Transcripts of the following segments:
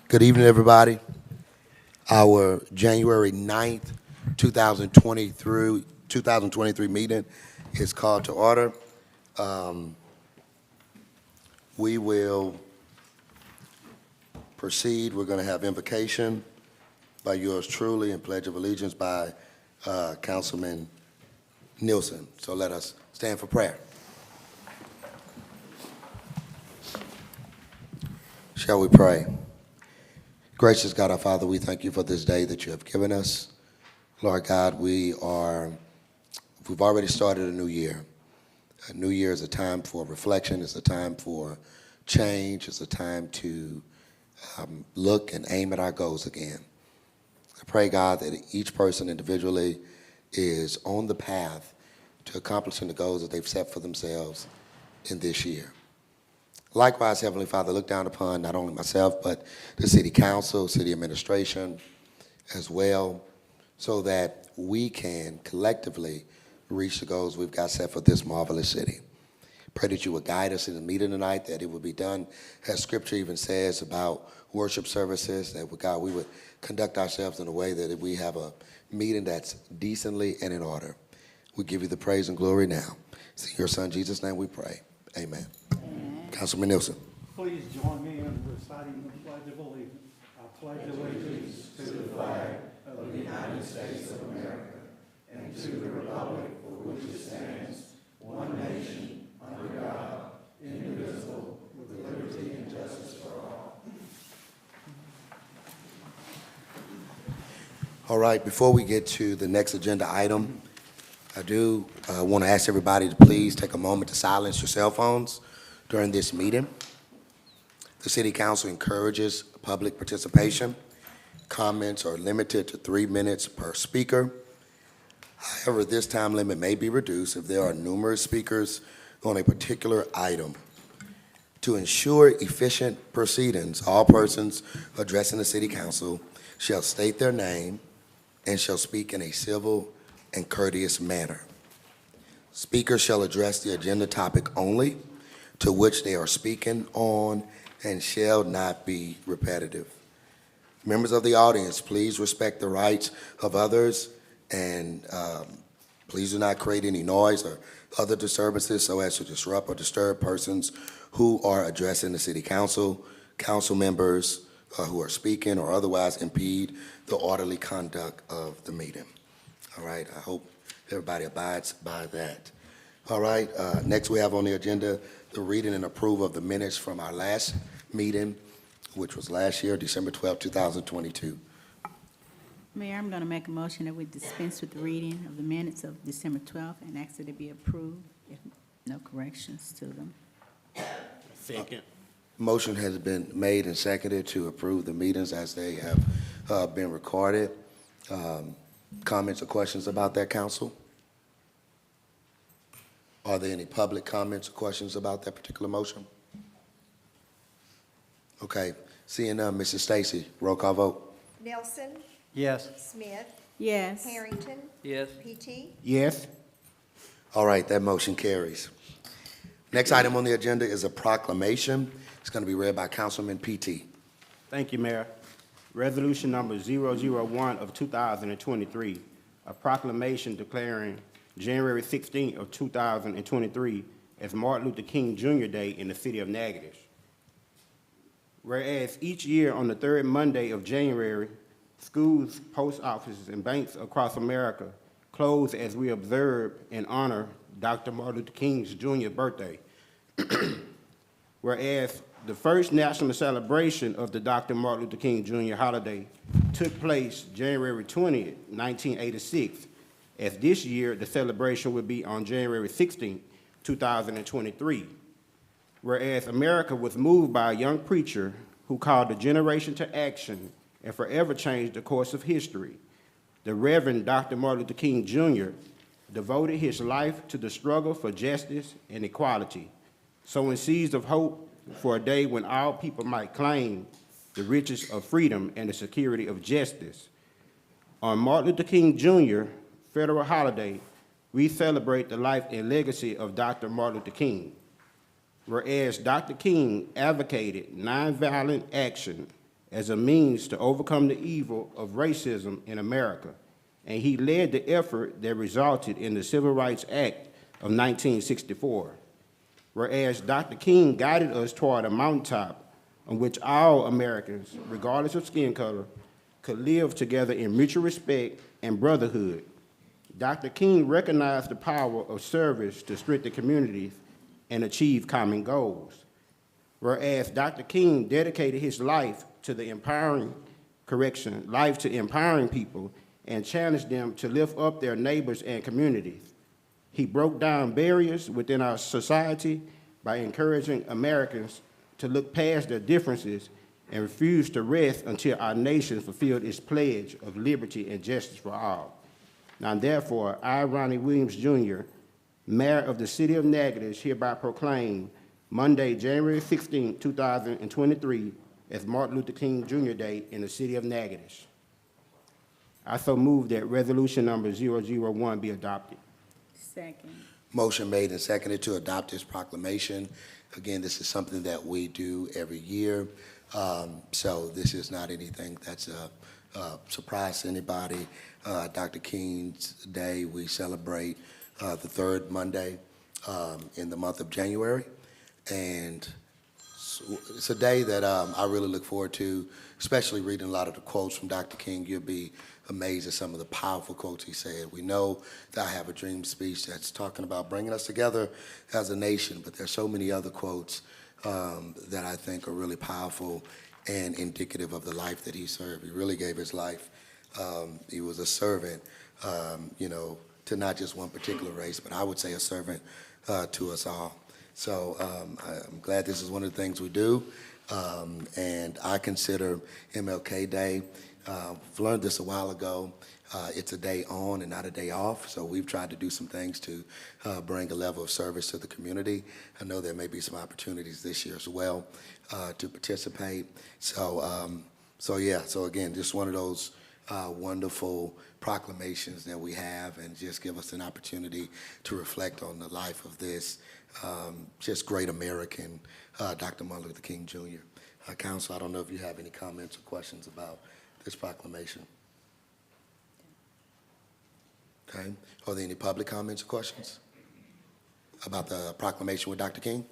Good evening, everybody. Our January 9th, 2023 meeting is called to order. We will proceed. We're going to have invocation by yours truly and pledge of allegiance by Councilman Nielsen. So let us stand for prayer. Shall we pray? Gracious God, our Father, we thank you for this day that you have given us. Lord God, we've already started a new year. A new year is a time for reflection. It's a time for change. It's a time to look and aim at our goals again. I pray, God, that each person individually is on the path to accomplishing the goals that they've set for themselves in this year. Likewise, Heavenly Father, look down upon not only myself, but the city council, city administration as well, so that we can collectively reach the goals we've got set for this marvelous city. Pray that you would guide us in the meeting tonight, that it would be done as Scripture even says about worship services, that God, we would conduct ourselves in a way that we have a meeting that's decently and in order. We give you the praise and glory now. It's in your Son, Jesus' name we pray. Amen. Councilman Nielsen. Please join me in reciting the Pledge of Allegiance. I pledge allegiance to the flag of the United States of America and to the republic for which it stands, one nation, under God, indivisible, with liberty and justice for all. All right, before we get to the next agenda item, I do want to ask everybody to please take a moment to silence your cell phones during this meeting. The City Council encourages public participation. Comments are limited to 3 minutes per speaker. However, this time limit may be reduced if there are numerous speakers on a particular item. To ensure efficient proceedings, all persons addressing the City Council shall state their name and shall speak in a civil and courteous manner. Speakers shall address the agenda topic only to which they are speaking on and shall not be repetitive. Members of the audience, please respect the rights of others and please do not create any noise or other disturbances so as to disrupt or disturb persons who are addressing the City Council, council members who are speaking or otherwise impede the orderly conduct of the meeting. All right, I hope everybody abides by that. All right, next we have on the agenda the reading and approval of the minutes from our last meeting, which was last year, December 12, 2022. Mayor, I'm going to make a motion that we dispense with the reading of the minutes of December 12th and ask that it be approved if no corrections to them. Second. Motion has been made and seconded to approve the meetings as they have been recorded. Comments or questions about that, council? Are there any public comments or questions about that particular motion? Okay, seeing none, Mrs. Stacy, roll call vote. Nelson, Yes. Smith, Yes. Harrington, Yes. PT, Yes. All right, that motion carries. Next item on the agenda is a proclamation. It's going to be read by Councilman PT. Thank you, Mayor. Resolution number 001 of 2023, a proclamation declaring January 16th of 2023 as Martin Luther King Jr. Day in the city of Natchitoches. Whereas each year on the third Monday of January, schools, post offices, and banks across America close as we observe and honor Dr. Martin Luther King's Jr. birthday. Whereas the first national celebration of the Dr. Martin Luther King Jr. holiday took place January 20th, 1986, as this year the celebration will be on January 16th, 2023. Whereas America was moved by a young preacher who called a generation to action and forever changed the course of history. The Reverend Dr. Martin Luther King Jr. devoted his life to the struggle for justice and equality, sowing seeds of hope for a day when all people might claim the riches of freedom and the security of justice. On Martin Luther King Jr. federal holiday, we celebrate the life and legacy of Dr. Martin Luther King. Whereas Dr. King advocated nonviolent action as a means to overcome the evil of racism in America, and he led the effort that resulted in the Civil Rights Act of 1964. Whereas Dr. King guided us toward a mountaintop on which all Americans, regardless of skin color, could live together in mutual respect and brotherhood. Dr. King recognized the power of service to strengthen communities and achieve common goals. Whereas Dr. King dedicated his life to empowering people and challenged them to lift up their neighbors and communities. He broke down barriers within our society by encouraging Americans to look past their differences and refuse to rest until our nation fulfilled its pledge of liberty and justice for all. Now, therefore, I, Ronnie Williams, Jr., Mayor of the City of Natchitoches, hereby proclaim Monday, January 16, 2023, as Martin Luther King Jr. Day in the City of Natchitoches. I so move that resolution number 001 be adopted. Second. Motion made and seconded to adopt this proclamation. Again, this is something that we do every year, so this is not anything that's a surprise to anybody. Dr. King's Day, we celebrate the third Monday in the month of January, and it's a day that I really look forward to, especially reading a lot of the quotes from Dr. King. You'll be amazed at some of the powerful quotes he said. We know that I Have a Dream speech that's talking about bringing us together as a nation, but there's so many other quotes that I think are really powerful and indicative of the life that he served. He really gave his life. He was a servant, to not just one particular race, but I would say a servant to us all. So I'm glad this is one of the things we do, and I consider MLK Day, I've learned this a while ago, it's a day on and not a day off, so we've tried to do some things to bring a level of service to the community. I know there may be some opportunities this year as well to participate. So again, just one of those wonderful proclamations that we have, and just give us an opportunity to reflect on the life of this just great American, Dr. Martin Luther King Jr. Council, I don't know if you have any comments or questions about this proclamation. Okay, are there any public comments or questions about the proclamation with Dr. King?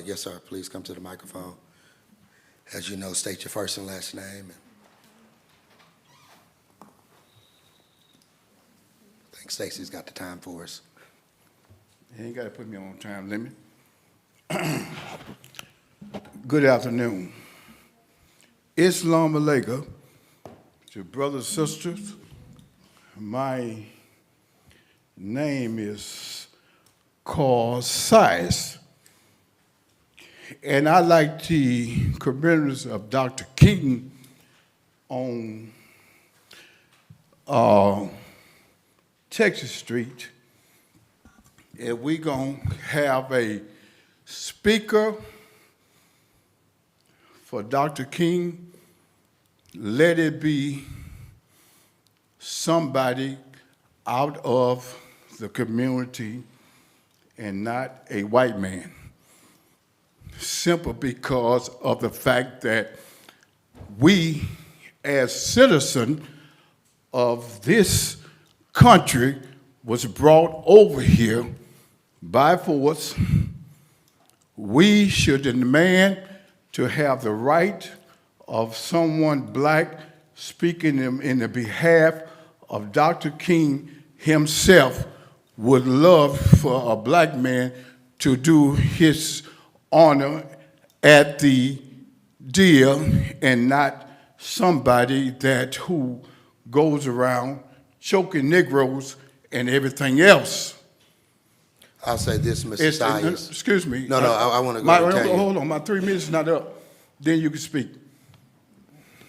Yes, sir, please come to the microphone. As you know, state your first and last name. I think Stacy's got the time for us. You ain't got to put me on time limit. Good afternoon. Islam alaikum to brothers and sisters. My name is Carl Sice, and I like the commemorations of Dr. King on Texas Street. And we're going to have a speaker for Dr. King. Let it be somebody out of the community and not a white man. Simple because of the fact that we, as citizens of this country, was brought over here by force. We should demand to have the right of someone black speaking in the behalf of Dr. King himself. Would love for a black man to do his honor at the deal and not somebody who goes around choking Negroes and everything else. I'll say this, Mr. Stiles. Excuse me. No, I want to go tell you. Hold on, my 3 minutes is not up. Then you can speak.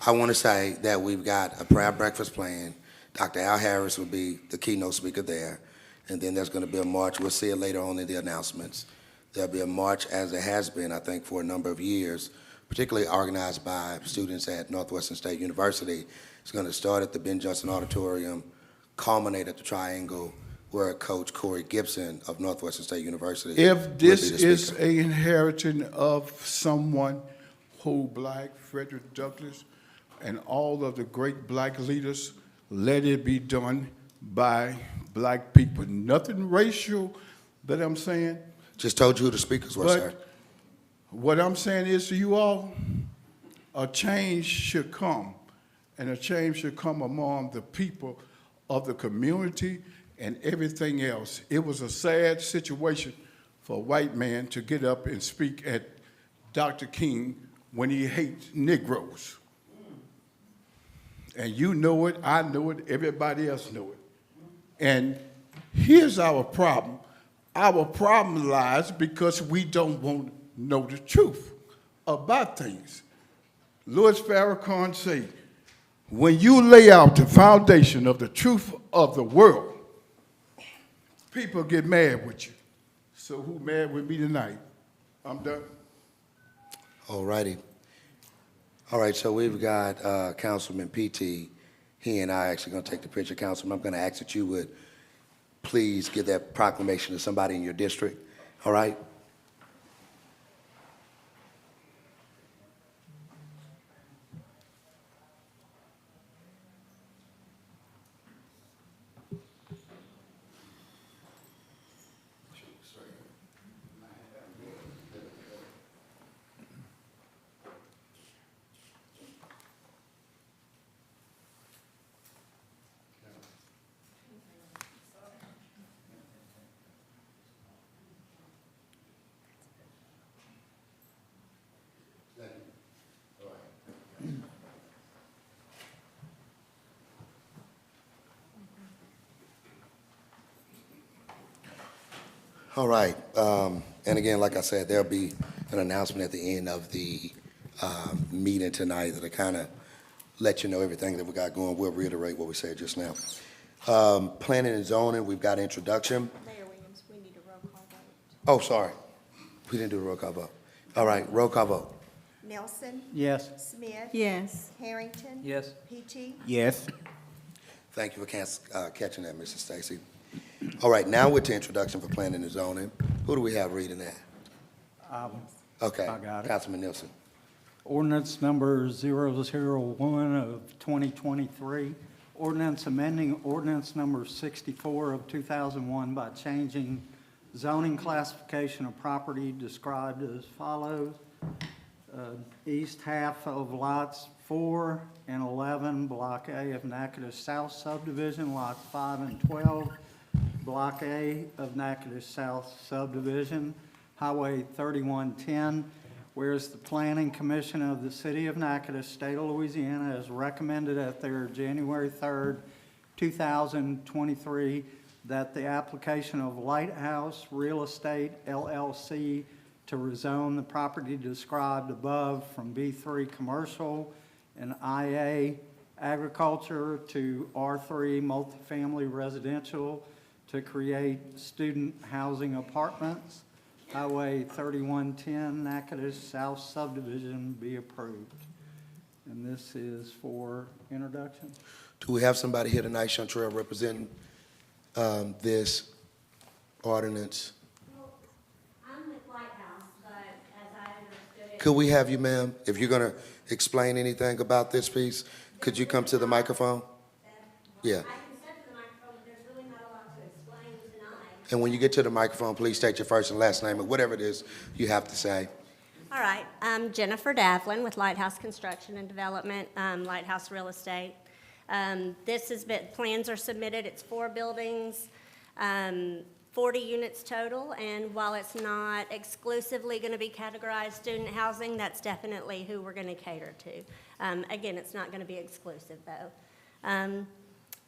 I want to say that we've got a prayer breakfast planned. Dr. Al Harris will be the keynote speaker there. And then there's going to be a march. We'll see it later on in the announcements. There'll be a march, as there has been, I think, for a number of years, particularly organized by students at Northwestern State University. It's going to start at the Ben Johnson Auditorium, culminate at the Triangle, where Coach Corey Gibson of Northwestern State University If this will be the is speaker. an inheritance of someone Poe Black, Frederick Douglass, and all of the great black leaders. Let it be done by black people. Nothing racial that I'm saying, Just told you who the speakers were, sir. but what I'm saying is to you all, a change should come, and a change should come among the people of the community and everything else. It was a sad situation for a white man to get up and speak at Dr. King when he hates Negroes. And you know it, I know it, everybody else know it. And here's our problem. Our problem lies because we don't want to know the truth about things. Louis Farrakhan said, when you lay out the foundation of the truth of the world, people get mad with you. So who mad with me tonight? I'm done. All righty. All right, so we've got Councilman PT. He and I actually going to take the picture. Councilman, I'm going to ask that you would please give that proclamation to somebody in your district. All right? All right, and again, like I said, there'll be an announcement at the end of the meeting tonight that'll kind of let you know everything that we got going. We'll reiterate what we said just now. Planning and zoning, we've got introduction. Mayor Williams, we need a roll call vote. Oh, sorry, we didn't do the roll call vote. All right, roll call vote. Nelson, Yes. Smith, Yes. Harrington. Yes. Peachy, Yes. Thank you for catching that, Mrs. Stacy. All right, now we're to introduction for planning and zoning. Who do we have reading that? Okay, I got it. Councilman Nielsen. Ordinance number 001 of 2023. Ordinance amending ordinance number 64 of 2001 by changing zoning classification of property described as follows. East half of lots 4 and 11, Block A of Natchitoches South subdivision, lots 5 and 12, Block A of Natchitoches South subdivision, Highway 3110, whereas the Planning Commission of the City of Natchitoches, State of Louisiana, has recommended at their January 3rd, 2023, that the application of Lighthouse Real Estate LLC to rezone the property described above from B3 Commercial and IA Agriculture to R3 Multifamily Residential to create student housing apartments. Highway 3110, Natchitoches South Subdivision be approved. And this is for introduction. Do we have somebody here tonight, Chantrell, representing this ordinance? Well, I'm with Lighthouse, but as I understood it. Could we have you, ma'am, if you're going to explain anything about this piece, could you come to the microphone? Yeah. I can step to the microphone, but there's really not a lot to explain tonight. And when you get to the microphone, please state your first and last name and whatever it is you have to say. All right, I'm Jennifer Davlin with Lighthouse Construction and Development, Lighthouse Real Estate. This has been, plans are submitted, it's 4 buildings, 40 units total, and while it's not exclusively going to be categorized student housing, that's definitely who we're going to cater to. Again, it's not going to be exclusive, though.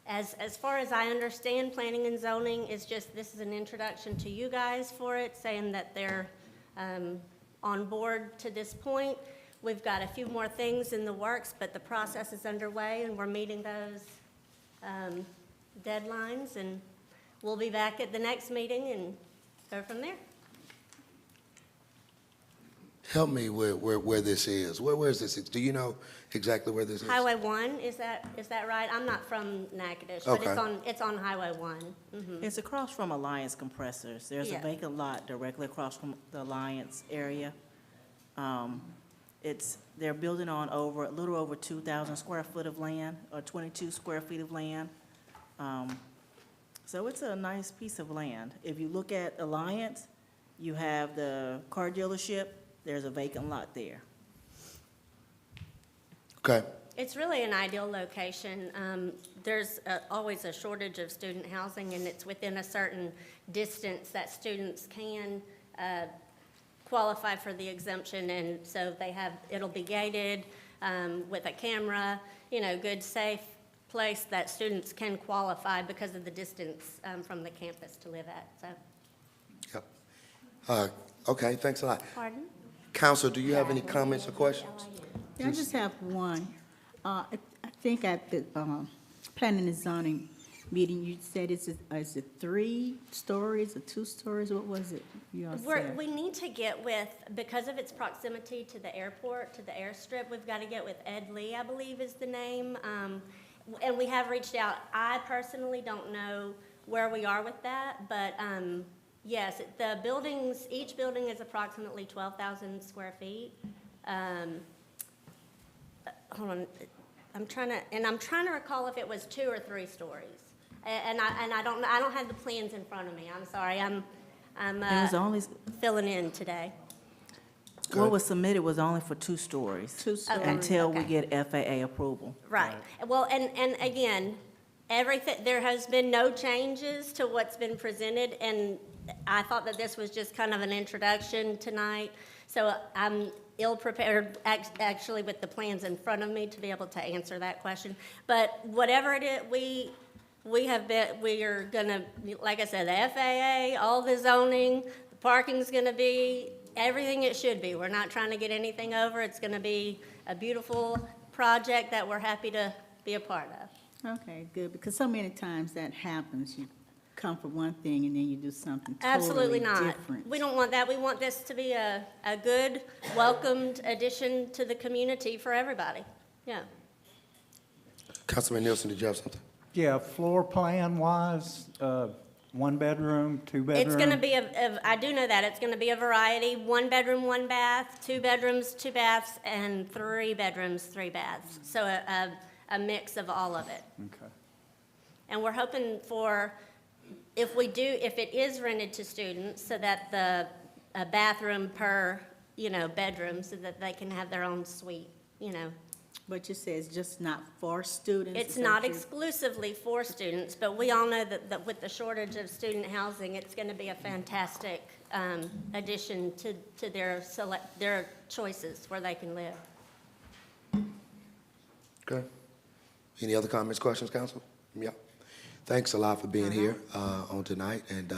As far as I understand, planning and zoning is just, this is an introduction to you guys for it, saying that they're on board to this point. We've got a few more things in the works, but the process is underway, and we're meeting those deadlines, and we'll be back at the next meeting and go from there. Help me where this is. Where is this? Do you know exactly where this is? Highway 1, is that right? I'm not from Natchitoches, but Okay. it's on Highway 1. It's across from Alliance Compressors. There's a Yeah. vacant lot directly across from the Alliance area. they're building on a little over 2,000 square foot of land, or 22 square feet of land. So it's a nice piece of land. If you look at Alliance, you have the car dealership, there's a vacant lot there. Okay, It's really an ideal location. There's always a shortage of student housing, and it's within a certain distance that students can qualify for the exemption, and so it'll be gated with a camera, good, safe place that students can qualify because of the distance from the campus to live at, so. yep. Okay, thanks a lot. Pardon? Council, do you have any comments or questions? Yeah, I just have one. I think at the planning and zoning meeting, you said is it 3 stories or 2 stories? What was it you all said? We need to get with, because of its proximity to the airport, to the airstrip, we've got to get with Ed Lee, I believe is the name. And we have reached out. I personally don't know where we are with that, but yes, the buildings, each building is approximately 12,000 square feet. Hold on, I'm trying to recall if it was 2 or 3 stories. And I don't have the plans in front of me. I'm sorry. I'm It was only, filling in today. what was submitted was only for 2 stories. 2 stories. Until we Okay. get FAA approval. Right. Well, and again, there has been no changes to what's been presented, and I thought that this was just kind of an introduction tonight. So I'm ill-prepared, actually, with the plans in front of me to be able to answer that question. But whatever it is, we are gonna, like I said, the FAA, all the zoning, the parking's gonna be everything it should be. We're not trying to get anything over. It's gonna be a beautiful project that we're happy to be a part of. Okay, good, because so many times that happens. You come for one thing and then you do something Absolutely totally not. different. We don't want that. We want this to be a good, welcomed addition to the community for everybody. Yeah. Councilman Nielsen, did you have something? Yeah, floor plan wise, 1 bedroom, 2 bedroom? It's going to be I do know that, it's going to be a variety, 1 bedroom, 1 bath, 2 bedrooms, 2 baths, and 3 bedrooms, 3 baths. So a mix of all of it. Okay. And we're hoping for, if it is rented to students, so that a bathroom per, bedroom, so that they can have their own suite, But you say it's just not for students? It's Is that not what you- exclusively for students, but we all know that with the shortage of student housing, it's going to be a fantastic addition to their choices where they can live. Okay. Any other comments, questions, council? Yeah. Thanks a lot for being here on tonight, and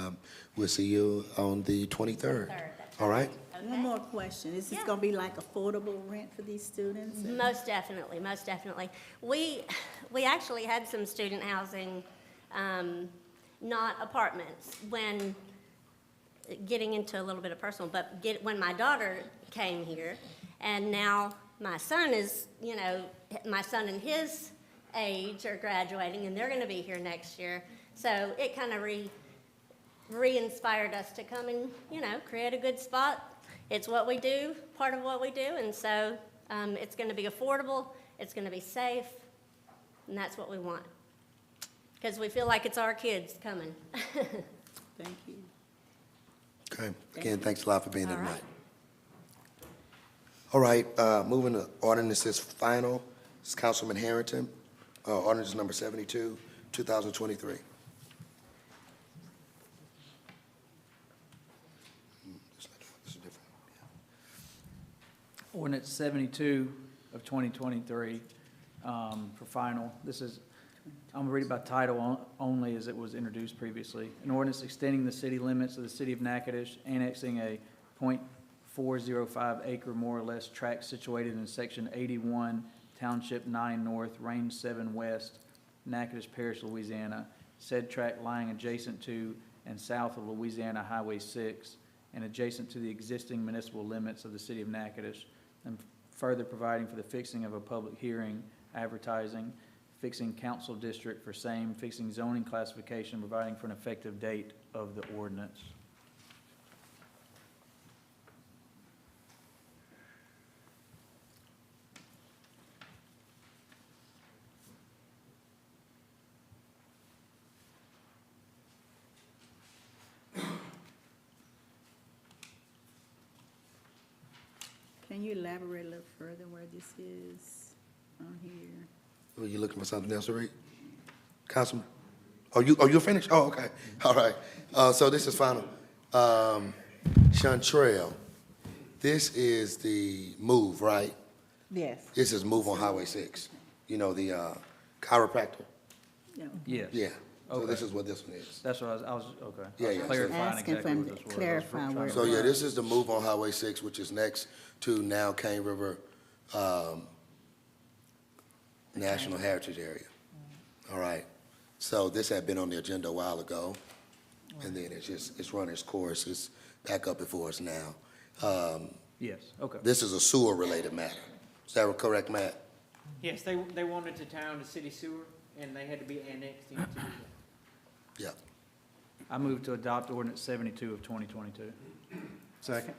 we'll see you on the 23rd. All right? One more question. Is this Yeah. going to be like affordable rent for these students? or- Most definitely, most definitely. We actually had some student housing, not apartments, when, getting into a little bit of personal, but when my daughter came here, and now my son is, my son and his age are graduating, and they're going to be here next year. So it kind of re-inspired us to come and, create a good spot. It's what we do, part of what we do, and so it's going to be affordable, it's going to be safe, and that's what we want. Because we feel like it's our kids coming. Thank you. Okay. Again, thanks a lot for being here All right. tonight. All right, moving to ordinances final. This is Councilman Harrington, ordinance number 72, 2023. This is different. Ordinance 72 of 2023 for final. This is, I'm going to read it by title only as it was introduced previously. An ordinance extending the city limits of the city of Natchitoches, annexing a .405 acre more or less tract situated in section 81, Township 9 North, Range 7 West, Natchitoches Parish, Louisiana. Said tract lying adjacent to and south of Louisiana Highway 6 and adjacent to the existing municipal limits of the city of Natchitoches, and further providing for the fixing of a public hearing, advertising, fixing council district for same, fixing zoning classification, providing for an effective date of the ordinance. Can you elaborate a little further where this is on here? Were you looking for something else to read? Councilman? You're finished? Oh, okay. All right. So this is final. Chantrell, this is the move, right? Yes. This is move on Highway 6. You know, the chiropractor? No. Yes. Yeah. So this Okay. is what this one is. That's what I was, okay. I Yeah, was yeah. clarifying Asking exactly for him what to this was. clarify I was where- trying So to- yeah, this is the move on Highway 6, which is next to now Cane River National Heritage Area. All right. So this had been on the agenda a while ago, and then it's run its course. It's back up before us now. Yes, okay. This is a sewer-related matter. Is that correct, Matt? Yes, they wanted to tie on to city sewer, and they had to be annexed into the. Yeah. I move to adopt ordinance 72 of 2022. Second.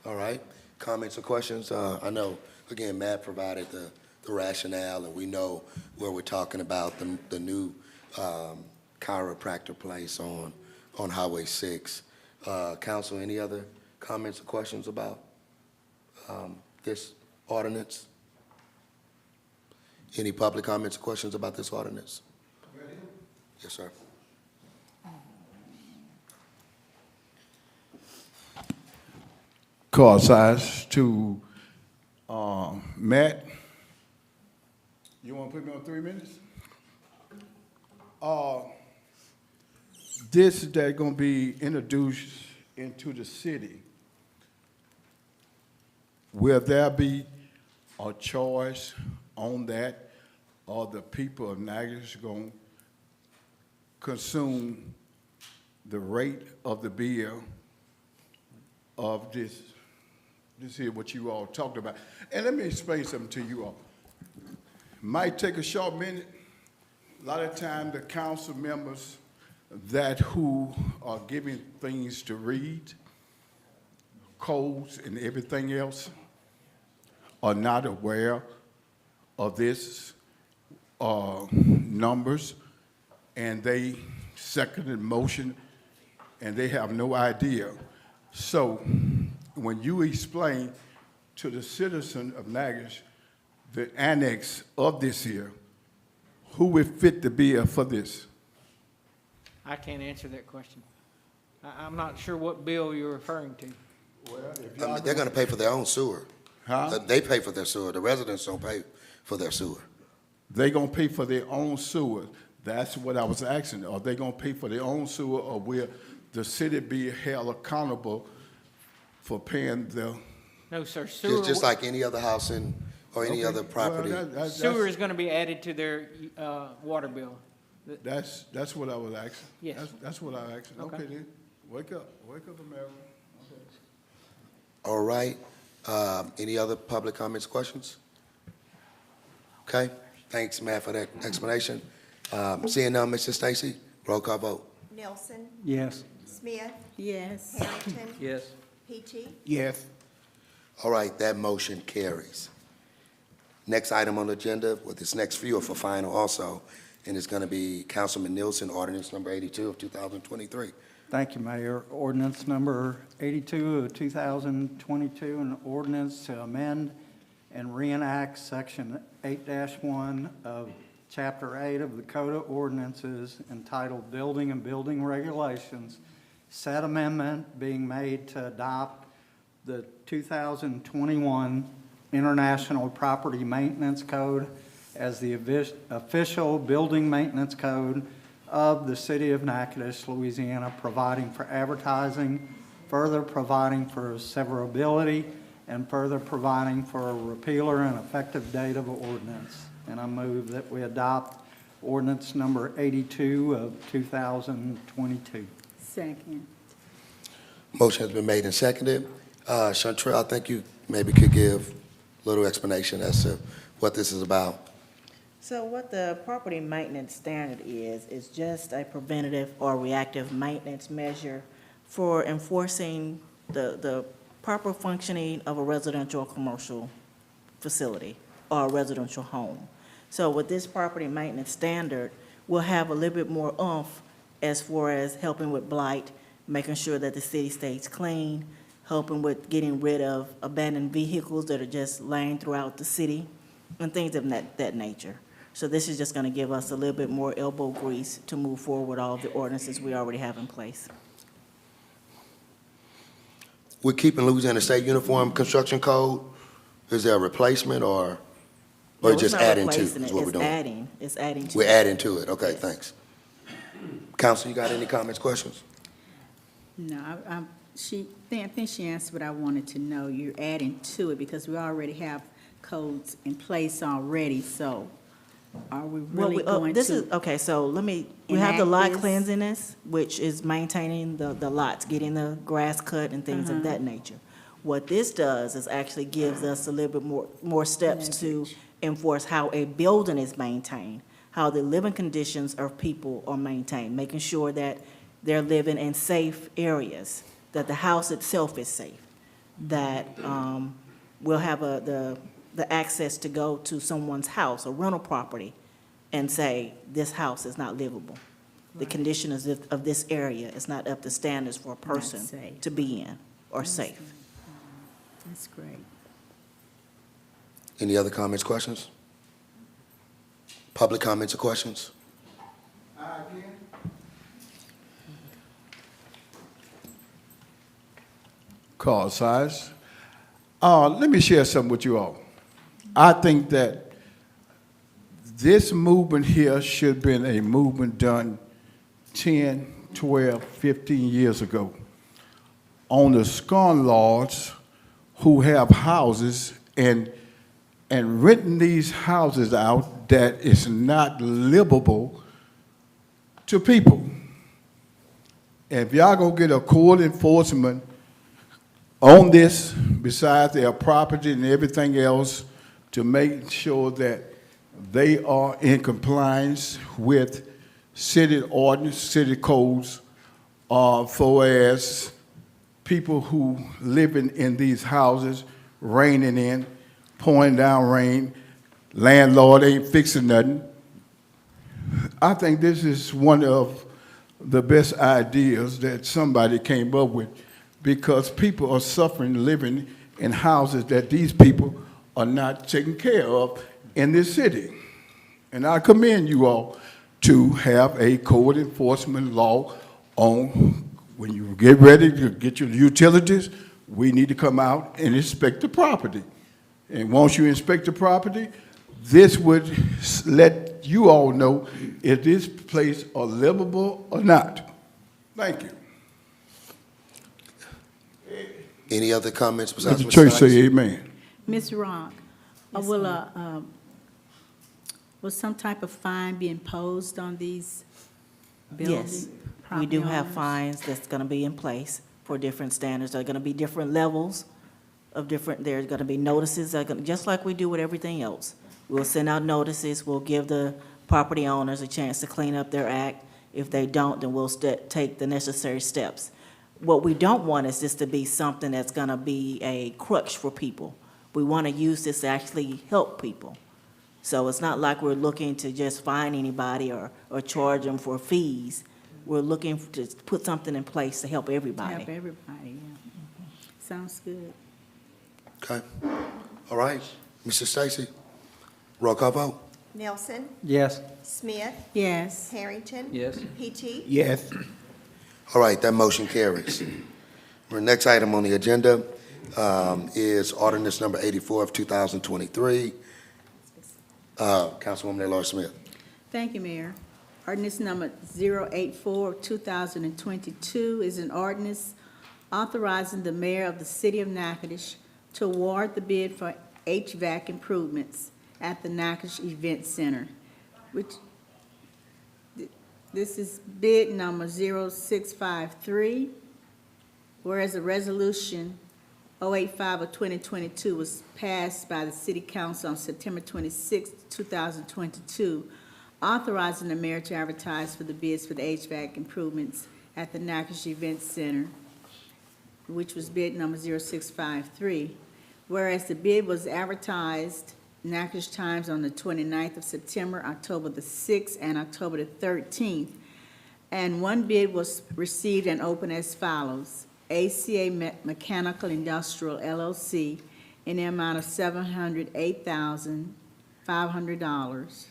All right. Comments or questions? I know, again, Matt provided the rationale, and we know where we're talking about the new chiropractor place on Highway 6. Council, any other comments or questions about this ordinance? Any public comments or questions about this ordinance? Yes, sir. Car size to Matt. You want to put me on 3 minutes? This that's going to be introduced into the city. Will there be a choice on that, or the people of Natchitoches going to consume the rate of the bill of this here what you all talked about? And let me explain something to you all. Might take a short minute. A lot of time the council members that who are giving things to read, codes and everything else, are not aware of this numbers, and they seconded motion, and they have no idea. So when you explain to the citizen of Natchitoches the annex of this here, who would fit the bill for this? I can't answer that question. I'm not sure what bill you're referring to. I mean, they're gonna pay for their own sewer. Huh? They pay for their sewer. The residents don't pay for their sewer. They gonna pay for their own sewer. That's what I was asking. Are they gonna pay for their own sewer, or will the city be held accountable for paying the? No, sir, sewer. Just like any other house or any Okay, other well, property. Sewer is gonna be added to their, water bill. That's what I was asking. Yes. That's what I asked. Okay. Okay then, wake up, America. Okay. All right. Any other public comments, questions? Okay. Thanks, Matt, for that explanation. Seeing none, Mr. Stacy, roll call vote. Nelson, Yes. Smith, Yes. Harrington, Yes. Peachy, Yes. All right, that motion carries. Next item on the agenda, well, this next few are for final also, and it's going to be Councilman Nielsen, ordinance number 82 of 2023. Thank you, Mayor. Ordinance number 82 of 2022, an ordinance to amend and reenact Section 8-1 of Chapter 8 of the Code of Ordinances entitled Building and Building Regulations. Said amendment being made to adopt the 2021 International Property Maintenance Code as the official building maintenance code of the city of Natchitoches, Louisiana, providing for advertising, further providing for severability, and further providing for a repealer and effective date of ordinance. And I move that we adopt ordinance number 82 of 2022. Second. Motion has been made and seconded. Chantrell, I think you maybe could give a little explanation as to what this is about. So what the property maintenance standard is just a preventative or reactive maintenance measure for enforcing the proper functioning of a residential or commercial facility or a residential home. So with this property maintenance standard, we'll have a little bit more oomph as far as helping with blight, making sure that the city stays clean, helping with getting rid of abandoned vehicles that are just laying throughout the city, and things of that nature. So this is just gonna give us a little bit more elbow grease to move forward with all of the ordinances we already have in place. We're keeping Louisiana State Uniform Construction Code. Is there a replacement or No, it's just not adding to replacing is it, what we're it's doing? adding to. We're it. adding to it. Okay, thanks. Council, you got any comments, questions? No, I think she answered what I wanted to know. You're adding to it because we already have codes in place already, so are we Well, really going this to? is, okay, so we have the enact lot this? cleanliness, which is maintaining the lots, getting the grass cut and things of that nature. What this does is actually gives us a little bit more steps to enforce how a building is maintained, how the living conditions of people are maintained, making sure that they're living in safe areas, that the house itself is safe, that we'll have the access to go to someone's house, a rental property, and say, this house is not livable. The condition of this area is not up to standards for a person safe. to be in or safe. That's great. Any other comments, questions? Public comments or questions? Call size. Let me share something with you all. I think that this movement here should have been a movement done 10, 12, 15 years ago on the scorn lords who have houses and renting these houses out that is not livable to people. If y'all gonna get a court enforcement on this, besides their property and everything else, to make sure that they are in compliance with city ordinance, city codes, for as people who living in these houses, raining in, pouring down rain, landlord ain't fixing nothing. I think this is one of the best ideas that somebody came up with, because people are suffering living in houses that these people are not taken care of in this city. And I commend you all to have a code enforcement law on when you get ready to get your utilities, we need to come out and inspect the property. And once you inspect the property, this would let you all know if this place are livable or not. Thank you. Any other comments besides Let the Mr. church Sykes? say amen. Ms. Rock, will some type of fine be imposed on these buildings? Yes, we do have fines that's gonna be in place for different standards. There are gonna be different levels of different, there's gonna be notices, just like we do with everything else. We'll send out notices, we'll give the property owners a chance to clean up their act. If they don't, then we'll take the necessary steps. What we don't want is this to be something that's gonna be a crutch for people. We wanna use this to actually help people. So it's not like we're looking to just fine anybody or charge them for fees. We're looking to put something in place to help everybody. Help everybody, yeah. Sounds good. Okay. All right. Mr. Stacy, roll call vote. Nelson, Yes. Smith, Yes. Harrington. Yes. PT. Yes. All right, that motion carries. Our next item on the agenda is ordinance number 84 of 2023. Councilwoman At-Large Smith. Thank you, Mayor. Ordinance number 084 of 2022 is an ordinance authorizing the mayor of the city of Natchitoches to award the bid for HVAC improvements at the Natchitoches Event Center, which, this is bid number 0653, whereas a resolution 085 of 2022 was passed by the City Council on September 26, 2022, authorizing the mayor to advertise for the bids for the HVAC improvements at the Natchitoches Event Center, which was bid number 0653. Whereas the bid was advertised Natchitoches Times on the 29th of September, October the 6th, and October the 13th, and one bid was received and opened as follows. ACA Mechanical Industrial LLC in the amount of $708,500.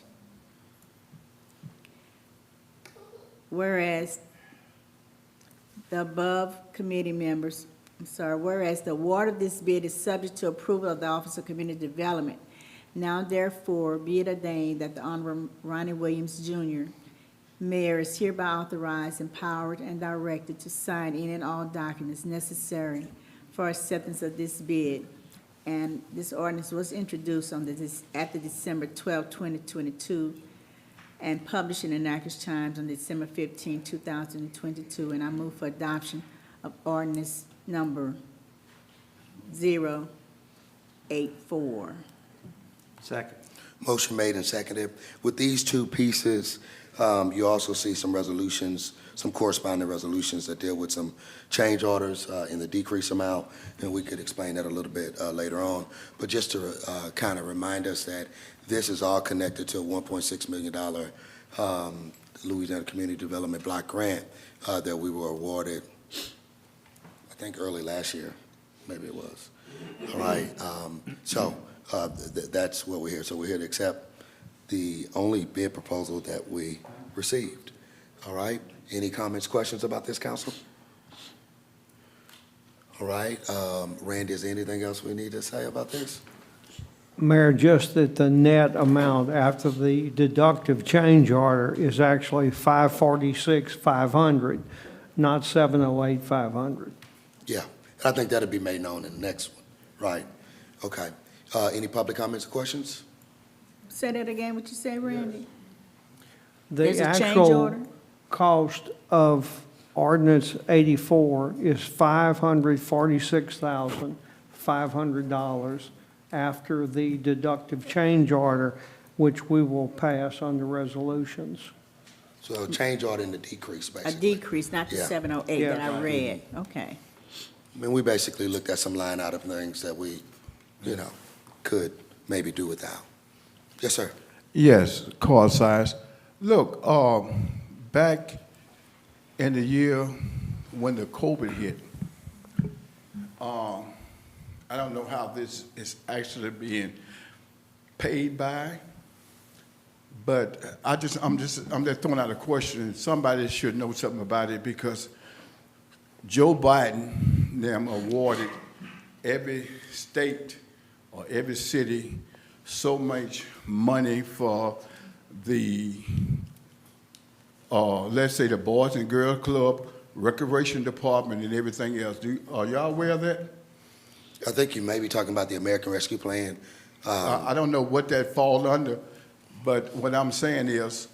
Whereas the above committee members, whereas the award of this bid is subject to approval of the Office of Community Development, now therefore be it ordained that the Honorable Ronnie Williams, Jr., Mayor, is hereby authorized, empowered, and directed to sign any and all documents necessary for acceptance of this bid. And this ordinance was introduced on after December 12, 2022, and published in the Natchitoches Times on December 15, 2022. And I move for adoption of ordinance number 084. Second. Motion made and seconded. With these two pieces, you also see some resolutions, some corresponding resolutions that deal with some change orders in the decrease amount, and we could explain that a little bit later on. But just to kind of remind us that this is all connected to a $1.6 million Louisiana Community Development Block Grant that we were awarded, I think early last year, maybe it was. All right, that's what we're here. So we're here to accept the only bid proposal that we received. All right, any comments, questions about this, council? All right, Randy, is there anything else we need to say about this? Mayor, just that the net amount after the deductive change order is actually $546,500, not $708,500. Yeah, I think that'll be made known in the next one. Right, okay. Any public comments or questions? Say that again, what you say, Randy? The There's a change actual order? cost of ordinance 84 is $546,500 after the deductive change order, which we will pass on the resolutions. So a change order in the decrease, A basically. decrease, not the Yeah. 708 that I Yeah. read. Okay. I mean, we basically looked at some line item things that we, could maybe do without. Yes, sir. Yes, car size. Look, back in the year when the COVID hit, I don't know how this is actually being paid by, but I'm just throwing out a question. Somebody should know something about it because Joe Biden them awarded every state or every city so much money for the, let's say, the Boys and Girls Club, Recreation Department, and everything else. Are y'all aware of that? I think you may be talking about the American Rescue Plan. I don't know what that falls under, but what I'm saying is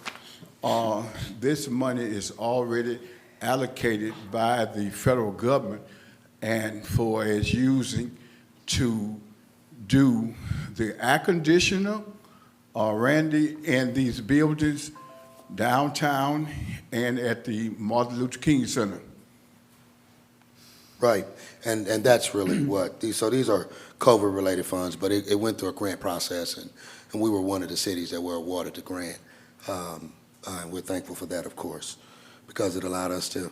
this money is already allocated by the federal government and for its using to do the air conditioner, Randy, in these buildings downtown and at the Martin Luther King Center. Right, and that's really what, these are COVID-related funds, but it went through a grant process, and we were one of the cities that were awarded the grant. And we're thankful for that, of course, because it allowed us to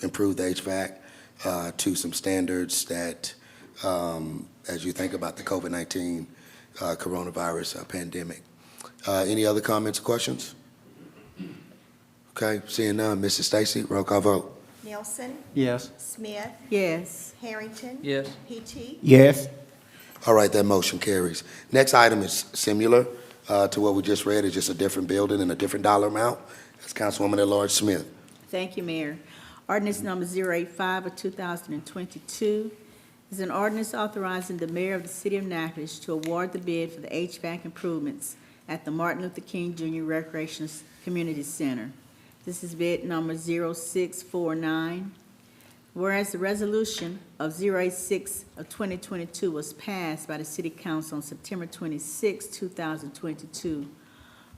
improve the HVAC to some standards that, as you think about the COVID-19 coronavirus pandemic. Any other comments or questions? Okay, seeing none, Mrs. Stacy, roll call vote. Nelson, Yes. Smith, Yes. Harrington. Yes. PT. Yes. All right, that motion carries. Next item is similar to what we just read. It's just a different building and a different dollar amount. That's Councilwoman at-Large Smith. Thank you, Mayor. Ordinance number 085 of 2022 is an ordinance authorizing the mayor of the city of Natchitoches to award the bid for the HVAC improvements at the Martin Luther King Jr. Recreation Community Center. This is bid number 0649. Whereas the resolution of 086 of 2022 was passed by the City Council on September 26, 2022,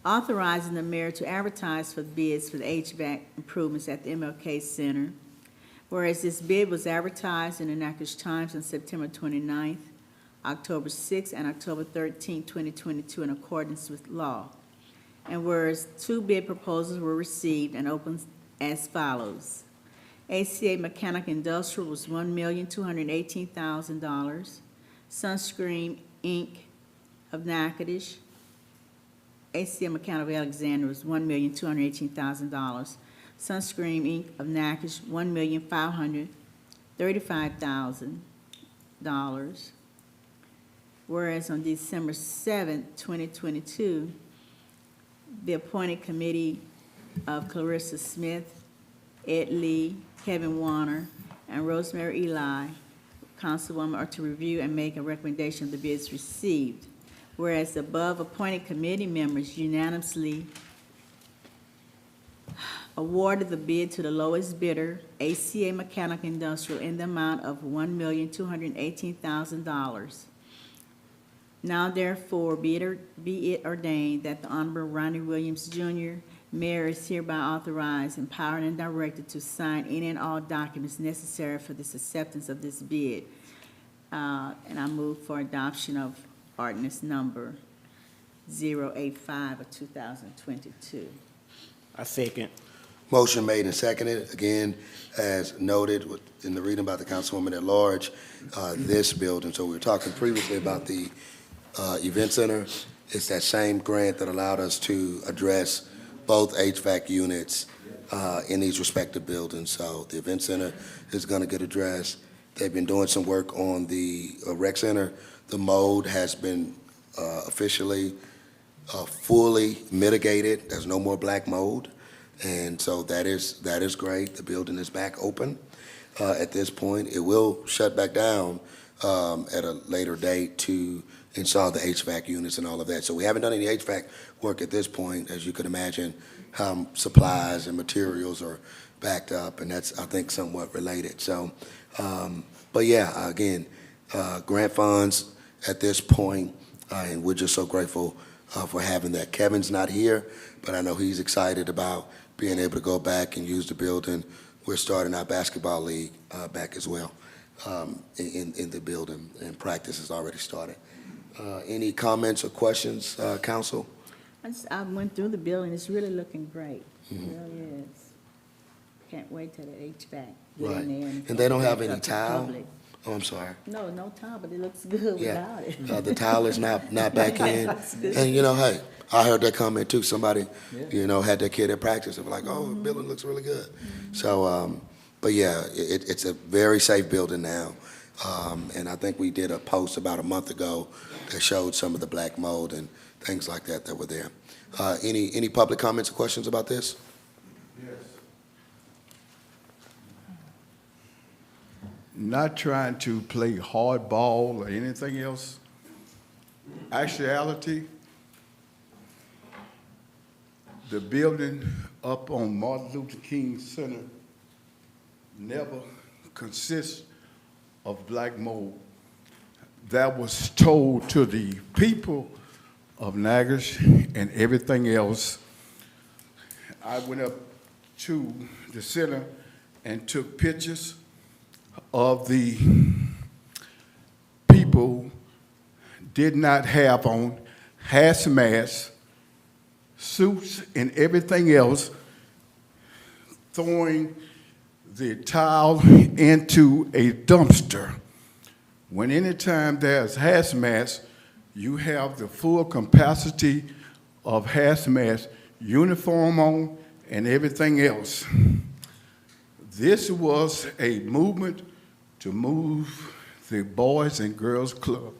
authorizing the mayor to advertise for bids for the HVAC improvements at the MLK Center. Whereas this bid was advertised in the Natchitoches Times on September 29th, October 6th, and October 13th, 2022, in accordance with law. And whereas two bid proposals were received and opened as follows. ACA Mechanic Industrial was $1,218,000. Sunscreen Inc. of Natchitoches, ACA Mechanic of Alexandria was $1,218,000. Sunscreen Inc. of Natchitoches, $1,535,000. Whereas on December 7th, 2022, the appointed committee of Clarissa Smith, Ed Lee, Kevin Warner, and Rosemary Eli, Councilwoman, are to review and make a recommendation of the bids received. Whereas the above appointed committee members unanimously awarded the bid to the lowest bidder, ACA Mechanic Industrial, in the amount of $1,218,000. Now therefore be it ordained that the Honorable Ronnie Williams Jr., Mayor, is hereby authorized, empowered, and directed to sign any and all documents necessary for this acceptance of this bid. And I move for adoption of ordinance number 085 of 2022. I second. Motion made and seconded. Again, as noted in the reading by the councilwoman at large, this building, so we were talking previously about the event center. It's that same grant that allowed us to address both HVAC units in these respective buildings. So the event center is going to get addressed. They've been doing some work on the rec center. The mold has been officially fully mitigated. There's no more black mold. And so that is great. The building is back open at this point. It will shut back down at a later date to install the HVAC units and all of that. So we haven't done any HVAC work at this point, as you can imagine, how supplies and materials are backed up, and that's, I think, somewhat related. So, but yeah, again, grant funds at this point, and we're just so grateful for having that. Kevin's not here, but I know he's excited about being able to go back and use the building. We're starting our basketball league back as well in the building, and practice has already started. Any comments or questions, council? I went through the building. It's really looking great. It really is. Can't wait till the HVAC get Right. in there. And they don't have open any up to tile? public. Oh, I'm sorry. No, no tile, but it looks good Yeah. without it. The tile is not back in. Looks good. And, hey, I heard that comment too. Somebody, had their kid at practice and were like, oh, the building looks really good. So, but yeah, it's a very safe building now. And I think we did a post about a month ago that showed some of the black mold and things like that were there. Any public comments or questions about this? Yes. Not trying to play hardball or anything else. Actuality, the building up on Martin Luther King Center never consists of black mold. That was told to the people of Natchitoches and everything else. I went up to the center and took pictures of the people did not have on hazmat suits and everything else, throwing the tile into a dumpster. When anytime there's hazmat, you have the full capacity of hazmat uniform on and everything else. This was a movement to move the Boys and Girls Club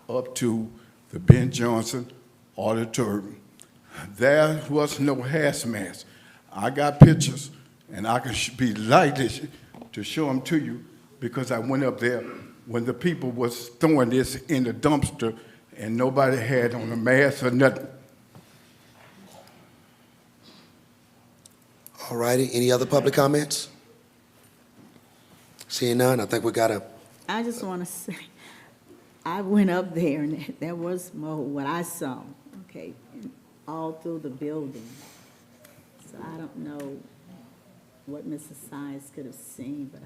up to the Ben Johnson Auditorium. There was no hazmat. I got pictures, and I can be delighted to show them to you because I went up there when the people was throwing this in the dumpster and nobody had on a mask or nothing. All righty, any other public comments? Seeing none, I think we got I just want to say, I went up there and there was mold, what I saw, okay, and all through the building. So I don't know what Mrs. Sines could have seen, but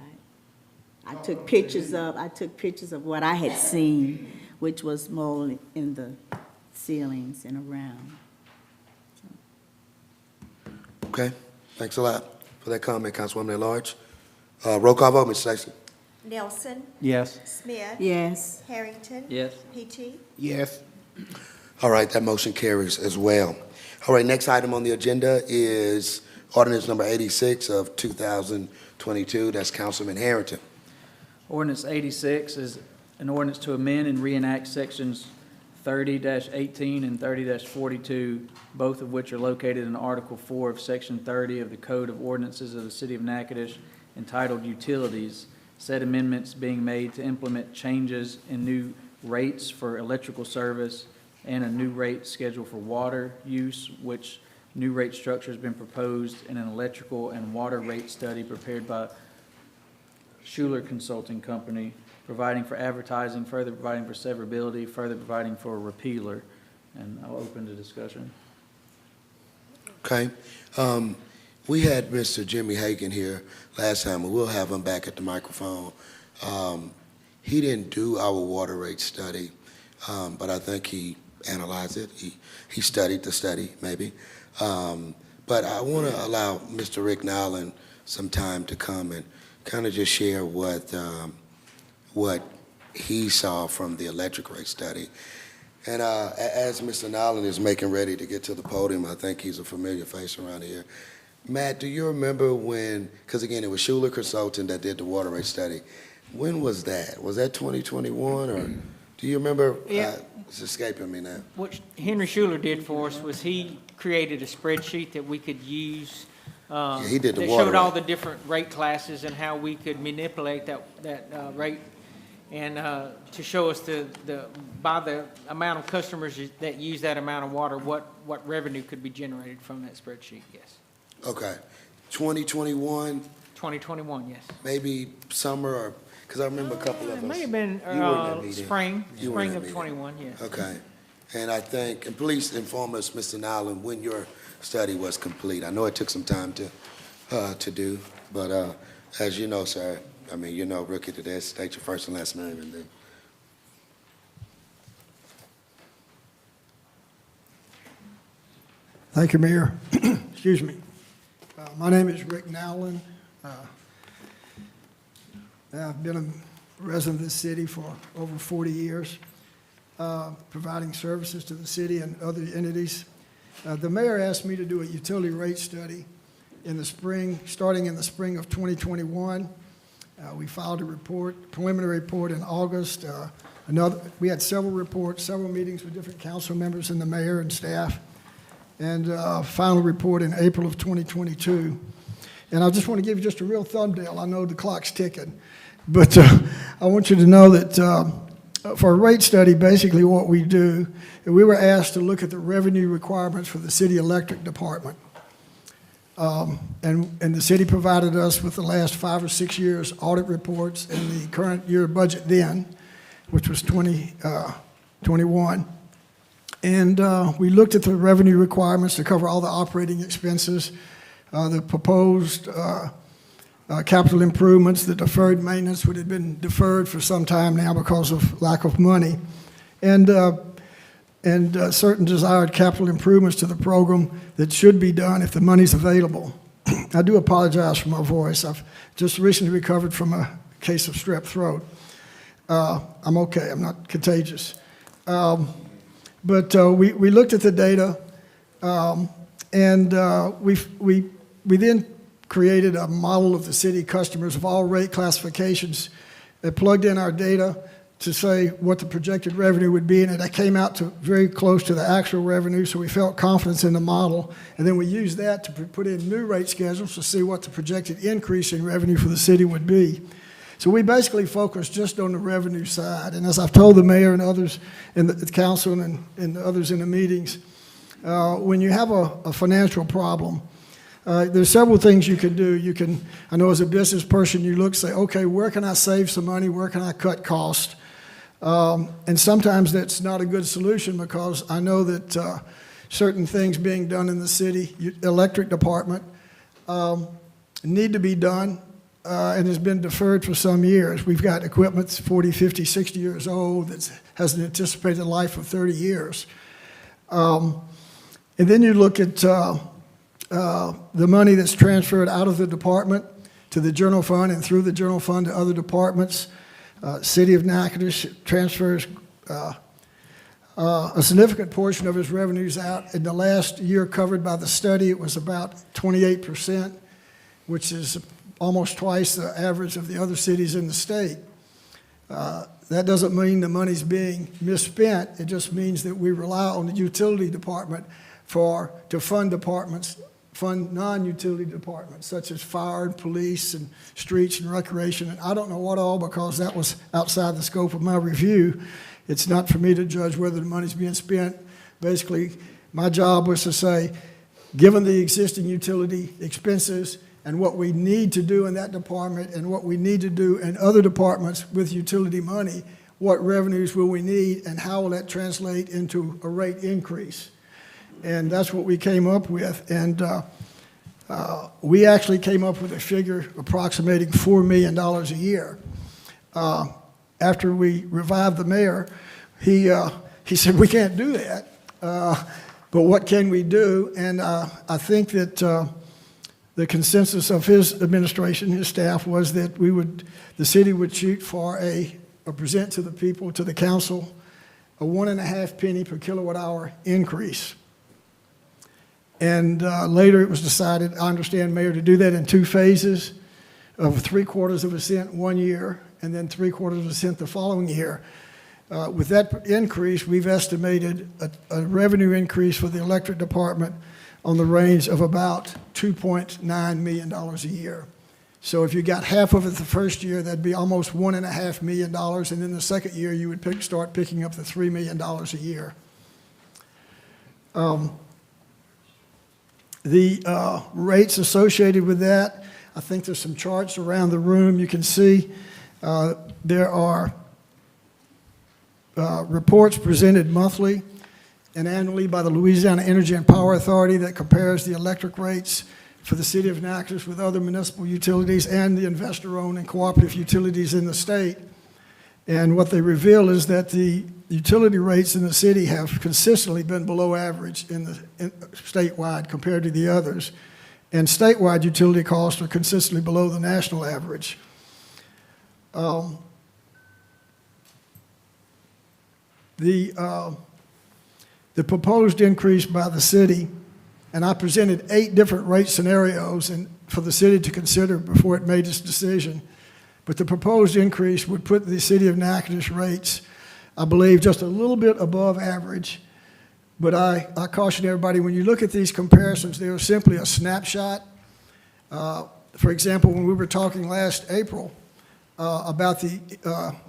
I took pictures of what I had seen, which was mold in the ceilings and around. Okay, thanks a lot for that comment, Councilwoman at Large. Roll call vote, Ms. Stacy. Nelson, Yes. Smith. Yes. Harrington. Yes. Peachy. Yes. All right, that motion carries as well. All right, next item on the agenda is ordinance number 86 of 2022. That's Councilman Harrington. Ordinance 86 is an ordinance to amend and reenact sections 30-18 and 30-42, both of which are located in Article 4 of Section 30 of the Code of Ordinances of the City of Natchitoches entitled Utilities, said amendments being made to implement changes in new rates for electrical service and a new rate schedule for water use, which new rate structure has been proposed in an electrical and water rate study prepared by Schuler Consulting Company, providing for advertising, further providing for severability, further providing for a repealer. And I'll open the discussion. Okay. We had Mr. Jimmy Hagan here last time, and we'll have him back at the microphone. He didn't do our water rate study, but I think he analyzed it. He studied the study, maybe. But I want to allow Mr. Rick Nowlin some time to come and kind of just share what he saw from the electric rate study. And as Mr. Nowlin is making ready to get to the podium, I think he's a familiar face around here. Matt, do you remember when, because again, it was Schuler Consulting that did the water rate study. When was that? Was that 2021, or do you remember? Yeah. It's escaping me now. What Henry Schuler did for us was he created a spreadsheet that we could use. He did the that water showed all rate. the different rate classes and how we could manipulate that rate, and to show us by the amount of customers that use that amount of water, what revenue could be generated from that spreadsheet. Yes. Okay. 2021, 2021. Yes. maybe summer, or, because I remember a couple of us. It may have been You were in that meeting. spring You were in of that meeting. 21. Yes. Okay. And I think, and please inform us, Mr. Nowlin, when your study was complete. I know it took some time to do, but as you know, sir, I mean, you know, rookie to this, state your first and last name, and then. Thank you, Mayor. Excuse me. My name is Rick Nowlin. I've been a resident of this city for over 40 years, providing services to the city and other entities. The mayor asked me to do a utility rate study in the spring, starting in the spring of 2021. We filed a report, preliminary report in August. We had several reports, several meetings with different council members and the mayor and staff, and final report in April of 2022. And I just want to give you just a real thumbnail. I know the clock's ticking, but I want you to know that for a rate study, basically what we do, we were asked to look at the revenue requirements for the city electric department. And the city provided us with the last 5 or 6 years audit reports and the current year budget then, which was 2021. And we looked at the revenue requirements to cover all the operating expenses, the proposed capital improvements, the deferred maintenance, which had been deferred for some time now because of lack of money, and certain desired capital improvements to the program that should be done if the money's available. I do apologize for my voice. I've just recently recovered from a case of strep throat. I'm okay. I'm not contagious. But we looked at the data, and we then created a model of the city customers of all rate classifications that plugged in our data to say what the projected revenue would be, and it came out to very close to the actual revenue, so we felt confidence in the model. And then we used that to put in new rate schedules to see what the projected increase in revenue for the city would be. So we basically focused just on the revenue side. And as I've told the mayor and others in the council and others in the meetings, when you have a financial problem, there's several things you can do. You can, I know as a business person, you look, say, okay, where can I save some money? Where can I cut costs? And sometimes that's not a good solution, because I know that certain things being done in the city electric department need to be done, and has been deferred for some years. We've got equipment that's 40, 50, 60 years old that has an anticipated life of 30 years. And then you look at the money that's transferred out of the department to the general fund and through the general fund to other departments. City of Natchitoches transfers a significant portion of its revenues out. In the last year covered by the study, it was about 28%, which is almost twice the average of the other cities in the state. That doesn't mean the money's being misspent. It just means that we rely on the utility department to fund non-utility departments, such as fire and police and streets and recreation. And I don't know what all, because that was outside the scope of my review. It's not for me to judge whether the money's being spent. Basically, my job was to say, given the existing utility expenses and what we need to do in that department and what we need to do in other departments with utility money, what revenues will we need and how will that translate into a rate increase? And that's what we came up with. And we actually came up with a figure approximating $4 million a year. After we revived the mayor, he said, we can't do that, but what can we do? And I think that the consensus of his administration, his staff, was that the city would shoot for or present to the people, to the council, a 1.5 penny per kilowatt hour increase. And later it was decided, I understand, Mayor, to do that in 2 phases of 3/4 of a cent one year and then 3/4 of a cent the following year. With that increase, we've estimated a revenue increase for the electric department on the range of about $2.9 million a year. So if you got half of it the first year, that'd be almost $1.5 million, and then the second year you would start picking up the $3 million a year. The rates associated with that, I think there's some charts around the room you can see. There are reports presented monthly and annually by the Louisiana Energy and Power Authority that compares the electric rates for the city of Natchitoches with other municipal utilities and the investor-owned and cooperative utilities in the state. And what they reveal is that the utility rates in the city have consistently been below average statewide compared to the others. And statewide utility costs are consistently below the national average. The proposed increase by the city, and I presented 8 different rate scenarios for the city to consider before it made its decision, but the proposed increase would put the city of Natchitoches rates, I believe, just a little bit above average. But I caution everybody, when you look at these comparisons, they are simply a snapshot. For example, when we were talking last April about the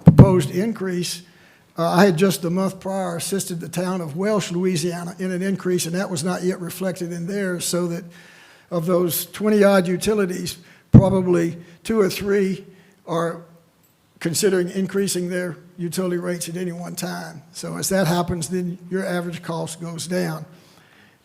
proposed increase, I had just the month prior assisted the town of Welsh, Louisiana, in an increase, and that was not yet reflected in theirs, so that of those 20-odd utilities, probably 2 or 3 are considering increasing their utility rates at any one time. So as that happens, then your average cost goes down.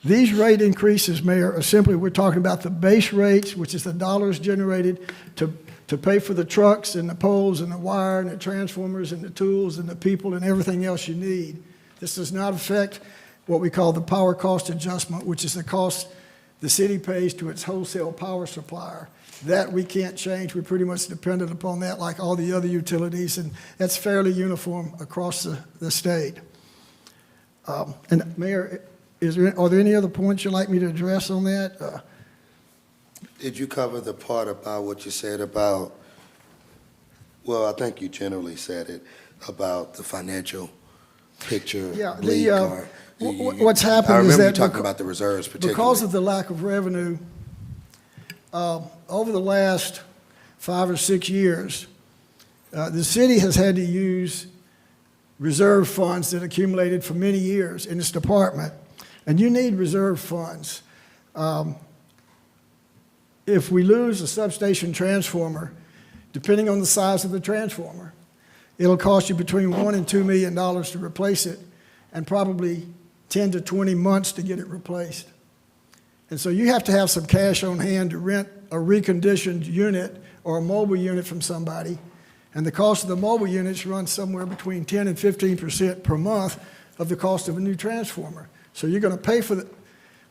These rate increases, Mayor, are simply, we're talking about the base rates, which is the dollars generated to pay for the trucks and the poles and the wire and the transformers and the tools and the people and everything else you need. This does not affect what we call the power cost adjustment, which is the cost the city pays to its wholesale power supplier. That we can't change. We're pretty much dependent upon that like all the other utilities, and that's fairly uniform across the state. And Mayor, are there any other points you'd like me to address on that? Did you cover the part about what you said about, well, I think you generally said it, about the financial picture? Yeah, bleak, or what's happened I is remember you that talking about the reserves particularly. because of the lack of revenue, over the last 5 or 6 years, the city has had to use reserve funds that accumulated for many years in its department. And you need reserve funds. If we lose a substation transformer, depending on the size of the transformer, it'll cost you between $1 and $2 million to replace it, and probably 10 to 20 months to get it replaced. And so you have to have some cash on hand to rent a reconditioned unit or a mobile unit from somebody. And the cost of the mobile units runs somewhere between 10 and 15% per month of the cost of a new transformer. So you're going to pay for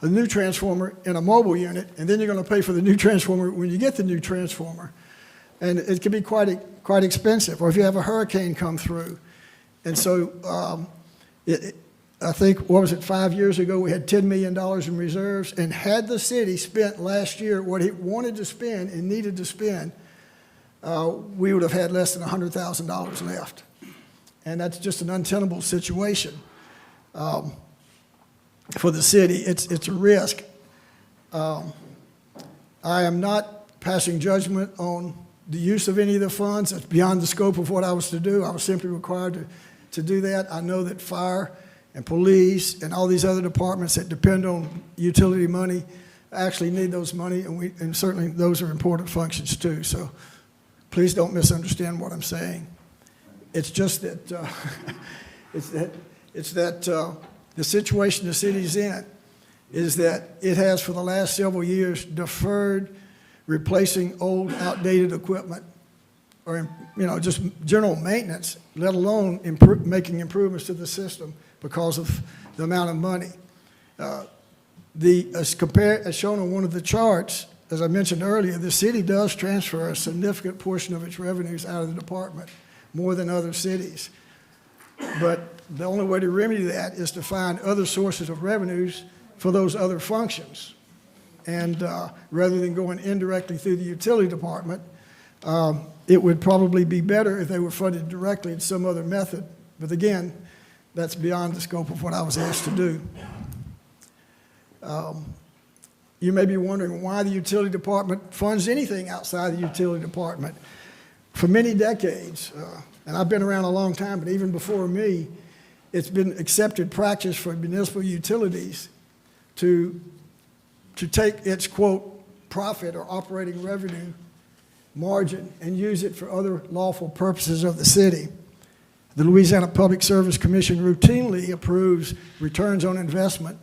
a new transformer in a mobile unit, and then you're going to pay for the new transformer when you get the new transformer. And it can be quite expensive, or if you have a hurricane come through. And so I think, what was it, 5 years ago, we had $10 million in reserves, and had the city spent last year what it wanted to spend and needed to spend, we would have had less than $100,000 left. And that's just an untenable situation for the city. It's a risk. I am not passing judgment on the use of any of the funds. That's beyond the scope of what I was to do. I was simply required to do that. I know that fire and police and all these other departments that depend on utility money actually need those money, and certainly those are important functions too. So please don't misunderstand what I'm saying. It's just that the situation the city's in is that it has for the last several years deferred replacing old, outdated equipment, or just general maintenance, let alone making improvements to the system because of the amount of money. As shown on one of the charts, as I mentioned earlier, the city does transfer a significant portion of its revenues out of the department, more than other cities. But the only way to remedy that is to find other sources of revenues for those other functions. And rather than going indirectly through the utility department, it would probably be better if they were funded directly in some other method. But again, that's beyond the scope of what I was asked to do. You may be wondering why the utility department funds anything outside the utility department. For many decades, and I've been around a long time, but even before me, it's been accepted practice for municipal utilities to take its, quote, profit or operating revenue margin and use it for other lawful purposes of the city. The Louisiana Public Service Commission routinely approves returns on investment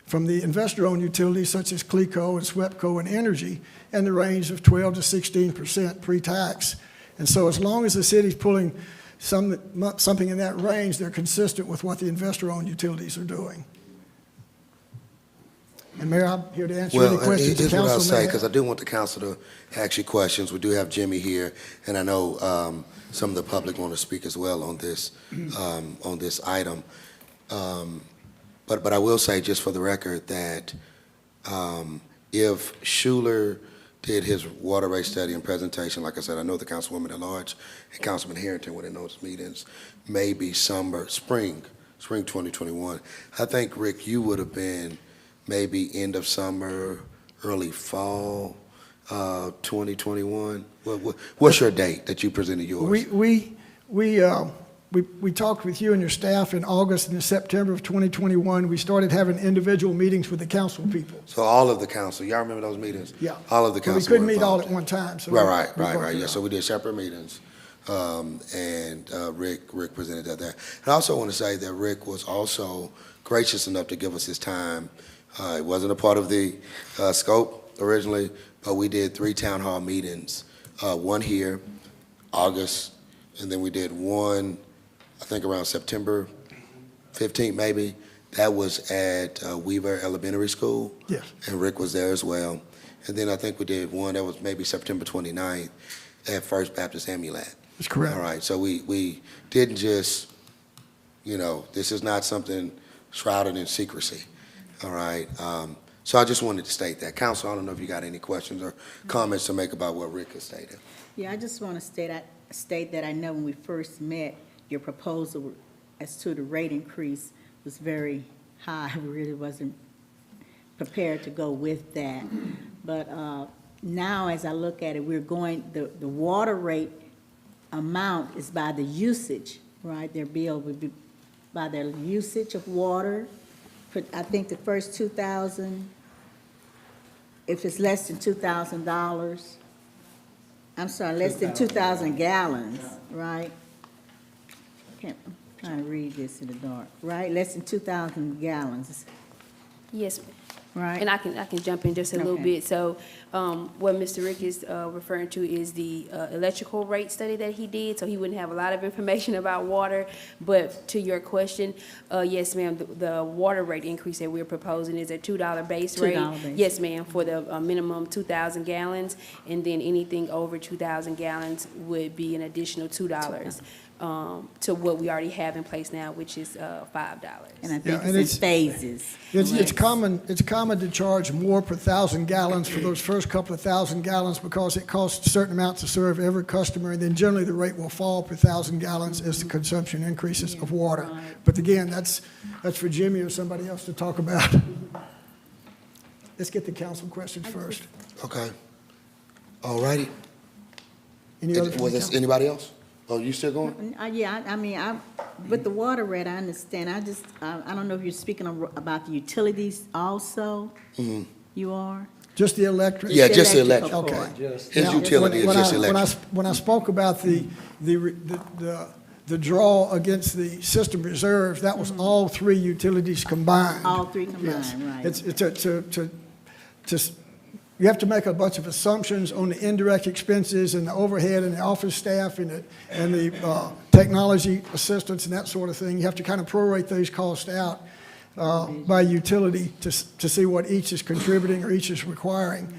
from the investor-owned utilities such as CLECO and SWEPCO and Energy in the range of 12 to 16% pre-tax. And so as long as the city's pulling something in that range, they're consistent with what the investor-owned utilities are doing. And Mayor, I'm here to answer any questions the here's what I'll council may say, have. because I do want the council to ask you questions. We do have Jimmy here, and I know some of the public want to speak as well on this item. But I will say, just for the record, that if Schuler did his water rate study and presentation, like I said, I know the councilwoman at large and Councilman Harrington were in those meetings, maybe spring 2021. I think, Rick, you would have been maybe end of summer, early fall 2021. What's your date that you presented yours? We talked with you and your staff in August and in September of 2021. We started having individual meetings with the council people. So all of the council, y'all remember those meetings? Yeah. All of the But council we couldn't were meet all involved. at one time. So Right. worked Yeah, it so out. we did separate meetings, and Rick presented that there. And I also want to say that Rick was also gracious enough to give us his time. It wasn't a part of the scope originally, but we did 3 town hall meetings, one here, August, and then we did one, I think around September 15th maybe. That was at Weaver Elementary School. Yes. And Rick was there as well. And then I think we did one that was maybe September 29th at First Baptist Amulet. That's correct. All right, so we didn't just, this is not something shrouded in secrecy. All right, so I just wanted to state that. Council, I don't know if you got any questions or comments to make about what Rick has stated. Yeah, I just want to state that I know when we first met, your proposal as to the rate increase was very high. I really wasn't prepared to go with that. But now, as I look at it, the water rate amount is by the usage, right? Their bill would be by their usage of water. I think the first 2,000, if it's less than $2,000, I'm sorry, less than 2,000 gallons, right? I'm trying to read this in the dark, right? Less than 2,000 gallons. Yes, ma'am. Right. And I can jump in just a little Okay. bit. So, what Mr. Rick is referring to is the electrical rate study that he did, so he wouldn't have a lot of information about water. But to your question, yes, ma'am, the water rate increase that we're proposing is a $2 base rate. $2 base. Yes, ma'am, for the minimum 2,000 gallons, and then anything over 2,000 gallons would be an additional $2 to what we already have in place now, which is $5. And I Yeah, think and it's in phases. It's common to charge more per 1,000 gallons for those first couple of 1,000 gallons because it costs a certain amount to serve every customer, and then generally the rate will fall per 1,000 gallons as the consumption increases of water. But again, that's for Jimmy or somebody else to talk about. Let's get the council questions first. Okay. All righty. Any other from the Was this council? anybody else? Oh, you still going? Yeah, I mean, with the water rate, I understand. I don't know if you're speaking about the utilities also? You are? Just the electric? Yeah, just the electric. electrical Okay. part. His Now, utility is when just I- electric. When I spoke about the draw against the system reserves, that was all three utilities combined. All three Yes. combined, right. It's you have to make a bunch of assumptions on the indirect expenses and the overhead and the office staff and the technology assistance and that sort of thing. You have to kind of prorate those costs out by utility to see what each is contributing or each is requiring.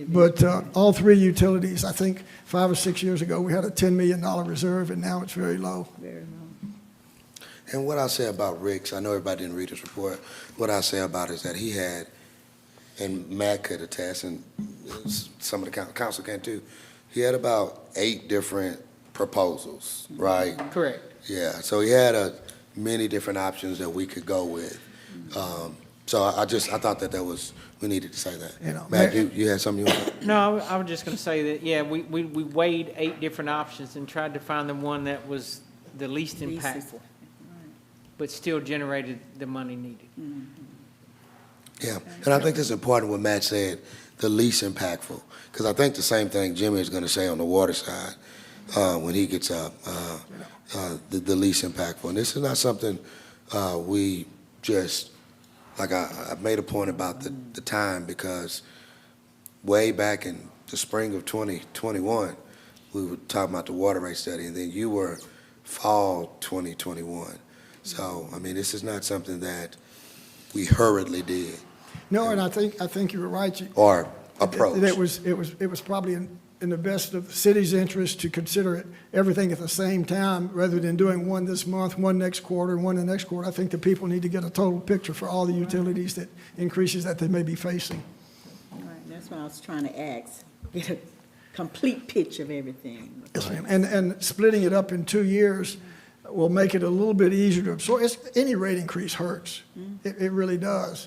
But all three utilities, I think 5 or 6 years ago, we had a $10 million reserve, and now it's very low. Very low. And what I'll say about Rick's, I know everybody didn't read his report, what I'll say about it is that he had, and Matt could attest, and some of the council can too, he had about 8 different proposals, right? Correct. Yeah, so he had many different options that we could go with. So I thought that was, we needed to say that. You know, Matt, you had something you wanted? No, I was just gonna say that, yeah, we weighed 8 different options and tried to find the one that was the least Least impactful, but still generated the money needed. Yeah, and I think it's important what Matt said, the least impactful, because I think the same thing Jimmy is going to say on the water side when he gets up, the least impactful. And this is not something we just, like I made a point about the time, because way back in the spring of 2021, we were talking about the water rate study, and then you were fall 2021. So, I mean, this is not something that we hurriedly did. No, and I think you were right. Or approach. It was probably in the best of the city's interest to consider everything at the same time, rather than doing one this month, one next quarter, and one the next quarter. I think the people need to get a total picture for all the utilities that increases that they may be facing. Right, that's what I was trying to ask, get a complete picture of everything. Yes, ma'am. And splitting it up in 2 years will make it a little bit easier to absorb. Any rate increase hurts. It really does.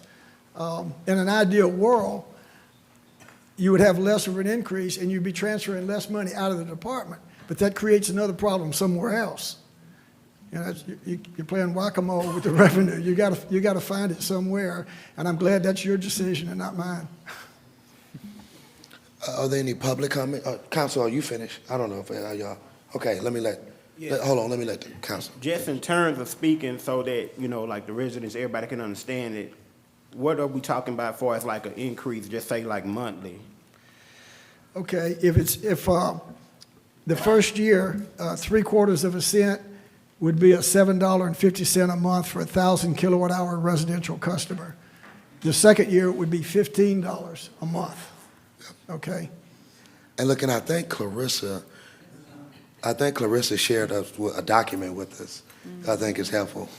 In an ideal world, you would have less of an increase and you'd be transferring less money out of the department, but that creates another problem somewhere else. You know, you're playing whack-a-mole with the revenue. You got to find it somewhere, and I'm glad that's your decision and not mine. Are there any public comment? Council, are you finished? I don't know if y'all. Okay, let me let the council. Just in terms of speaking so that, like the residents, everybody can understand it, what are we talking about for as like an increase, just say like monthly? Okay, if the first year, 3/4 of a cent would be a $7.50 a month for a 1,000 kilowatt hour residential customer. The second year would be $15 a month. Okay? And look, and I think Clarissa shared a document with us. I think it's helpful.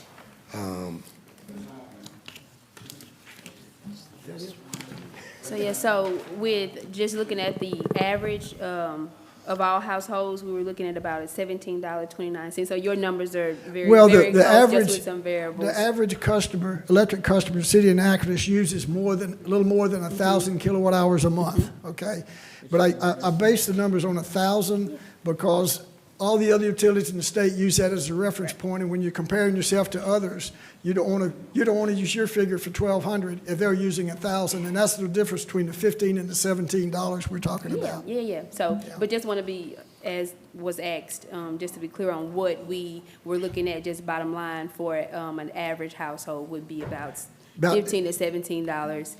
So with just looking at the average of all households, we were looking at about $17.29. So your numbers are very Well, close, the average, just with some variables. the average customer, electric customer, the city of Natchitoches uses a little more than 1,000 kilowatt hours a month, okay? But I base the numbers on 1,000 because all the other utilities in the state use that as a reference point, and when you're comparing yourself to others, you don't want to use your figure for 1,200 if they're using 1,000, and that's the difference between the $15 and the $17 we're talking about. Yeah. So, but just want to be, as was asked, just to be clear on what we were looking at, just bottom line for an average household would be about About- $15 to $17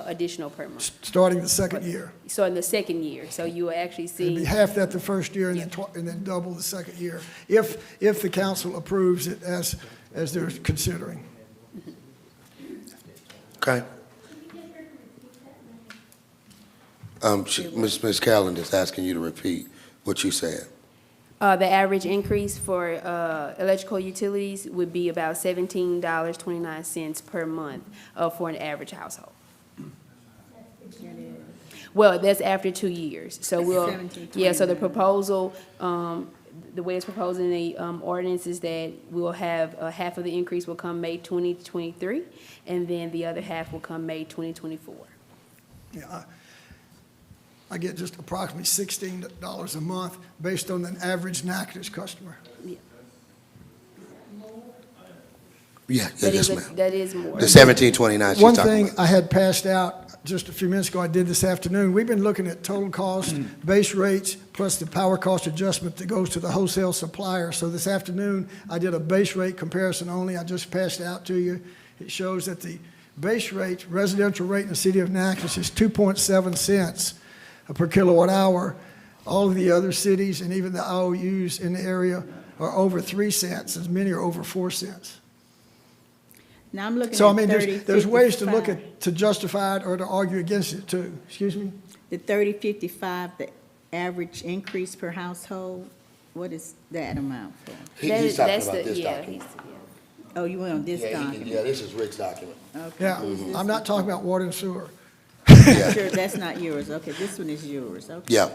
additional per month. Starting the second year. So in the second year, so you will actually It'd be see, half that the first year and then, and then double the second year, if the council approves it as they're considering. Okay. Ms. Callen is asking you to repeat what you said. the average increase for electrical utilities would be about $17.29 per month for an average household. Well, that's after 2 years, so we'll, yeah, so the proposal, the way it's proposed in the ordinance is that we'll have, half of the increase will come May 2023, and then the other half will come May 2024. Yeah, I get just approximately $16 a month based on an average Natchitoches customer. Yeah, yes, ma'am. That is more. The 1729 she's One talking thing about. I had passed out just a few minutes ago, I did this afternoon, we've been looking at total cost, base rates, plus the power cost adjustment that goes to the wholesale supplier. So this afternoon, I did a base rate comparison only. I just passed it out to you. It shows that the base rate, residential rate in the city of Natchitoches is 2.7 cents per kilowatt hour. All of the other cities and even the IOUs in the area are over 3 cents, as many are over 4 cents. Now I'm looking So, I at mean, 30, there's ways to look 55. at, to justify it or to argue against it too. Excuse me? The 3055, the average increase per household, what is that amount for? He's talking That's about the- this yeah, document. Oh, you went on this document? Yeah, this is Rick's document. Okay. Yeah, I'm not talking about water and sewer. Sure, that's not yours. Okay, this one is yours. Okay. Yeah.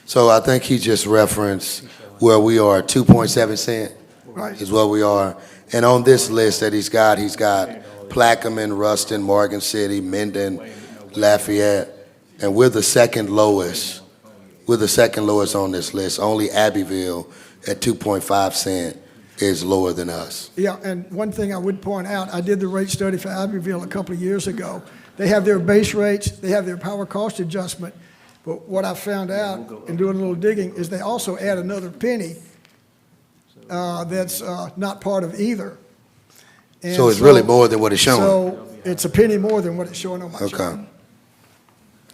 So I think he just referenced where we are, 2.7 cent Right. is where we are. And on this list that he's got Plaquemine, Ruston, Morgan City, Minden, Lafayette, and we're the second lowest. We're the second lowest on this list. Only Abbeville at 2.5 cent is lower than us. Yeah, and one thing I would point out, I did the rate study for Abbeville a couple of years ago. They have their base rates, they have their power cost adjustment, but what I found out in doing a little digging is they also add another penny that's not part of either. And So it's really more than what it's showing. So it's a penny more than what it's showing on my chart. Okay.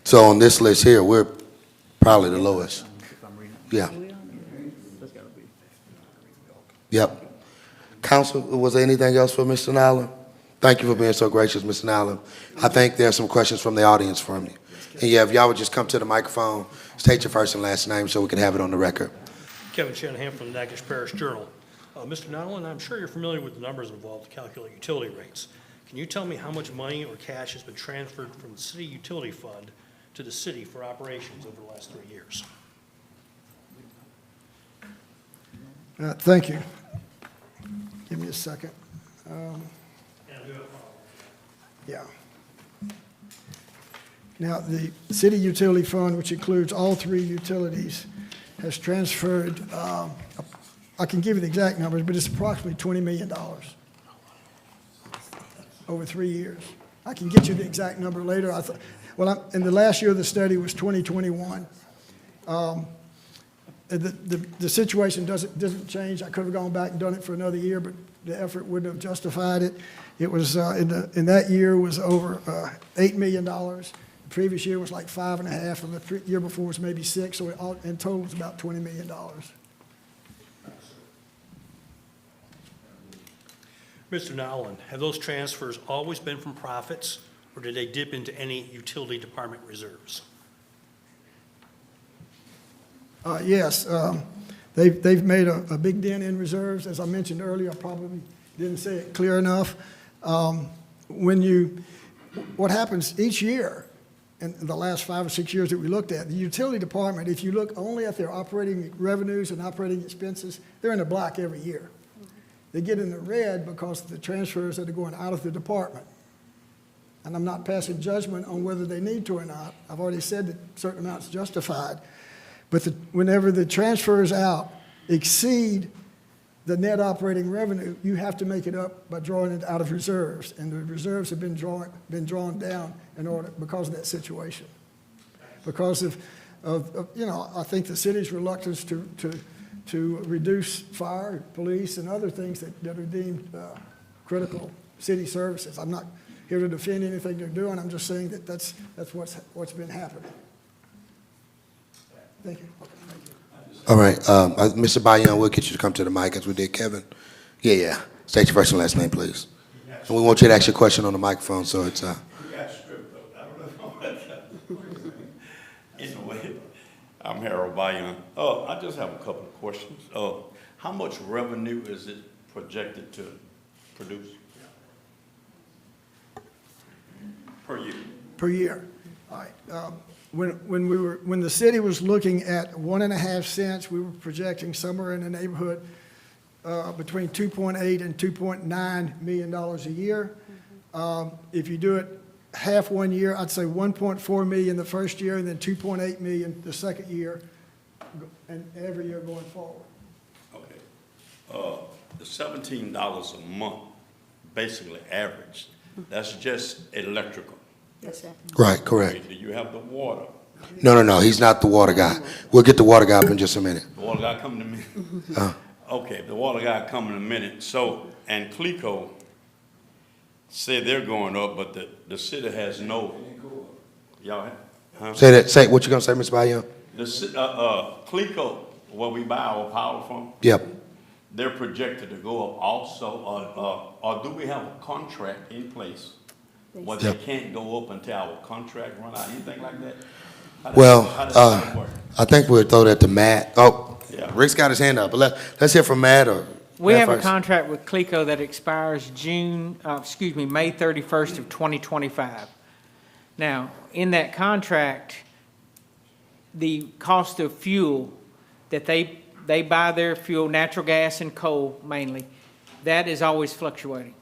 So on this list here, we're probably the lowest. Yeah. Yep. Council, was there anything else for Mr. Nyland? Thank you for being so gracious, Mr. Nyland. I think there are some questions from the audience from you. And yeah, if y'all would just come to the microphone, state your first and last name so we can have it on the record. Kevin Shanahan from the Natchitoches Parish Journal. Mr. Nolan, I'm sure you're familiar with the numbers involved to calculate utility rates. Can you tell me how much money or cash has been transferred from the city utility fund to the city for operations over the last 3 years? Thank you. Give me a second. Yeah. Now, the city utility fund, which includes all 3 utilities, has transferred, I can give you the exact numbers, but it's approximately $20 million over 3 years. I can get you the exact number later. And the last year of the study was 2021. The situation doesn't change. I could have gone back and done it for another year, but the effort wouldn't have justified it. It was, in that year was over $8 million. The previous year was like 5.5, and the year before was maybe 6, so in total it was about $20 million. Mr. Nolan, have those transfers always been from profits, or did they dip into any utility department reserves? Yes, they've made a big dent in reserves. As I mentioned earlier, I probably didn't say it clear enough. What happens each year, in the last 5 or 6 years that we looked at, the utility department, if you look only at their operating revenues and operating expenses, they're in the black every year. They get in the red because of the transfers that are going out of the department. And I'm not passing judgment on whether they need to or not. I've already said that certain amounts justified. But whenever the transfers out exceed the net operating revenue, you have to make it up by drawing it out of reserves. And the reserves have been drawn down because of that situation. Because of I think the city's reluctance to reduce fire, police, and other things that are deemed critical city services. I'm not here to defend anything they're doing. I'm just saying that that's what's been happening. Thank you. Okay, thank you. All right, Mr. Bayon, we'll get you to come to the mic as we did Kevin. Yeah. State your first and last name, please. And we want you to ask your question on the microphone, so it's, Anyway, I'm Harold Bayon. I just have a couple of questions. How much revenue is it projected to produce per year? Per year. All right. When the city was looking at 1.5 cents, we were projecting somewhere in the neighborhood between 2.8 and 2.9 million dollars a year. If you do it half one year, I'd say 1.4 million the first year, and then 2.8 million the second year, and every year going forward. Okay. The $17 a month, basically average, that's just electrical. Yes, sir. right, correct. Okay, do you have the water? No, he's not the water guy. We'll get the water guy up in just a minute. The water guy coming in a minute? Okay, the water guy coming in a minute. So, and CLECO said they're going up, but the city has no, y'all, huh? Say what you gonna say, Mr. Bayon? CLECO, where we buy our power from, Yep. they're projected to go up also, or do we have a contract in place where they can't go up until our contract run out, anything like that? How does that work? I think we'll throw that to Matt. Oh, Yeah. Rick's got his hand up, but let's hear from Matt or. We Matt have a first. contract with CLECO that expires May 31st of 2025. Now, in that contract, the cost of fuel that they buy their fuel, natural gas and coal mainly, that is always fluctuating.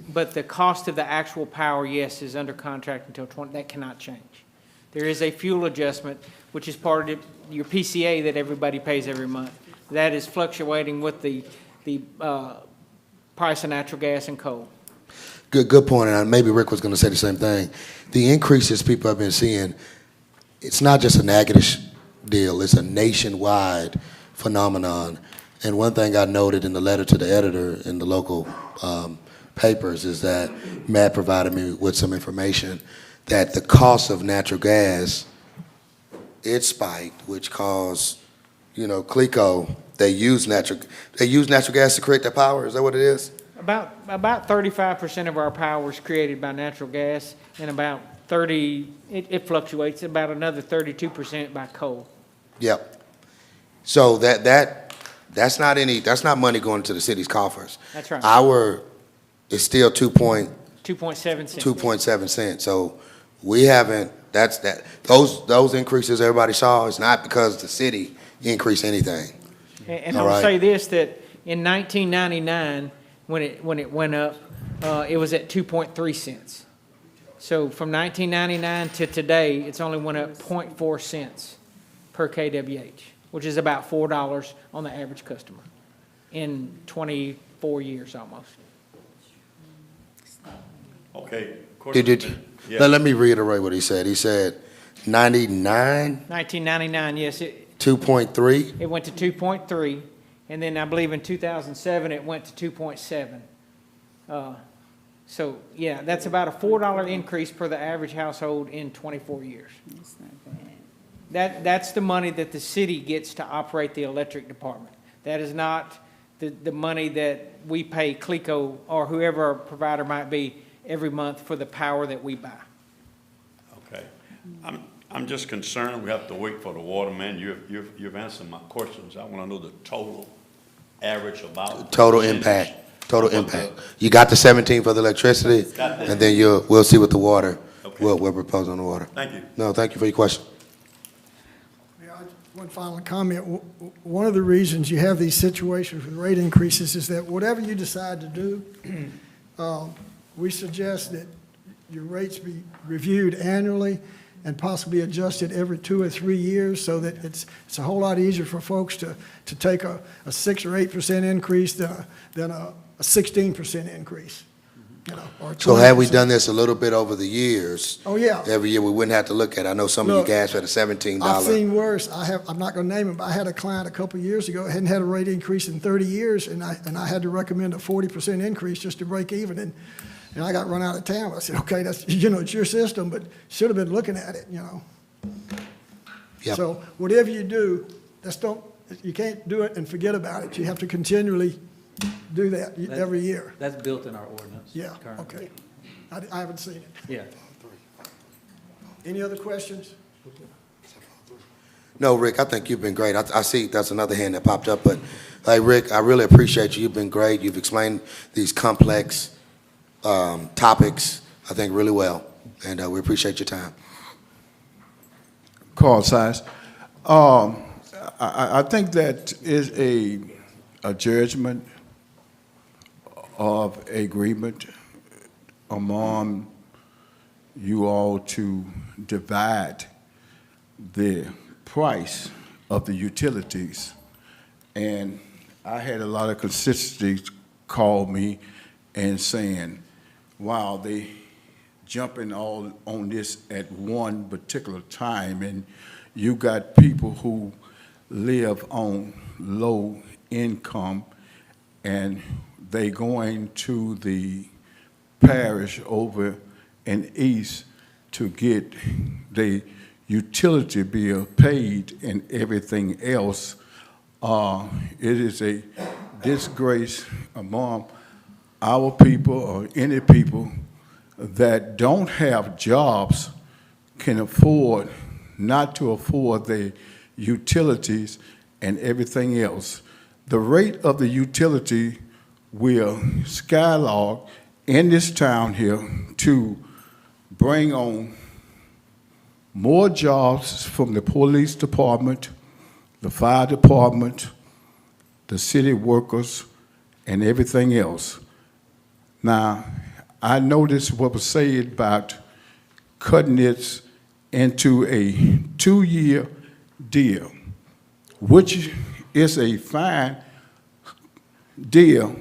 But the cost of the actual power, yes, is under contract until that cannot change. There is a fuel adjustment, which is part of your PCA that everybody pays every month. That is fluctuating with the price of natural gas and coal. Good point, and maybe Rick was gonna say the same thing. The increases people have been seeing, it's not just a Natchitoches deal, it's a nationwide phenomenon. And one thing I noted in the letter to the editor in the local papers is that Matt provided me with some information that the cost of natural gas, it spiked, which caused, CLECO, they use natural gas to create their power. Is that what it is? About 35% of our power is created by natural gas, and about 30, it fluctuates, about another 32% by coal. Yep. So that's not money going to the city's coffers. That's right. Our is still 2.7 cents. 2.7 cents. So we haven't. Those increases everybody saw is not because the city increased anything. And All I'll right. say this, that in 1999, when it went up, it was at 2.3 cents. So from 1999 to today, it's only went up 0.4 cents per kWh, which is about $4 on the average customer in 24 years almost. Okay. Yeah. Let me reiterate what he said. He said 99, 1999, yes, 2.3. it went to 2.3, and then I believe in 2007, it went to 2.7. So, yeah, that's about a $4 increase per the average household in 24 years. That's not bad. That's the money that the city gets to operate the electric department. That is not the money that we pay CLECO or whoever our provider might be every month for the power that we buy. Okay. I'm just concerned we have to wait for the water, man. You've answered my questions. I want to know the total average about. Total impact. You got the 17 for the electricity, Got that. and then we'll see what the water, Okay. we'll propose on the water. Thank you. No, thank you for your question. Yeah, one final comment. One of the reasons you have these situations with rate increases is that whatever you decide to do, we suggest that your rates be reviewed annually and possibly adjusted every 2 or 3 years, so that it's a whole lot easier for folks to take a 6 or 8% increase than a 16% increase. Or So had we 20%. done this a little bit over the years, Oh, yeah. every year, we wouldn't have to look at it. I know some of you Look, guys had a $17. I've seen worse. I'm not going to name him, but I had a client a couple of years ago, hadn't had a rate increase in 30 years, and I had to recommend a 40% increase just to break even. and I got run out of town. I said, okay, that's, it's your system, but should have been looking at it, Yep. So whatever you do, you can't do it and forget about it. You have to continually do that every year. That's built in our ordinance. Yeah, currently. okay. I haven't seen it. Yeah. Any other questions? No, Rick, I think you've been great. I see that's another hand that popped up, but hey, Rick, I really appreciate you. You've been great. You've explained these complex topics, I think, really well, and we appreciate your time. Carl Size. I think that is a judgment of agreement among you all to divide the price of the utilities. And I had a lot of constituencies call me and saying, wow, they jumping all on this at one particular time, and you got people who live on low income, and they going to the parish over in east to get the utility bill paid and everything else. It is a disgrace among our people or any people that don't have jobs can afford not to afford the utilities and everything else. The rate of the utility will skylark in this town here to bring on more jobs from the police department, the fire department, the city workers, and everything else. Now, I noticed what was said about cutting it into a 2-year deal, which is a fine deal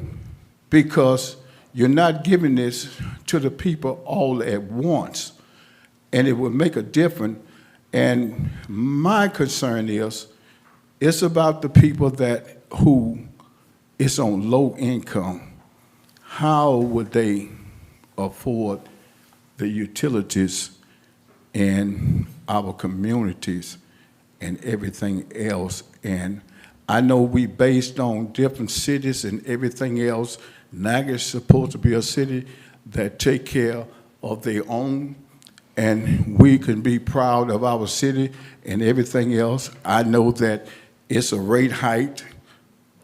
because you're not giving this to the people all at once, and it will make a difference. And my concern is, it's about the people who is on low income. How would they afford the utilities in our communities and everything else? And I know we based on different cities and everything else. Natchitoches is supposed to be a city that take care of their own, and we can be proud of our city and everything else. I know that it's a rate hike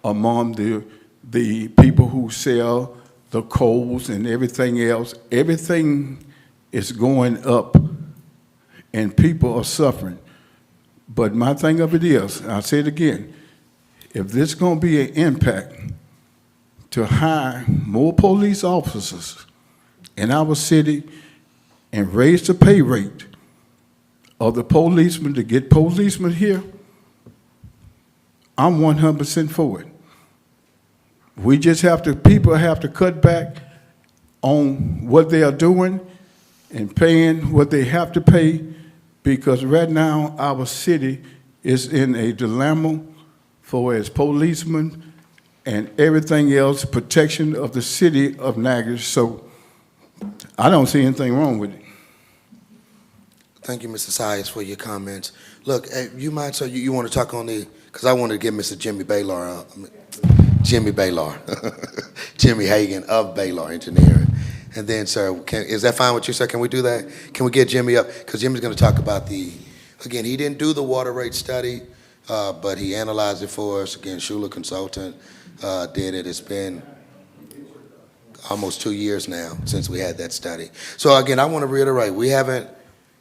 among the people who sell the coals and everything else. Everything is going up, and people are suffering. But my thing of it is, I'll say it again, if this is going to be an impact to hire more police officers in our city and raise the pay rate of the policemen to get policemen here, I'm 100% for it. We just people have to cut back on what they are doing and paying what they have to pay, because right now our city is in a dilemma for its policemen and everything else, protection of the city of Natchitoches. So I don't see anything wrong with it. Thank you, Mr. Sias, for your comments. Look, you mind, sir, you want to talk on because I want to get Mr. Jimmy Baylor, Jimmy Hagan of Baylor Engineering. And then, sir, is that fine with you, sir? Can we do that? Can we get Jimmy up? Because Jimmy's going to talk about again, he didn't do the water rate study, but he analyzed it for us. Again, Schuler Consultant did it. It's been almost 2 years now since we had that study. So again, I want to reiterate,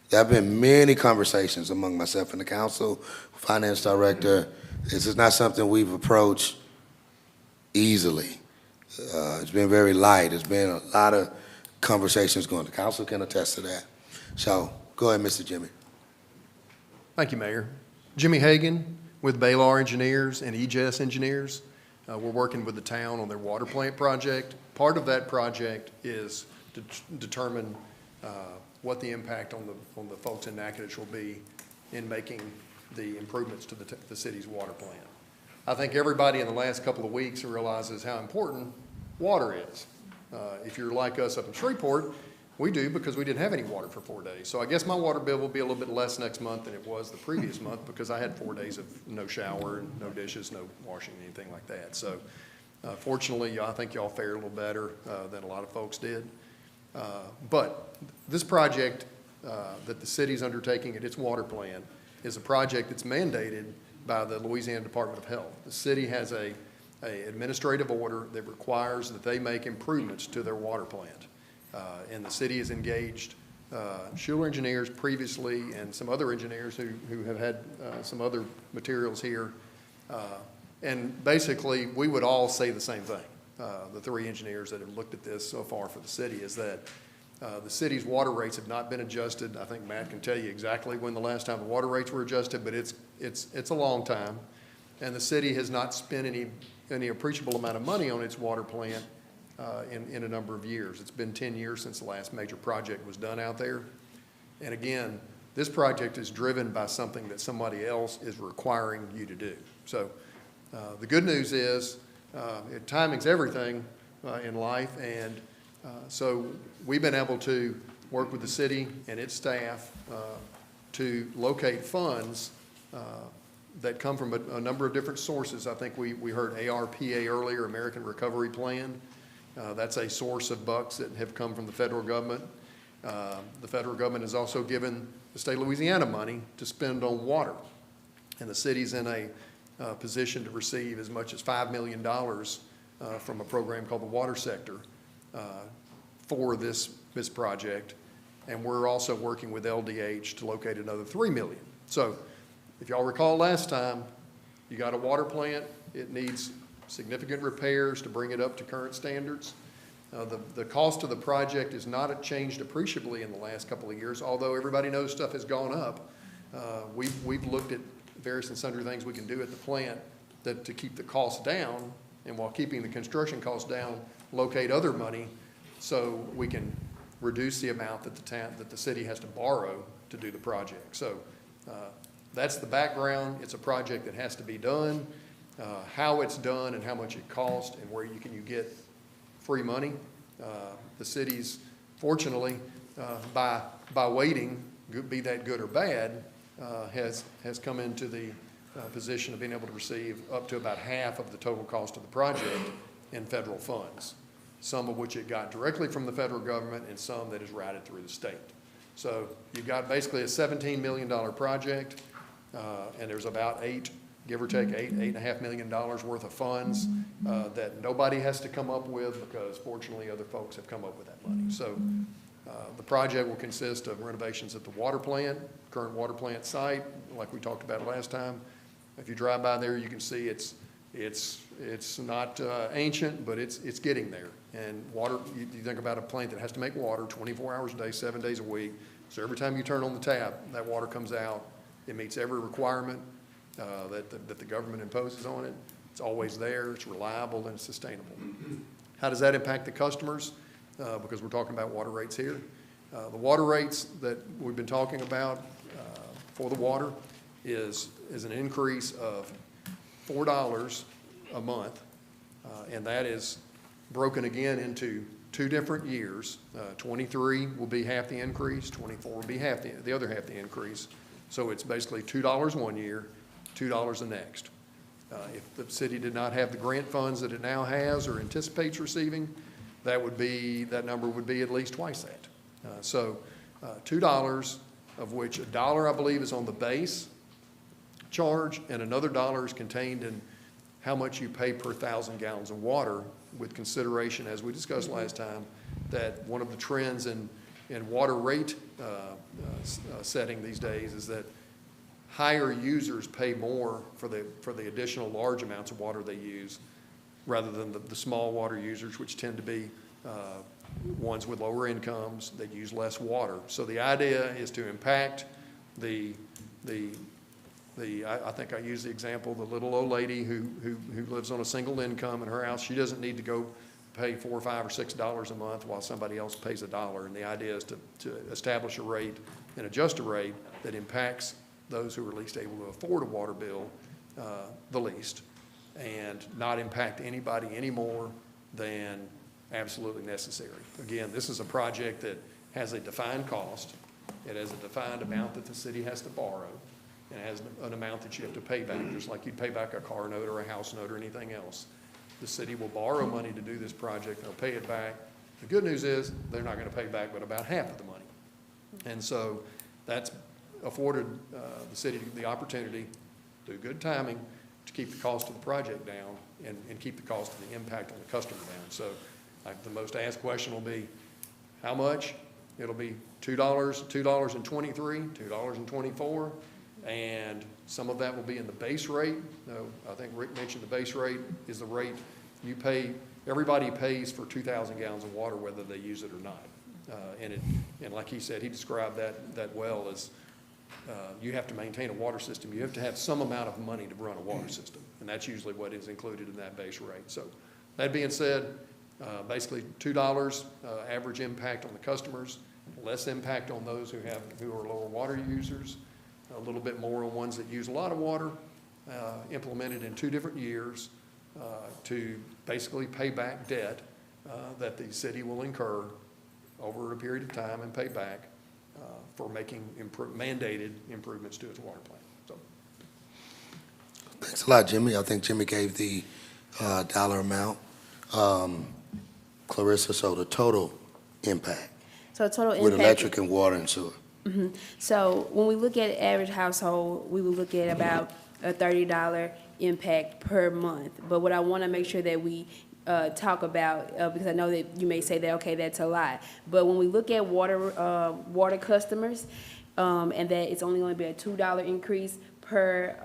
there have been many conversations among myself and the council, finance director. This is not something we've approached easily. It's been very light. There's been a lot of conversations going. The council can attest to that. So go ahead, Mr. Jimmy. Thank you, Mayor. Jimmy Hagan with Baylor Engineers and EJS Engineers. We're working with the town on their water plant project. Part of that project is to determine what the impact on the folks in Natchitoches will be in making the improvements to the city's water plant. I think everybody in the last couple of weeks realizes how important water is. If you're like us up in Shreveport, we do because we didn't have any water for 4 days. So I guess my water bill will be a little bit less next month than it was the previous month because I had 4 days of no shower and no dishes, no washing, anything like that. So fortunately, I think y'all fared a little better than a lot of folks did. But this project that the city's undertaking at its water plant is a project that's mandated by the Louisiana Department of Health. The city has a administrative order that requires that they make improvements to their water plant. And the city has engaged Schuler engineers previously and some other engineers who have had some other materials here. And basically, we would all say the same thing. The three engineers that have looked at this so far for the city is that the city's water rates have not been adjusted. I think Matt can tell you exactly when the last time the water rates were adjusted, but it's a long time. And the city has not spent any appreciable amount of money on its water plant in a number of years. It's been 10 years since the last major project was done out there. And again, this project is driven by something that somebody else is requiring you to do. So the good news is timing's everything in life, and so we've been able to work with the city and its staff to locate funds that come from a number of different sources. I think we heard ARPA earlier, American Recovery Plan. That's a source of bucks that have come from the federal government. The federal government has also given the state of Louisiana money to spend on water. And the city's in a position to receive as much as $5 million from a program called the Water Sector for this project. And we're also working with LDH to locate another $3 million. So if y'all recall last time, you got a water plant, it needs significant repairs to bring it up to current standards. The cost of the project has not changed appreciably in the last couple of years, although everybody knows stuff has gone up. We've looked at various and sundry things we can do at the plant to keep the costs down, and while keeping the construction costs down, locate other money so we can reduce the amount that the city has to borrow to do the project. So that's the background. It's a project that has to be done. How it's done and how much it costs and where you get free money. The city's, fortunately, by waiting, be that good or bad, has come into the position of being able to receive up to about half of the total cost of the project in federal funds, some of which it got directly from the federal government and some that is routed through the state. So you've got basically a $17 million project, and there's about give or take $8.5 million worth of funds that nobody has to come up with because fortunately other folks have come up with that money. So the project will consist of renovations at the water plant, current water plant site, like we talked about last time. If you drive by there, you can see it's not ancient, but it's getting there. And water, you think about a plant that has to make water 24 hours a day, 7 days a week. So every time you turn on the tap, that water comes out. It meets every requirement that the government imposes on it. It's always there, it's reliable, and it's sustainable. How does that impact the customers? Because we're talking about water rates here. The water rates that we've been talking about for the water is an increase of $4 a month, and that is broken again into 2 different years. 23 will be half the increase, 24 will be the other half the increase. So it's basically $2 one year, $2 the next. If the city did not have the grant funds that it now has or anticipates receiving, that number would be at least twice that. So $2, of which $1 I believe is on the base charge, and another $1 is contained in how much you pay per 1,000 gallons of water, with consideration, as we discussed last time, that one of the trends in water rate setting these days is that higher users pay more for the additional large amounts of water they use rather than the small water users, which tend to be ones with lower incomes that use less water. So the idea is to impact I think I used the example, the little old lady who lives on a single income in her house. She doesn't need to go pay $4 or $5 or $6 a month while somebody else pays $1. And the idea is to establish a rate and adjust a rate that impacts those who are least able to afford a water bill the least, and not impact anybody any more than absolutely necessary. Again, this is a project that has a defined cost. It has a defined amount that the city has to borrow. And it has an amount that you have to pay back, just like you'd pay back a car note or a house note or anything else. The city will borrow money to do this project, they'll pay it back. The good news is, they're not gonna pay back but about half of the money. And so, that's afforded the city the opportunity, through good timing, to keep the cost of the project down and keep the cost of the impact on the customer down. So, the most asked question will be, how much? It'll be $2, $2.23, $2.24, and some of that will be in the base rate. No, I think Rick mentioned the base rate is the rate you pay. Everybody pays for 2,000 gallons of water, whether they use it or not. And like he said, he described that well as you have to maintain a water system. You have to have some amount of money to run a water system, and that's usually what is included in that base rate. So that being said, basically $2 average impact on the customers, less impact on those who are lower water users, a little bit more on ones that use a lot of water, implemented in 2 different years to basically pay back debt that the city will incur over a period of time and pay back for making mandated improvements to its water plant. So, Thanks a lot, Jimmy. I think Jimmy gave the dollar amount. Clarissa, so the total impact So total impact. with electric and water and sewer. So when we look at average household, we would look at about a $30 impact per month. But what I want to make sure that we talk about, because I know that you may say that, okay, that's a lot. But when we look at water customers, and that it's only going to be a $2 increase per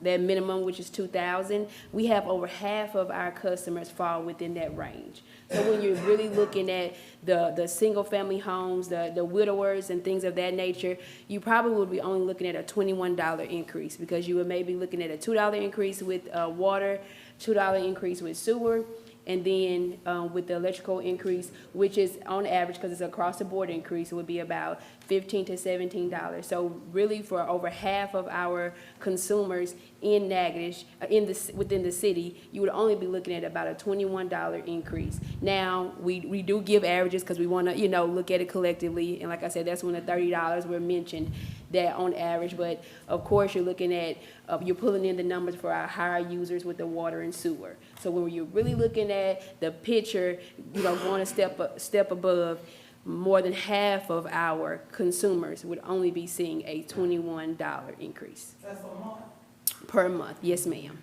that minimum, which is $2,000, we have over half of our customers fall within that range. So when you're really looking at the single-family homes, the widowers and things of that nature, you probably would be only looking at a $21 increase, because you would maybe looking at a $2 increase with water, $2 increase with sewer, and then with the electrical increase, which is on average, because it's across the board increase, it would be about $15 to $17. So really, for over half of our consumers in Natchitoches, within the city, you would only be looking at about a $21 increase. Now, we do give averages because we want to, look at it collectively, and like I said, that's when the $30 were mentioned, that on average. But of course, you're looking at you're pulling in the numbers for our higher users with the water and sewer. So when you're really looking at the picture, going a step above, more than half of our consumers would only be seeing a $21 increase. That's a month? Per month, yes, ma'am.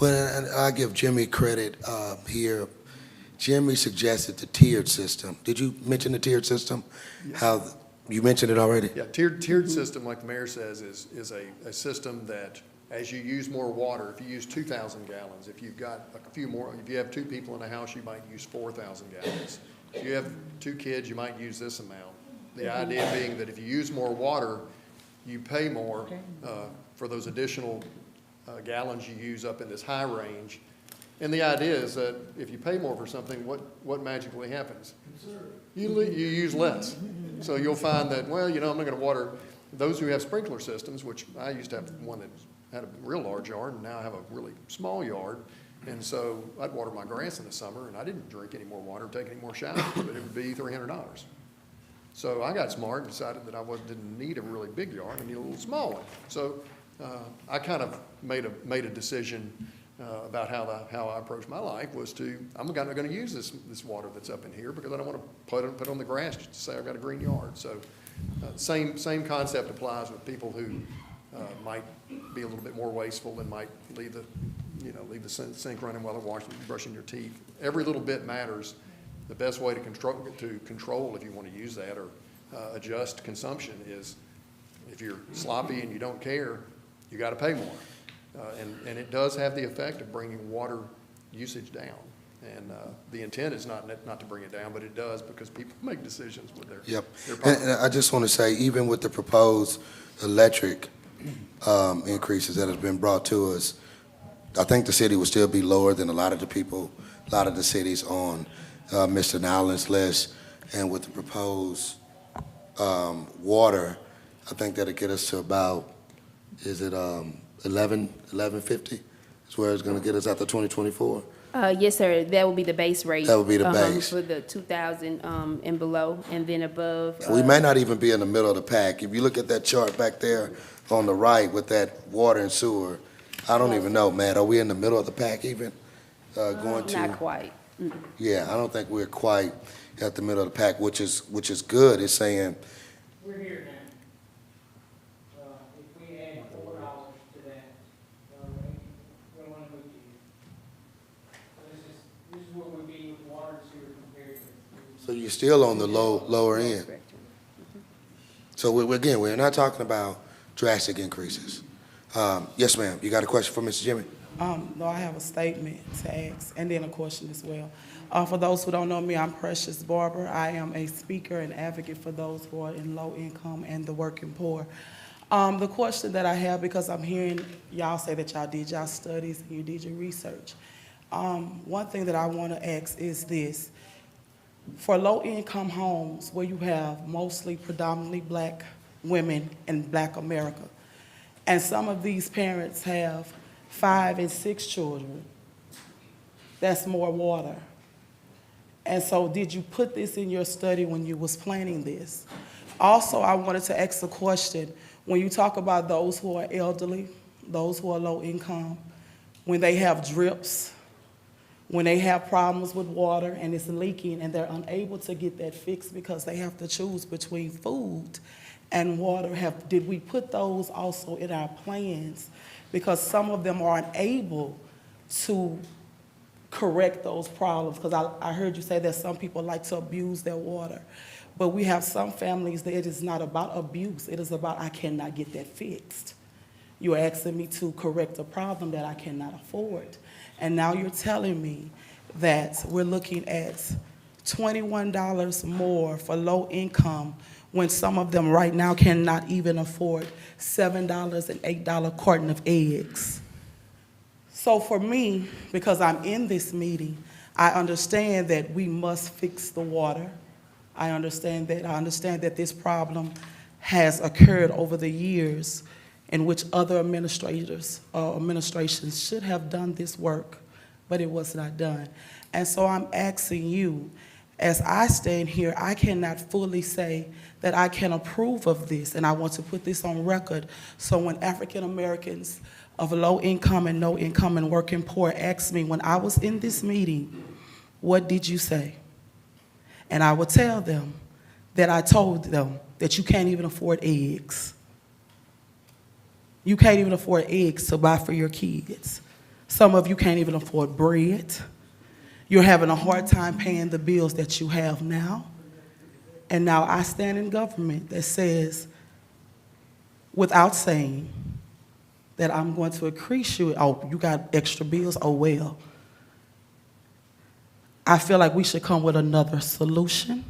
Well, and I give Jimmy credit here. Jimmy suggested the tiered system. Did you mention the tiered system? How you mentioned it already? yeah, tiered system, like the mayor says, is a system that as you use more water, if you use 2,000 gallons, if you've got a few more, if you have 2 people in a house, you might use 4,000 gallons. If you have 2 kids, you might use this amount. The idea being that if you use more water, you pay more for those additional gallons you use up in this high range. And the idea is that if you pay more for something, what magically happens? You use less. So you'll find that, well, I'm not going to water those who have sprinkler systems, which I used to have one that had a real large yard, and now I have a really small yard. And so I'd water my grass in the summer, and I didn't drink any more water, take any more showers, but it would be $300. So I got smart and decided that I didn't need a really big yard, I need a little small one. So I kind of made a decision about how I approach my life was I'm not going to use this water that's up in here because I don't want to put it on the grass just to say I've got a green yard. So same concept applies with people who might be a little bit more wasteful and might leave the sink running while they're brushing your teeth. Every little bit matters. The best way to control if you want to use that or adjust consumption is if you're sloppy and you don't care, you got to pay more. And it does have the effect of bringing water usage down. And the intent is not to bring it down, but it does because people make decisions with their And I just want to say, even with the proposed electric increases that have been brought to us, I think the city will still be lower than a lot of the cities on Mr. Nowlin's list. And with the proposed water, I think that'll get us to about, is it $11.50? Is where it's going to get us after 2024. Yes, sir, that would be the base rate. That would be the base. For the 2,000 and below, and then above. We may not even be in the middle of the pack. If you look at that chart back there on the right with that water and sewer, I don't even know, Matt, are we in the middle of the pack even? Going to? Not quite. Yeah, I don't think we're quite at the middle of the pack, which is good. It's saying, We're here now. If we add $4 to that, we're one of the this is what would be with water and sewer compared to. so you're still on the lower end. So again, we're not talking about drastic increases. Yes, ma'am, you got a question for Mr. Jimmy? No, I have a statement to ask, and then a question as well. For those who don't know me, I'm Precious Barber. I am a speaker and advocate for those who are in low income and the working poor. The question that I have, because I'm hearing y'all say that y'all did y'all studies and you did your research. One thing that I want to ask is this. For low income homes where you have mostly predominantly black women in black America, and some of these parents have 5 and 6 children, that's more water. And so did you put this in your study when you was planning this? Also, I wanted to ask a question. When you talk about those who are elderly, those who are low income, when they have drips, when they have problems with water and it's leaking and they're unable to get that fixed because they have to choose between food and water, did we put those also in our plans? Because some of them are unable to correct those problems. Because I heard you say that some people like to abuse their water. But we have some families that it is not about abuse. It is about, I cannot get that fixed. You're asking me to correct a problem that I cannot afford. And now you're telling me that we're looking at $21 more for low income when some of them right now cannot even afford $7 and $8 carton of eggs. So for me, because I'm in this meeting, I understand that we must fix the water. I understand that this problem has occurred over the years in which other administrations should have done this work, but it was not done. And so I'm asking you, as I stand here, I cannot fully say that I can approve of this, and I want to put this on record, so when African Americans of low income and no income and working poor ask me, when I was in this meeting, what did you say? And I would tell them that I told them that you can't even afford eggs. You can't even afford eggs to buy for your kids. Some of you can't even afford bread. You're having a hard time paying the bills that you have now. And now I stand in government that says, without saying, that I'm going to increase you. Oh, you got extra bills? Oh, well. I feel like we should come with another solution.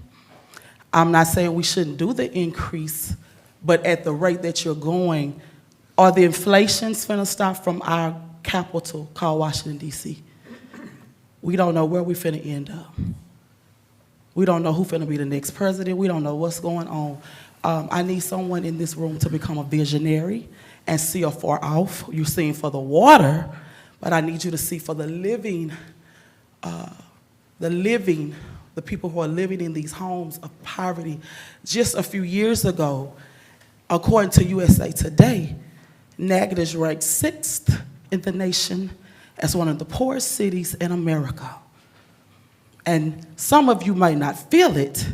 I'm not saying we shouldn't do the increase, but at the rate that you're going, are the inflations finna stop from our capital called Washington, D.C.? We don't know where we finna end up. We don't know who finna be the next president. We don't know what's going on. I need someone in this room to become a visionary and see afar off. You're seeing for the water, but I need you to see for the people who are living in these homes of poverty. Just a few years ago, according to USA Today, Natchitoches ranked 6th in the nation as one of the poorest cities in America. And some of you might not feel it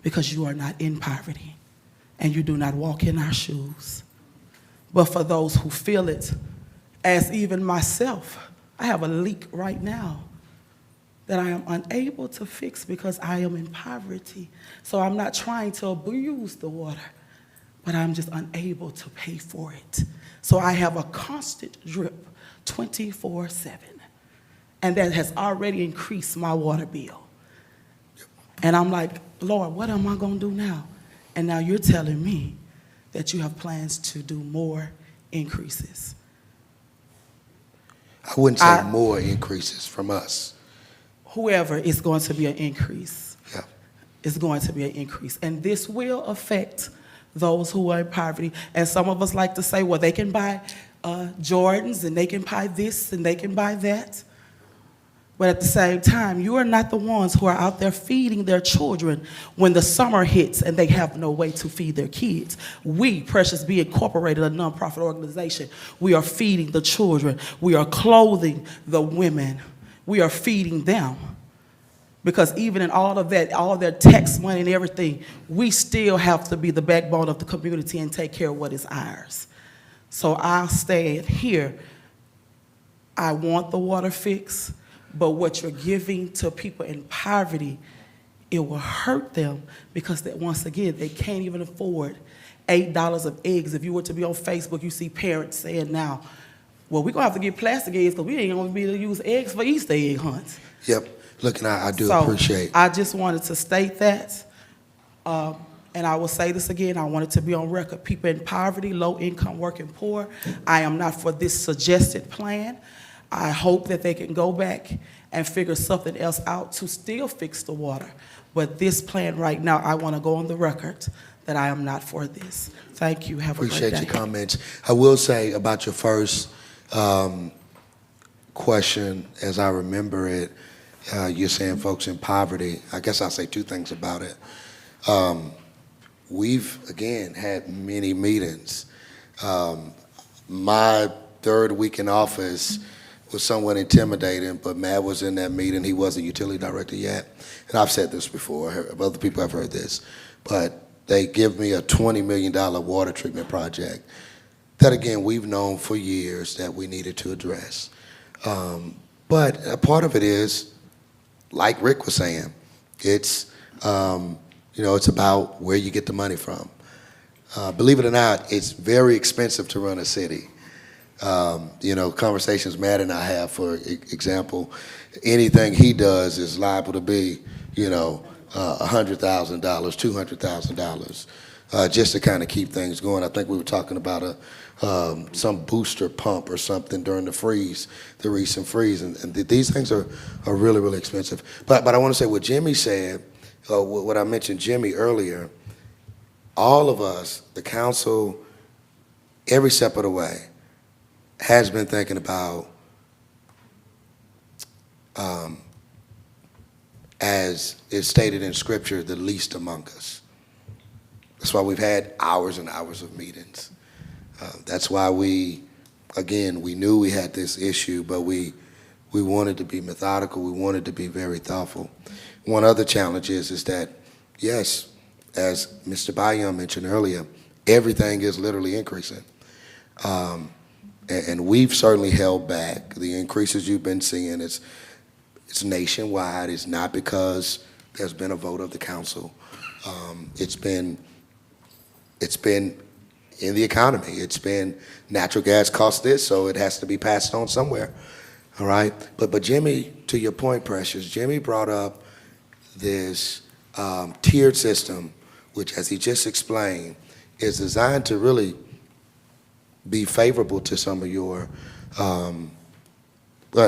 because you are not in poverty and you do not walk in our shoes. But for those who feel it, as even myself, I have a leak right now that I am unable to fix because I am in poverty. So I'm not trying to abuse the water, but I'm just unable to pay for it. So I have a constant drip 24/7. And that has already increased my water bill. And I'm like, Lord, what am I gonna do now? And now you're telling me that you have plans to do more increases. I wouldn't say more increases from us. Whoever, is going to be an increase. Yeah. It's going to be an increase. And this will affect those who are in poverty. And some of us like to say, well, they can buy Jordans and they can buy this and they can buy that. But at the same time, you are not the ones who are out there feeding their children when the summer hits and they have no way to feed their kids. We, Precious Be Incorporated, a nonprofit organization, we are feeding the children. We are clothing the women. We are feeding them. Because even in all of that, all their tax money and everything, we still have to be the backbone of the community and take care of what is ours. So I'll stand here. I want the water fixed. But what you're giving to people in poverty, it will hurt them because that once again, they can't even afford $8 of eggs. If you were to be on Facebook, you see parents saying now, well, we're going to have to get plastic eggs because we ain't going to be able to use eggs for Easter egg hunts. Yep. Look, and I do So, appreciate. I just wanted to state that, and I will say this again, I want it to be on record. People in poverty, low income, working poor, I am not for this suggested plan. I hope that they can go back and figure something else out to still fix the water. But this plan right now, I want to go on the record that I am not for this. Thank you. Have a great day. Appreciate your comments. I will say about your first question, as I remember it, you're saying folks in poverty. I guess I'll say two things about it. We've, again, had many meetings. My third week in office was somewhat intimidating, but Matt was in that meeting. He wasn't utility director yet. And I've said this before, other people have heard this, but they give me a $20 million water treatment project that, again, we've known for years that we needed to address. But a part of it is, like Rick was saying, it's, it's about where you get the money from. Believe it or not, it's very expensive to run a city. Conversations Matt and I have, for example, anything he does is liable to be, $100,000, $200,000, just to kind of keep things going. I think we were talking about some booster pump or something during the recent freeze, and these things are really, really expensive. But I want to say what Jimmy said, what I mentioned Jimmy earlier, all of us, the council, every step of the way, has been thinking about, as is stated in Scripture, the least among us. That's why we've had hours and hours of meetings. That's why we knew we had this issue, but we wanted to be methodical. We wanted to be very thoughtful. One other challenge is that, yes, as Mr. Bayam mentioned earlier, everything is literally increasing. And we've certainly held back. The increases you've been seeing, it's nationwide. It's not because there's been a vote of the council. It's been in the economy. It's been natural gas costs this, so it has to be passed on somewhere. All right? But Jimmy, to your point, Precious, Jimmy brought up this tiered system, which, as he just explained, is designed to really be favorable to some of your,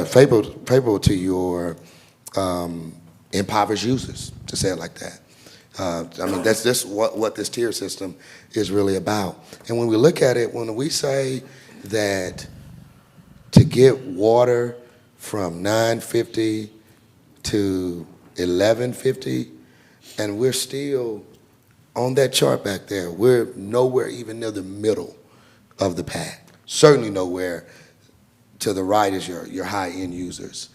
favorable to your impoverished users, to say it like that. That's just what this tier system is really about. And when we look at it, when we say that to get water from $9.50 to $11.50, and we're still on that chart back there, we're nowhere even near the middle of the pack. Certainly nowhere to the right is your high-end users.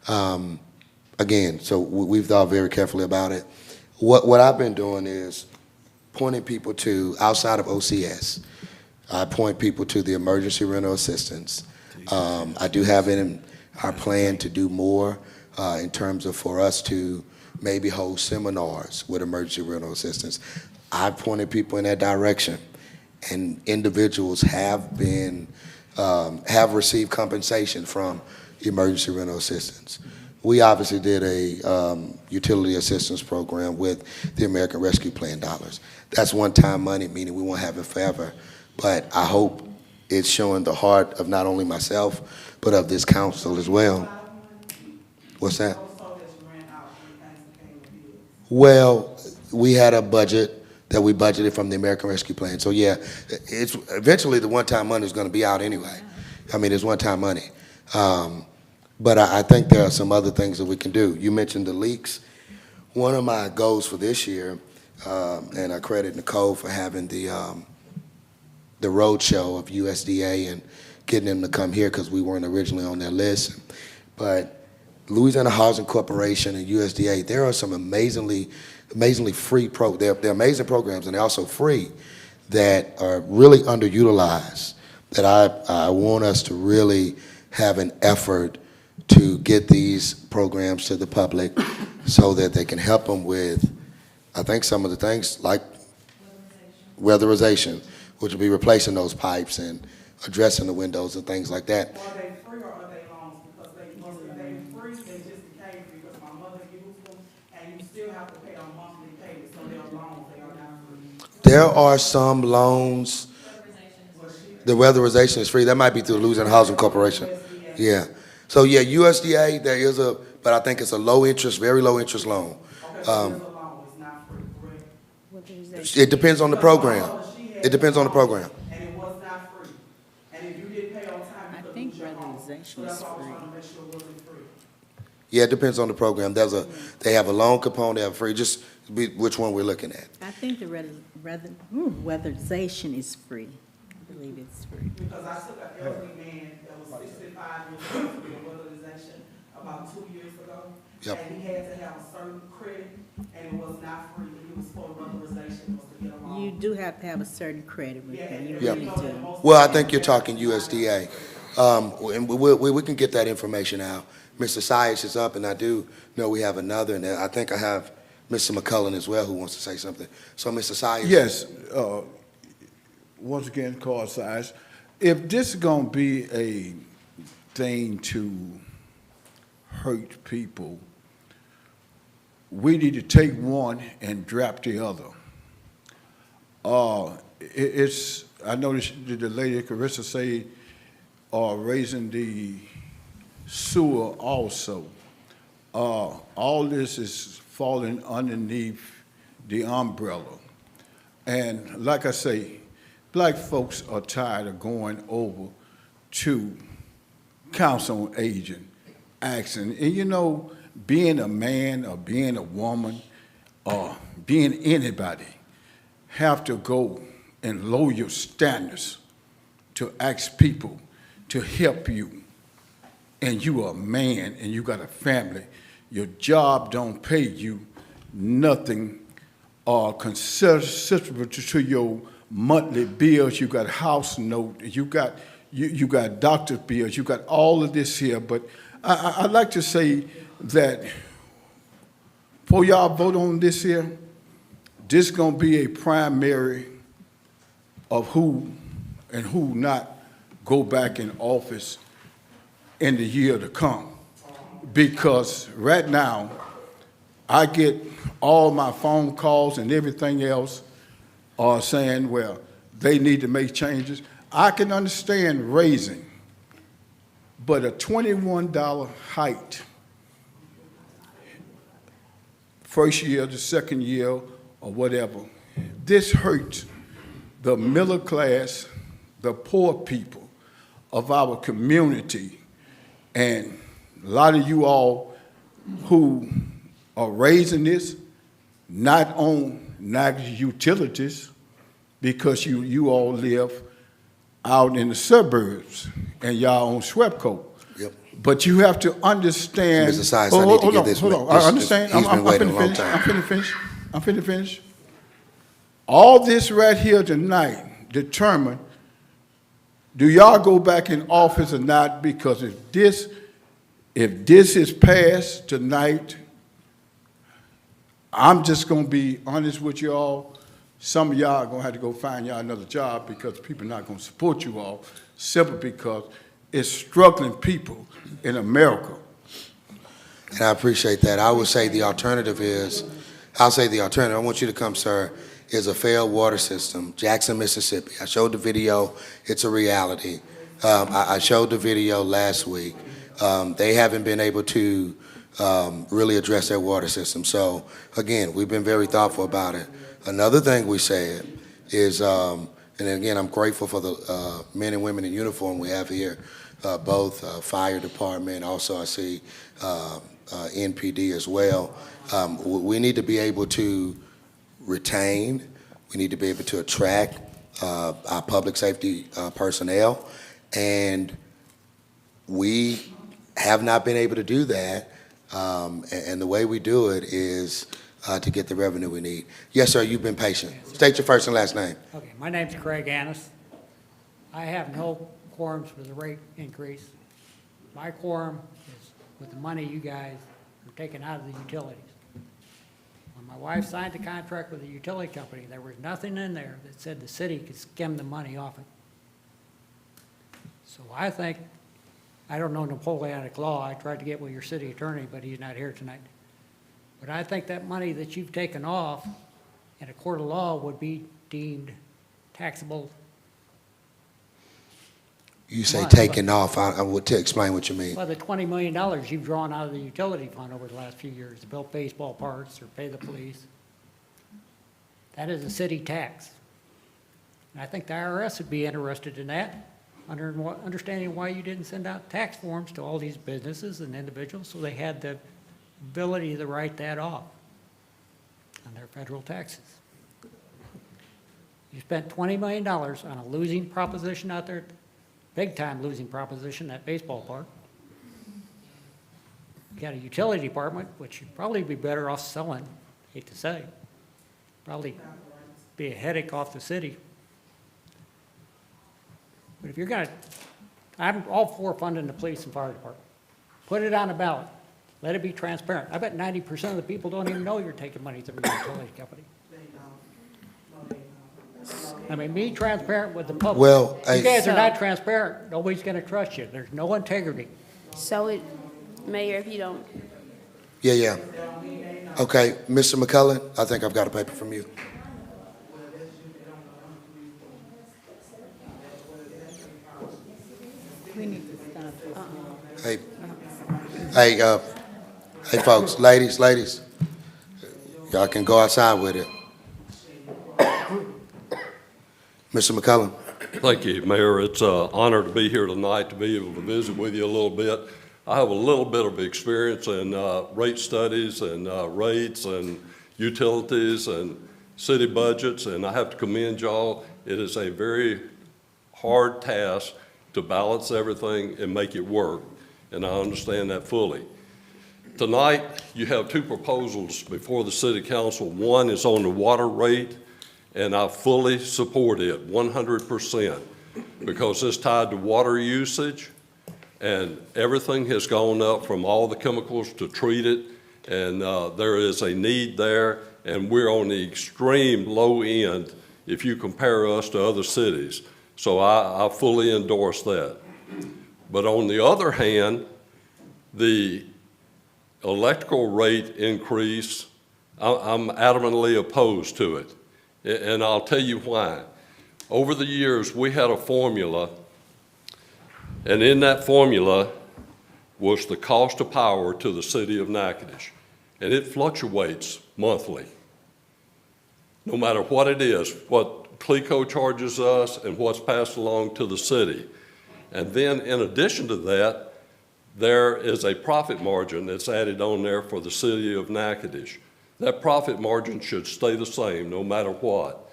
Again, so we've thought very carefully about it. What I've been doing is pointing people to, outside of OCS, I point people to the emergency rental assistance. I do have it in our plan to do more in terms of for us to maybe hold seminars with emergency rental assistance. I've pointed people in that direction. And individuals have received compensation from emergency rental assistance. We obviously did a utility assistance program with the American Rescue Plan dollars. That's one-time money, meaning we won't have it forever. But I hope it's showing the heart of not only myself, but of this council as well. What's that? Well, we had a budget that we budgeted from the American Rescue Plan. So yeah, it's eventually the one-time money is going to be out anyway. It's one-time money. But I think there are some other things that we can do. You mentioned the leaks. One of my goals for this year, and I credit Nicole for having the road show of USDA and getting them to come here because we weren't originally on their list. But Louisiana Housing Corporation and USDA, there are some amazingly free they're amazing programs, and they're also free, that are really underutilized, that I want us to really have an effort to get these programs to the public so that they can help them with, I think, some of the things like weatherization, which will be replacing those pipes and addressing the windows and things like that. Are they free or are they loans? Because if they free, they just became free because my mother used them, and you still have to pay a monthly payment, so they're loans, they are not free. There are some loans, the weatherization is free. That might be through the Louisiana Housing Corporation. Yeah. So yeah, USDA, there is but I think it's a low interest, very low interest loan. Okay, so there's a loan, it's not free, correct? It depends on the program. It depends on the program. And it was not free. And if you didn't pay on time, you couldn't lose your home. So that's why I was trying to make sure it wasn't free. Yeah, it depends on the program. They have a loan component, they have a free, just which one we're looking at. I think the weatherization is free. I believe it's free. Because I took an elderly man that was 65 years old with a weatherization about 2 years ago. Yep. And he had to have a certain credit, and it was not free. It was for weatherization, was to get a loan. You do have to have a certain credit with that, you Yep. really do. Well, I think you're talking USDA. And we can get that information out. Mr. Sias is up, and I do know we have another, and I think I have Mr. McCullen as well who wants to say something. So, Mr. Sias. Yes, once again, call size. If this is gonna be a thing to hurt people, we need to take one and drop the other. I noticed the lady Carissa say, raising the sewer also. All this is falling underneath the umbrella. And like I say, black folks are tired of going over to council on aging, asking, and you know, being a man or being a woman or being anybody, have to go and lower your standards to ask people to help you. And you are a man and you got a family, your job don't pay you nothing considerable to your monthly bills. You got house note, you got doctor's bills, you got all of this here. But I'd like to say that before y'all vote on this here, this is gonna be a primary of who and who not go back in office in the year to come. Because right now, I get all my phone calls and everything else are saying, well, they need to make changes. I can understand raising, but a $21 hike, first year, the second year, or whatever, this hurts the middle class, the poor people of our community. And a lot of you all who are raising this, not on Niagara Utilities, because you all live out in the suburbs and y'all on Swepco. Yep. But you have to understand. Mr. Sias, I need to get this. Hold on. I understand. He's been waiting a long I'm time. finna finish. All this right here tonight determine, do y'all go back in office or not? Because if this is passed tonight, I'm just gonna be honest with y'all. Some of y'all are gonna have to go find y'all another job because people are not gonna support you all simply because it's struggling people in America. And I appreciate that. I would say the alternative is, I want you to come, sir, is a failed water system, Jackson, Mississippi. I showed the video, it's a reality. I showed the video last week. They haven't been able to really address their water system. So again, we've been very thoughtful about it. Another thing we said is, and again, I'm grateful for the men and women in uniform we have here. both fire department, also I see NPD as well. We need to be able to retain, we need to be able to attract our public safety personnel, and we have not been able to do that, and the way we do it is to get the revenue we need. Yes, sir, you've been patient. State your first and last name. Okay, my name's Craig Annis. I have no quorums for the rate increase. My quorum is with the money you guys are taking out of the utilities. When my wife signed the contract with the utility company, there was nothing in there that said the city could skim the money off it. So I think, I don't know Napoleonic law, I tried to get with your city attorney, but he's not here tonight. But I think that money that you've taken off in a court of law would be deemed taxable. You say taking off, I would to explain what you mean. Well, the $20 million you've drawn out of the utility fund over the last few years to build baseball parks or pay the police, that is a city tax. And I think the IRS would be interested in that, understanding why you didn't send out tax forms to all these businesses and individuals so they had the ability to write that off on their federal taxes. You spent $20 million on a losing proposition out there, big-time losing proposition, that baseball park. You got a utility department, which you'd probably be better off selling, hate to say. Probably be a headache off the city. But if you're gonna, I'm all for funding the police and fire department. Put it on a ballot. Let it be transparent. I bet 90% of the people don't even know you're taking money from your utility company. I mean, be transparent with the public. Well, you guys are not transparent, nobody's gonna trust you. There's no integrity. So Mayor, if you don't, Yeah. Okay, Mr. McCullen, I think I've got a paper from you. We need to stop. Hey, folks, ladies, y'all can go outside with it. Mr. McCullen. Thank you, Mayor. It's an honor to be here tonight to be able to visit with you a little bit. I have a little bit of experience in rate studies and rates and utilities and city budgets, and I have to commend y'all. It is a very hard task to balance everything and make it work, and I understand that fully. Tonight, you have two proposals before the City Council. One is on the water rate, and I fully support it 100% because it's tied to water usage, and everything has gone up from all the chemicals to treat it, and there is a need there, and we're on the extreme low end if you compare us to other cities. So I fully endorse that. But on the other hand, the electrical rate increase, I'm adamantly opposed to it. And I'll tell you why. Over the years, we had a formula, and in that formula was the cost of power to the city of Natchitoches. And it fluctuates monthly, no matter what it is, what CLECO charges us and what's passed along to the city. And then in addition to that, there is a profit margin that's added on there for the city of Natchitoches. That profit margin should stay the same no matter what.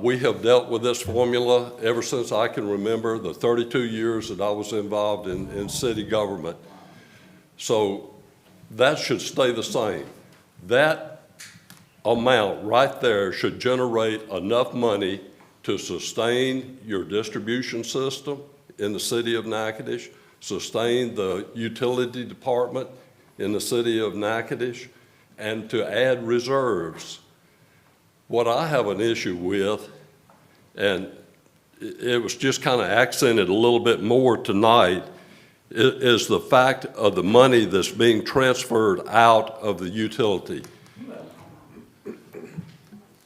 We have dealt with this formula ever since I can remember, the 32 years that I was involved in city government. So that should stay the same. That amount right there should generate enough money to sustain your distribution system in the city of Natchitoches, sustain the utility department in the city of Natchitoches, and to add reserves. What I have an issue with, and it was just kind of accented a little bit more tonight, is the fact of the money that's being transferred out of the utility.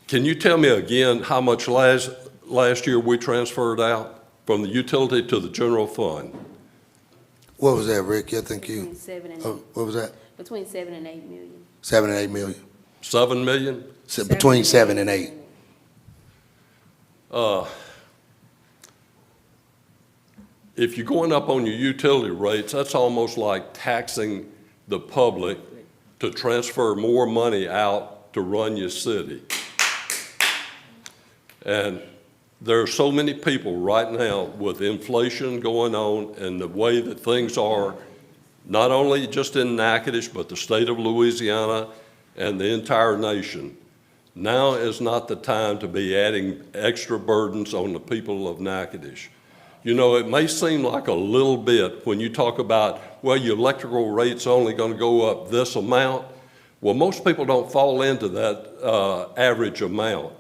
Can you tell me again how much last year we transferred out from the utility to the general fund? What was that, Rick? I think you. between 7 and 8. What was that? Between 7 and 8 million. 7 and 8 million. 7 million? Between 7 and 8. if you're going up on your utility rates, that's almost like taxing the public to transfer more money out to run your city. And there are so many people right now with inflation going on and the way that things are, not only just in Natchitoches, but the state of Louisiana and the entire nation. Now is not the time to be adding extra burdens on the people of Natchitoches. You know, it may seem like a little bit when you talk about, well, your electrical rate's only going to go up this amount. Well, most people don't fall into that average amount.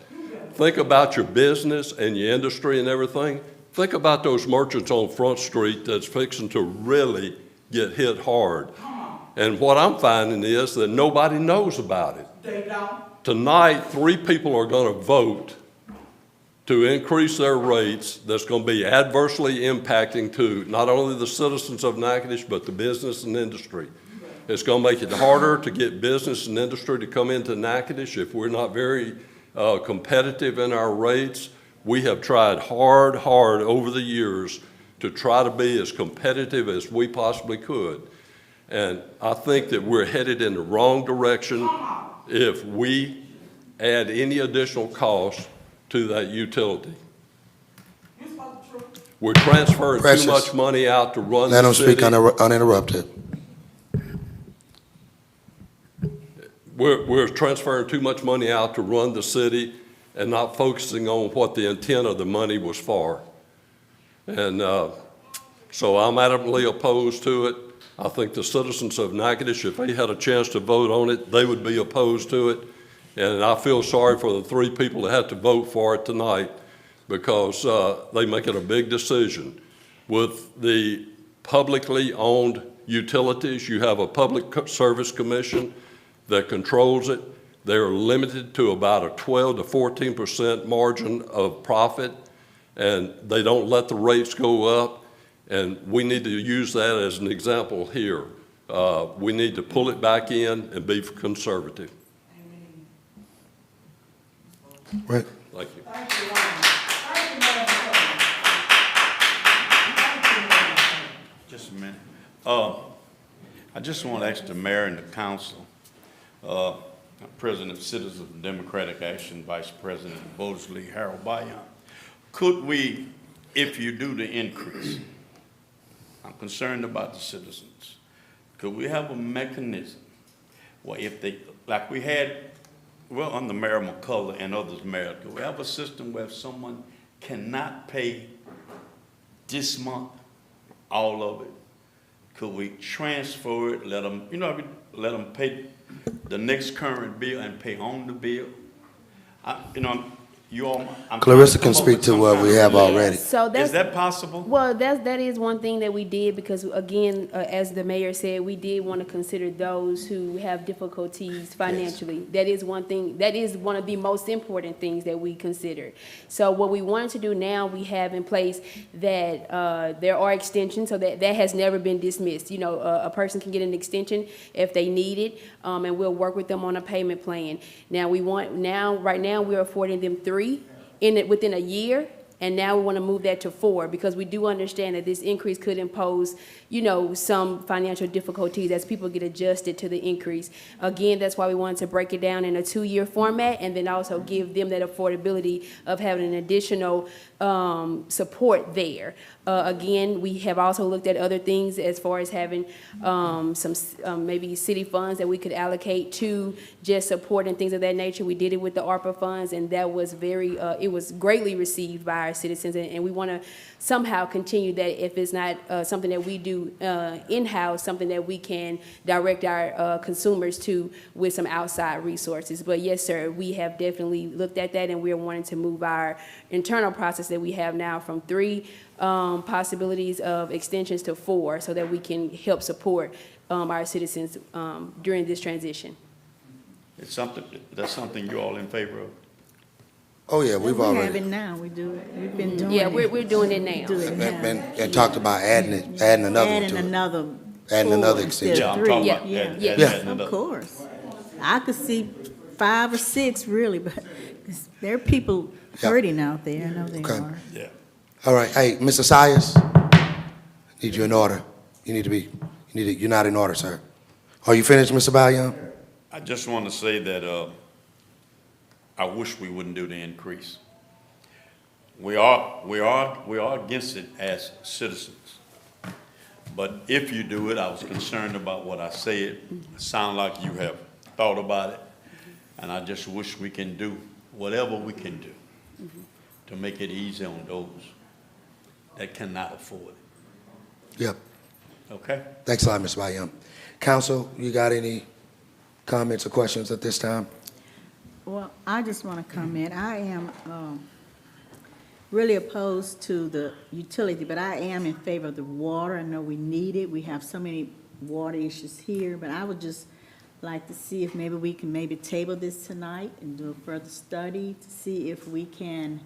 Think about your business and your industry and everything. Think about those merchants on Front Street that's fixing to really get hit hard. And what I'm finding is that nobody knows about it. They don't. Tonight, 3 people are going to vote to increase their rates that's going to be adversely impacting to not only the citizens of Natchitoches, but the business and industry. It's going to make it harder to get business and industry to come into Natchitoches if we're not very competitive in our rates. We have tried hard over the years to try to be as competitive as we possibly could. And I think that we're headed in the wrong direction if we add any additional cost to that utility. We're transferring Precious. too much money out to run Let the him speak city. uninterrupted. We're transferring too much money out to run the city and not focusing on what the intent of the money was for. And so I'm adamantly opposed to it. I think the citizens of Natchitoches, if they had a chance to vote on it, they would be opposed to it. And I feel sorry for the 3 people that had to vote for it tonight because they make it a big decision. With the publicly owned utilities, you have a public service commission that controls it. They're limited to about a 12 to 14% margin of profit, and they don't let the rates go up. And we need to use that as an example here. We need to pull it back in and be conservative. Right. Thank you. Just a minute. I just want to ask the mayor and the council, President of Citizens of Democratic Action, Vice President of Voters League, Harold Bayan, could we, if you do the increase, I'm concerned about the citizens, could we have a mechanism where if they, like we had, well, under Mayor McCullough and others, Mayor, could we have a system where if someone cannot pay this month, all of it, could we transfer it, let them, you know, let them pay the next current bill and pay on the bill? Clarissa can speak to what we have already. So that's, is that possible? well, that is one thing that we did because, again, as the mayor said, we did want to consider those who have difficulties financially. Yes. That is one thing, that is one of the most important things that we considered. So what we wanted to do now, we have in place that there are extensions, so that has never been dismissed. You know, a person can get an extension if they need it, and we'll work with them on a payment plan. Now, right now, we're affording them 3 within a year, and now we want to move that to 4 because we do understand that this increase could impose, you know, some financial difficulties as people get adjusted to the increase. Again, that's why we wanted to break it down in a 2-year format and then also give them that affordability of having an additional support there. Again, we have also looked at other things as far as having some maybe city funds that we could allocate to just support and things of that nature. We did it with the ARPA funds, and that was it was greatly received by our citizens, and we want to somehow continue that if it's not something that we do in-house, something that we can direct our consumers to with some outside resources. But yes, sir, we have definitely looked at that, and we're wanting to move our internal process that we have now from 3 possibilities of extensions to 4 so that we can help support our citizens during this transition. That's something you're all in favor of? Oh, yeah, we've already. We have it now, we do it, we've been doing it. Yeah, we're doing it now. And talked about adding another one to it. Adding another extension. Yeah, I'm talking about Yeah, of course. I could see 5 or 6 really, but there are people hurting out there, I know they are. Yeah. All right, hey, Mr. Sayers, Need you in order. You're not in order, sir. Are you finished, Mr. Valiant? I just want to say that I wish we wouldn't do the increase. We are against it as citizens. But if you do it, I was concerned about what I said. It sounds like you have thought about it. And I just wish we can do whatever we can do to make it easy on those that cannot afford it. Yep. Okay? Thanks a lot, Mr. Valiant. Council, you got any comments or questions at this time? Well, I just want to comment. I am really opposed to the utility, but I am in favor of the water. I know we need it. We have so many water issues here, but I would just like to see if maybe we can table this tonight and do a further study to see if we can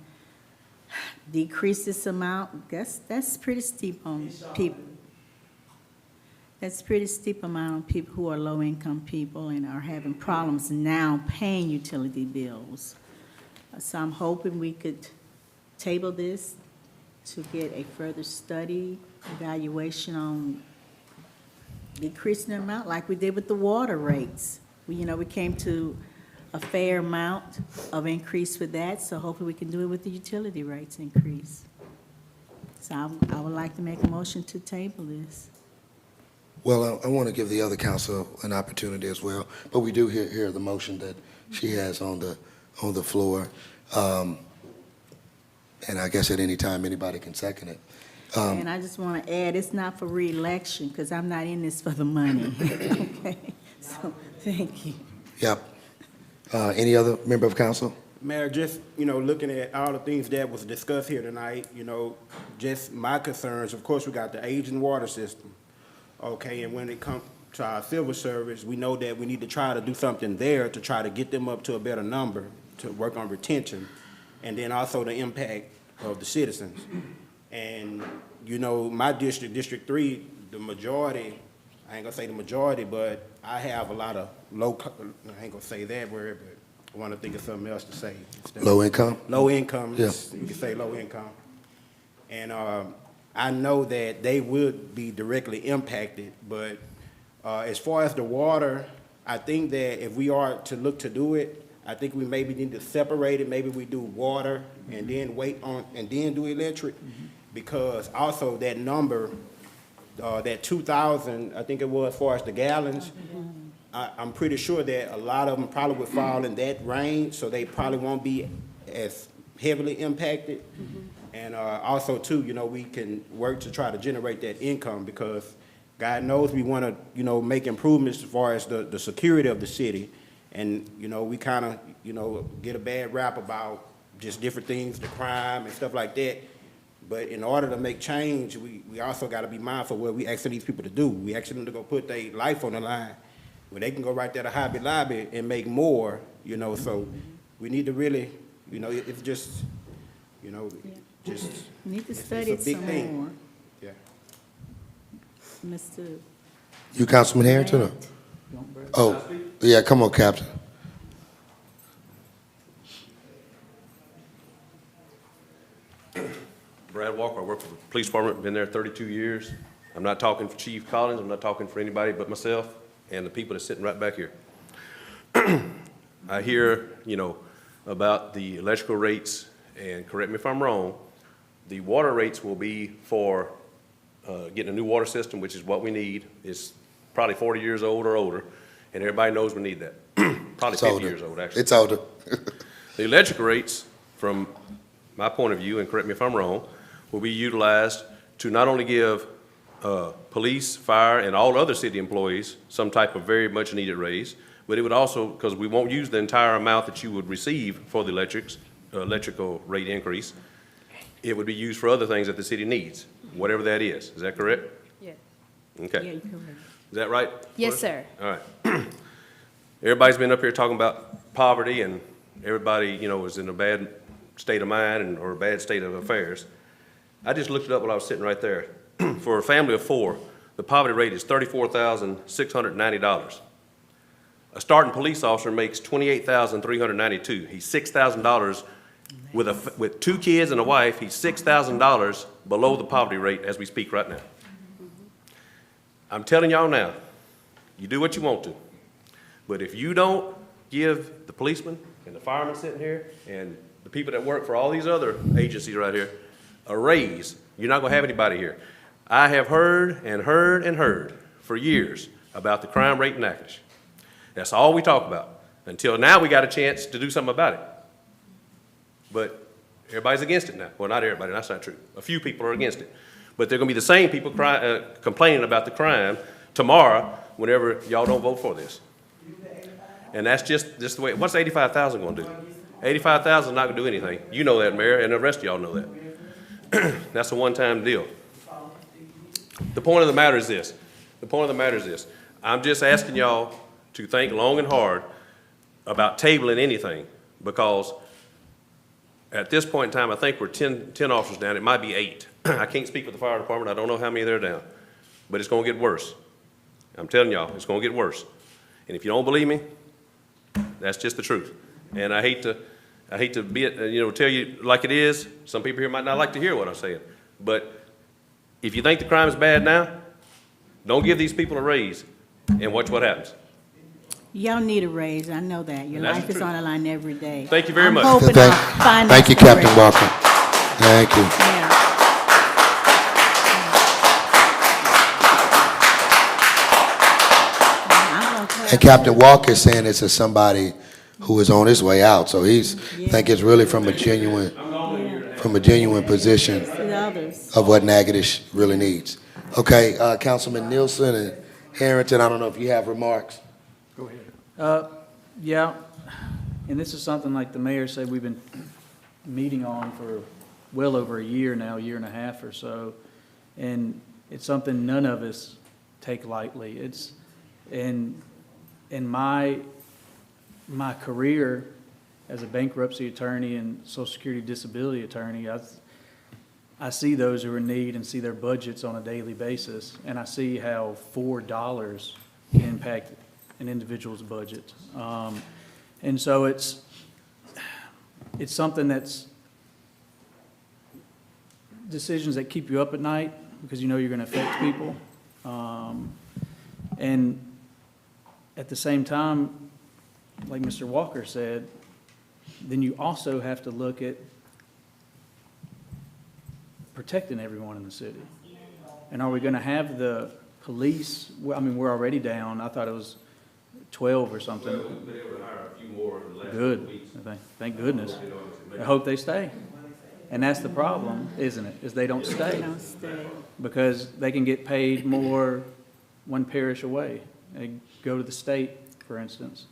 decrease this amount. That's pretty steep on people. That's pretty steep amount on people who are low-income people and are having problems now paying utility bills. So I'm hoping we could table this to get a further study, evaluation on decreasing the amount like we did with the water rates. We came to a fair amount of increase with that, so hopefully we can do it with the utility rates increase. So I would like to make a motion to table this. Well, I want to give the other council an opportunity as well, but we do hear the motion that she has on the floor. And I guess at any time, anybody can second it. And I just want to add, it's not for re-election, because I'm not in this for the money. Okay, so, thank you. Yep. Any other member of council? Mayor, just, looking at all the things that was discussed here tonight, just my concerns, of course, we got the aging water system. Okay, and when it comes to our civil service, we know that we need to try to do something there to try to get them up to a better number, to work on retention, and then also the impact of the citizens. And, my district, District 3, the majority, I ain't gonna say the majority, but I have a lot of I ain't gonna say that word, but I wanna think of something else to say. Low income? Low income, Yeah. you can say low income. And I know that they would be directly impacted, but as far as the water, I think that if we are to look to do it, I think we maybe need to separate it. Maybe we do water and then and then do electric, because also that number, that 2,000, I think it was, as far as the gallons, I'm pretty sure that a lot of them probably would fall in that range, so they probably won't be as heavily impacted. And also, too, we can work to try to generate that income, because God knows we want to, make improvements as far as the security of the city. And, we kind of, get a bad rap about just different things, the crime and stuff like that. But in order to make change, we also got to be mindful of what we asking these people to do. We asking them to go put their life on the line, where they can go right there to Hobby Lobby and make more, so we need to really, it's just, just. We need to it's study a it big some thing. more. Yeah. Mr. You Councilman Harrington? Or? Oh, yeah, come on, Captain. Brad Walker, I work for the police department, been there 32 years. I'm not talking for Chief Collins, I'm not talking for anybody but myself and the people that's sitting right back here. I hear, about the electrical rates, and correct me if I'm wrong, the water rates will be for getting a new water system, which is what we need. It's probably 40 years old or older, and everybody knows we need that. Probably It's 50 older. years old, actually. It's older. The electrical rates, from my point of view, and correct me if I'm wrong, will be utilized to not only give police, fire, and all other city employees some type of very much needed raise, but it would also, because we won't use the entire amount that you would receive for the electrical rate increase, it would be used for other things that the city needs, whatever that is. Is that correct? Yeah. Okay. Yeah, you're correct. Is that right? Yes, sir. All right. Everybody's been up here talking about poverty, and everybody, is in a bad state of mind or a bad state of affairs. I just looked it up while I was sitting right there. For a family of 4, the poverty rate is $34,690. A starting police officer makes $28,392. He's $6,000 with 2 kids and a wife. He's $6,000 below the poverty rate as we speak right now. I'm telling y'all now, you do what you want to. But if you don't give the policemen and the firemen sitting here and the people that work for all these other agencies right here a raise, you're not gonna have anybody here. I have heard and heard and heard for years about the crime rate in Natchitoches. That's all we talk about, until now we got a chance to do something about it. But everybody's against it now. Well, not everybody, that's not true. A few people are against it. But they're gonna be the same people complaining about the crime tomorrow whenever y'all don't vote for this. And that's just the way, what's 85,000 gonna do? 85,000 is not gonna do anything. You know that, Mayor, and the rest of y'all know that. That's a one-time deal. The point of the matter is this. The point of the matter is this. I'm just asking y'all to think long and hard about tabling anything, because at this point in time, I think we're 10 officers down. It might be 8. I can't speak for the fire department. I don't know how many they're down. But it's gonna get worse. I'm telling y'all, it's gonna get worse. And if you don't believe me, that's just the truth. And I hate to be it, tell you like it is. Some people here might not like to hear what I'm saying. But if you think the crime is bad now, don't give these people a raise and watch what happens. Y'all need a raise, I know that. Your And that's life the is truth. on the line every day. Thank you very much. I'm hoping Thank- our finance Thank you, Captain director- Walker. Thank you. Yeah. I'm okay. And Captain Walker is saying this as somebody who is on his way out, so think it's really from a genuine position To the others. of what Natchitoches really needs. Okay, Councilman Nielsen and Harrington, I don't know if you have remarks. Yeah, and this is something like the mayor said we've been meeting on for well over a year now, a year and a half or so. And it's something none of us take lightly. It's, in my career as a bankruptcy attorney and Social Security disability attorney, I see those who are in need and see their budgets on a daily basis, and I see how $4 can impact an individual's budget. And so it's something that's decisions that keep you up at night because you know you're going to affect people. And at the same time, like Mr. Walker said, then you also have to look at protecting everyone in the city. And are we going to have the police, I mean, we're already down. I thought it was 12 or something. We've been able to hire a few more in the last Good. couple weeks. Thank goodness. I hope they stay. And that's the problem, isn't it? Is they don't stay. They don't stay. Because they can get paid more one parish away. They go to the state, for instance.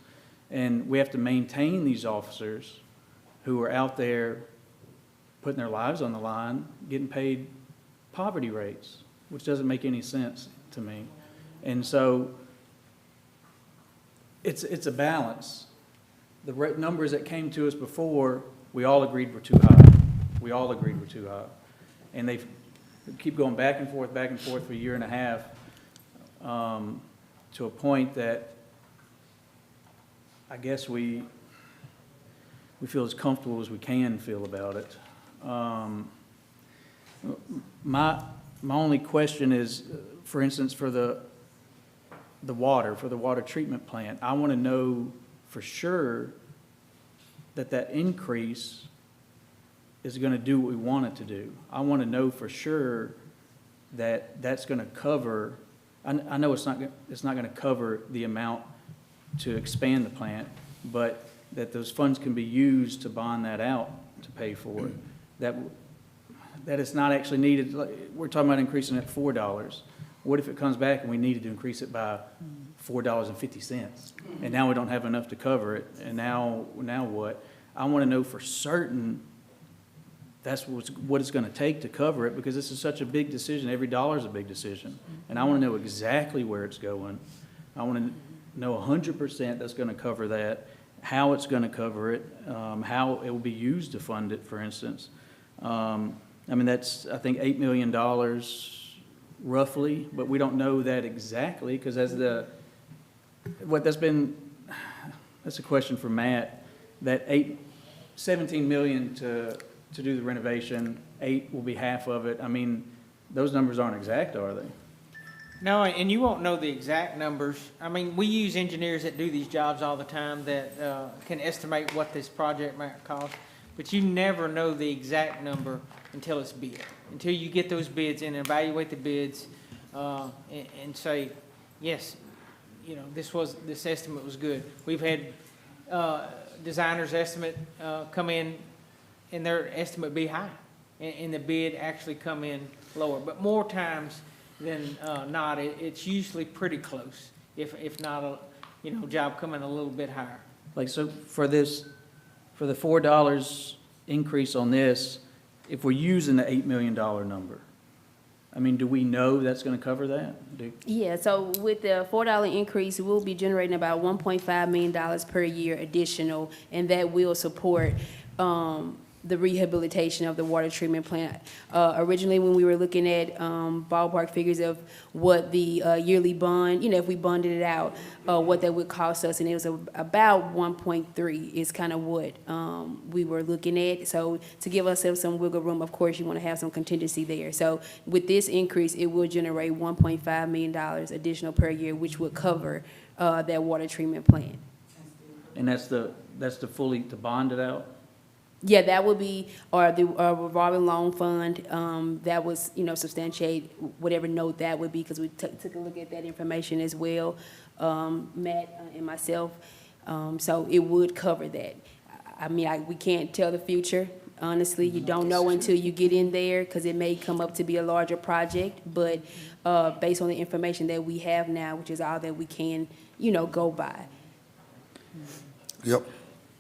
And we have to maintain these officers who are out there putting their lives on the line, getting paid poverty rates, which doesn't make any sense to me. And so it's a balance. The numbers that came to us before, we all agreed were too high. We all agreed were too high. And they keep going back and forth for a year and a half, to a point that I guess we feel as comfortable as we can feel about it. My only question is, for instance, for the water treatment plant, I want to know for sure that increase is going to do what we want it to do. I want to know for sure that that's going to cover, I know it's not going to cover the amount to expand the plant, but that those funds can be used to bond that out to pay for it. That it's not actually needed. We're talking about increasing it $4. What if it comes back and we needed to increase it by $4.50? And now we don't have enough to cover it, and now what? I want to know for certain that's what it's going to take to cover it, because this is such a big decision. Every dollar is a big decision. And I want to know exactly where it's going. I want to know 100% that's going to cover that, how it's going to cover it, how it will be used to fund it, for instance. I mean, that's, I think, $8 million roughly, but we don't know that exactly, because that's a question for Matt, that $17 million to do the renovation, 8 will be half of it. I mean, those numbers aren't exact, are they? No, and you won't know the exact numbers. I mean, we use engineers that do these jobs all the time that can estimate what this project might cost, but you never know the exact number until it's bid, until you get those bids and evaluate the bids and say, yes, you know, this estimate was good. We've had designers' estimate come in and their estimate be high, and the bid actually come in lower. But more times than not, it's usually pretty close, if not a, you know, job coming a little bit higher. Like, so for this, for the $4 increase on this, if we're using the $8 million number, I mean, do we know that's gonna cover that? Yeah, so with the $4 increase, we'll be generating about $1.5 million per year additional, and that will support the rehabilitation of the water treatment plant. Originally, when we were looking at ballpark figures of what the yearly bond, you know, if we bonded it out, what that would cost us, and it was about 1.3 is kind of what we were looking at. So to give ourselves some wiggle room, of course, you want to have some contingency there. So with this increase, it will generate $1.5 million additional per year, which would cover that water treatment plant. And that's the fully, to bond it out? Yeah, that would be, or the revolving loan fund, that was, you know, substantiate whatever note that would be, because we took a look at that information as well, Matt and myself. So it would cover that. I mean, we can't tell the future, honestly. You don't know until you get in there, because it may come up to be a larger project, but based on the information that we have now, which is all that we can, you know, go by. Yep.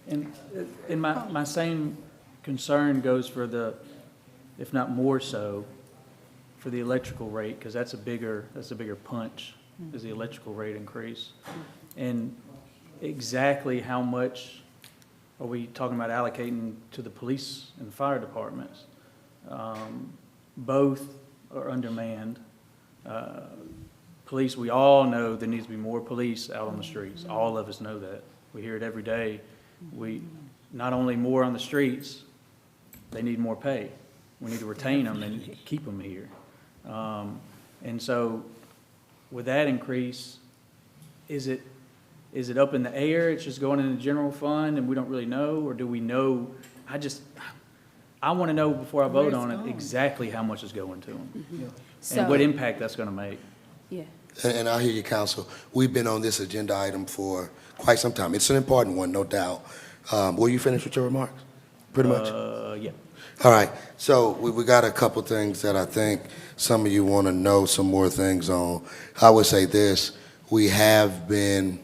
And my same concern goes for the, if not more so, for the electrical rate, because that's a bigger punch, is the electrical rate increase. And exactly how much are we talking about allocating to the police and fire departments? Both are undermanned. Police, we all know there needs to be more police out on the streets. All of us know that. We hear it every day. We, not only more on the streets, they need more pay. We need to retain them and keep them here. And so with that increase, is it up in the air? It's just going in the general fund and we don't really know? Or do we know? I want to know before I vote on it exactly how much is going to them. So, and what impact that's going to make. Yeah. And I hear you, Counsel. We've been on this agenda item for quite some time. It's an important one, no doubt. Were you finished with your remarks? Pretty much? Yeah. All right. So we got a couple things that I think some of you want to know some more things on. I would say this. We have been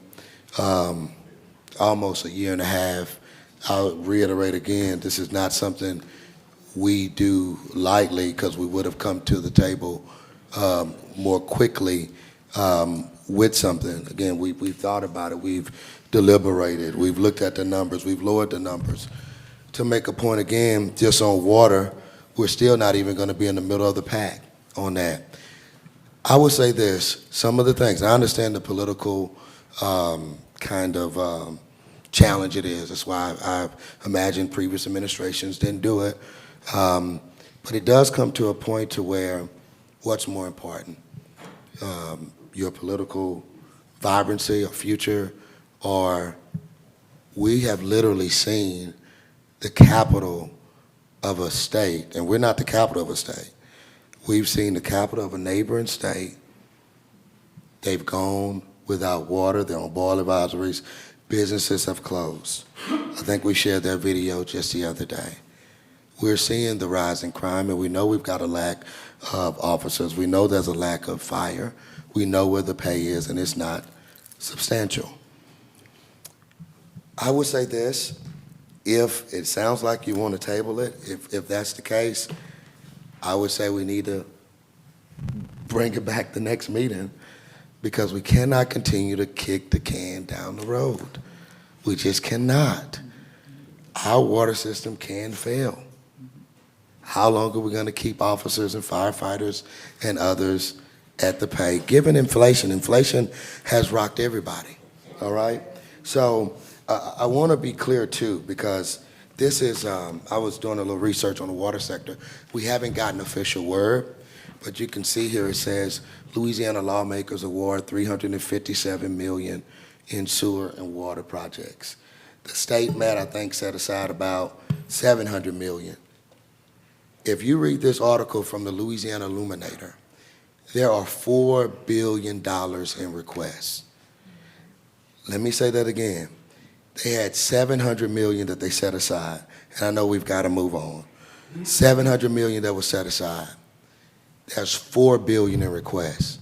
almost a year and a half. I'll reiterate again, this is not something we do lightly, because we would have come to the table more quickly with something. Again, we've thought about it, we've deliberated, we've looked at the numbers, we've lowered the numbers. To make a point again, just on water, we're still not even going to be in the middle of the pack on that. I would say this, some of the things, I understand the political kind of challenge it is. That's why I imagine previous administrations didn't do it. But it does come to a point to where what's more important? Your political vibrancy or future, or we have literally seen the capital of a state, and we're not the capital of a state. We've seen the capital of a neighboring state. They've gone without water. They're on boil advisories. Businesses have closed. I think we shared that video just the other day. We're seeing the rise in crime, and we know we've got a lack of officers. We know there's a lack of fire. We know where the pay is, and it's not substantial. I would say this, if it sounds like you want to table it, if that's the case, I would say we need to bring it back the next meeting, because we cannot continue to kick the can down the road. We just cannot. Our water system can fail. How long are we going to keep officers and firefighters and others at the pay? Given inflation, inflation has rocked everybody, all right? So I want to be clear too, because this is, I was doing a little research on the water sector. We haven't gotten official word, but you can see here it says Louisiana lawmakers award $357 million in sewer and water projects. The state Met, I think, set aside about $700 million. If you read this article from the Louisiana Illuminator, there are $4 billion in requests. Let me say that again. They had $700 million that they set aside, and I know we've got to move on. $700 million that was set aside. There's $4 billion in requests.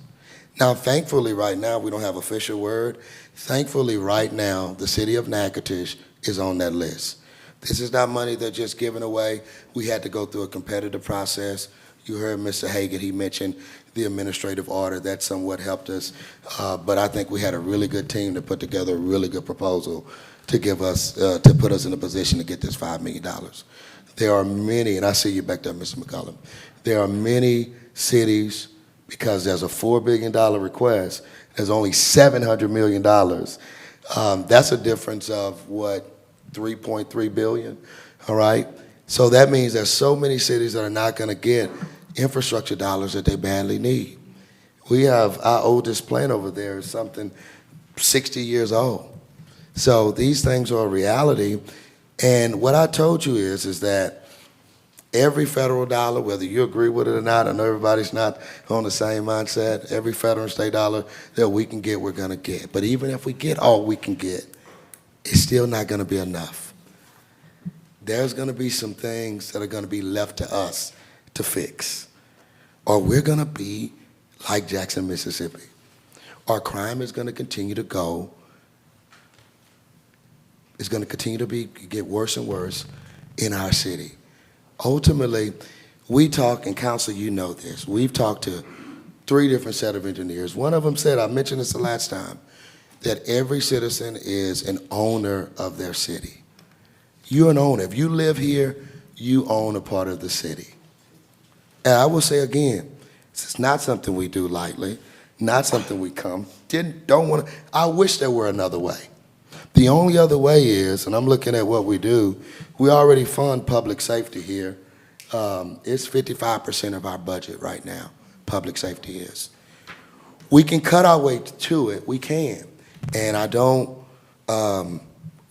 Now, thankfully, right now, we don't have official word. Thankfully, right now, the city of Natchitoches is on that list. This is not money that's just given away. We had to go through a competitive process. You heard Mr. Hagan, he mentioned the administrative order. That somewhat helped us. But I think we had a really good team to put together a really good proposal to give us, to put us in a position to get this $5 million. There are many, and I see you back there, Mr. McCollum. There are many cities, because there's a $4 billion request, there's only $700 million. That's a difference of, what, $3.3 billion, all right? So that means there's so many cities that are not going to get infrastructure dollars that they badly need. We have, our oldest plant over there is something 60 years old. So these things are a reality. And what I told you is that every federal dollar, whether you agree with it or not, I know everybody's not on the same mindset, every federal and state dollar that we can get, we're going to get. But even if we get all we can get, it's still not going to be enough. There's going to be some things that are going to be left to us to fix. Or we're going to be like Jackson, Mississippi. Our crime is going to continue to go. It's going to continue to get worse and worse in our city. Ultimately, we talk, and council, you know this, we've talked to 3 different set of engineers. One of them said, I mentioned this the last time, that every citizen is an owner of their city. You're an owner. If you live here, you own a part of the city. And I will say again, this is not something we do lightly, not something we don't want to. I wish there were another way. The only other way is, and I'm looking at what we do, we already fund public safety here. It's 55% of our budget right now, public safety is. We can cut our way to it, we can. And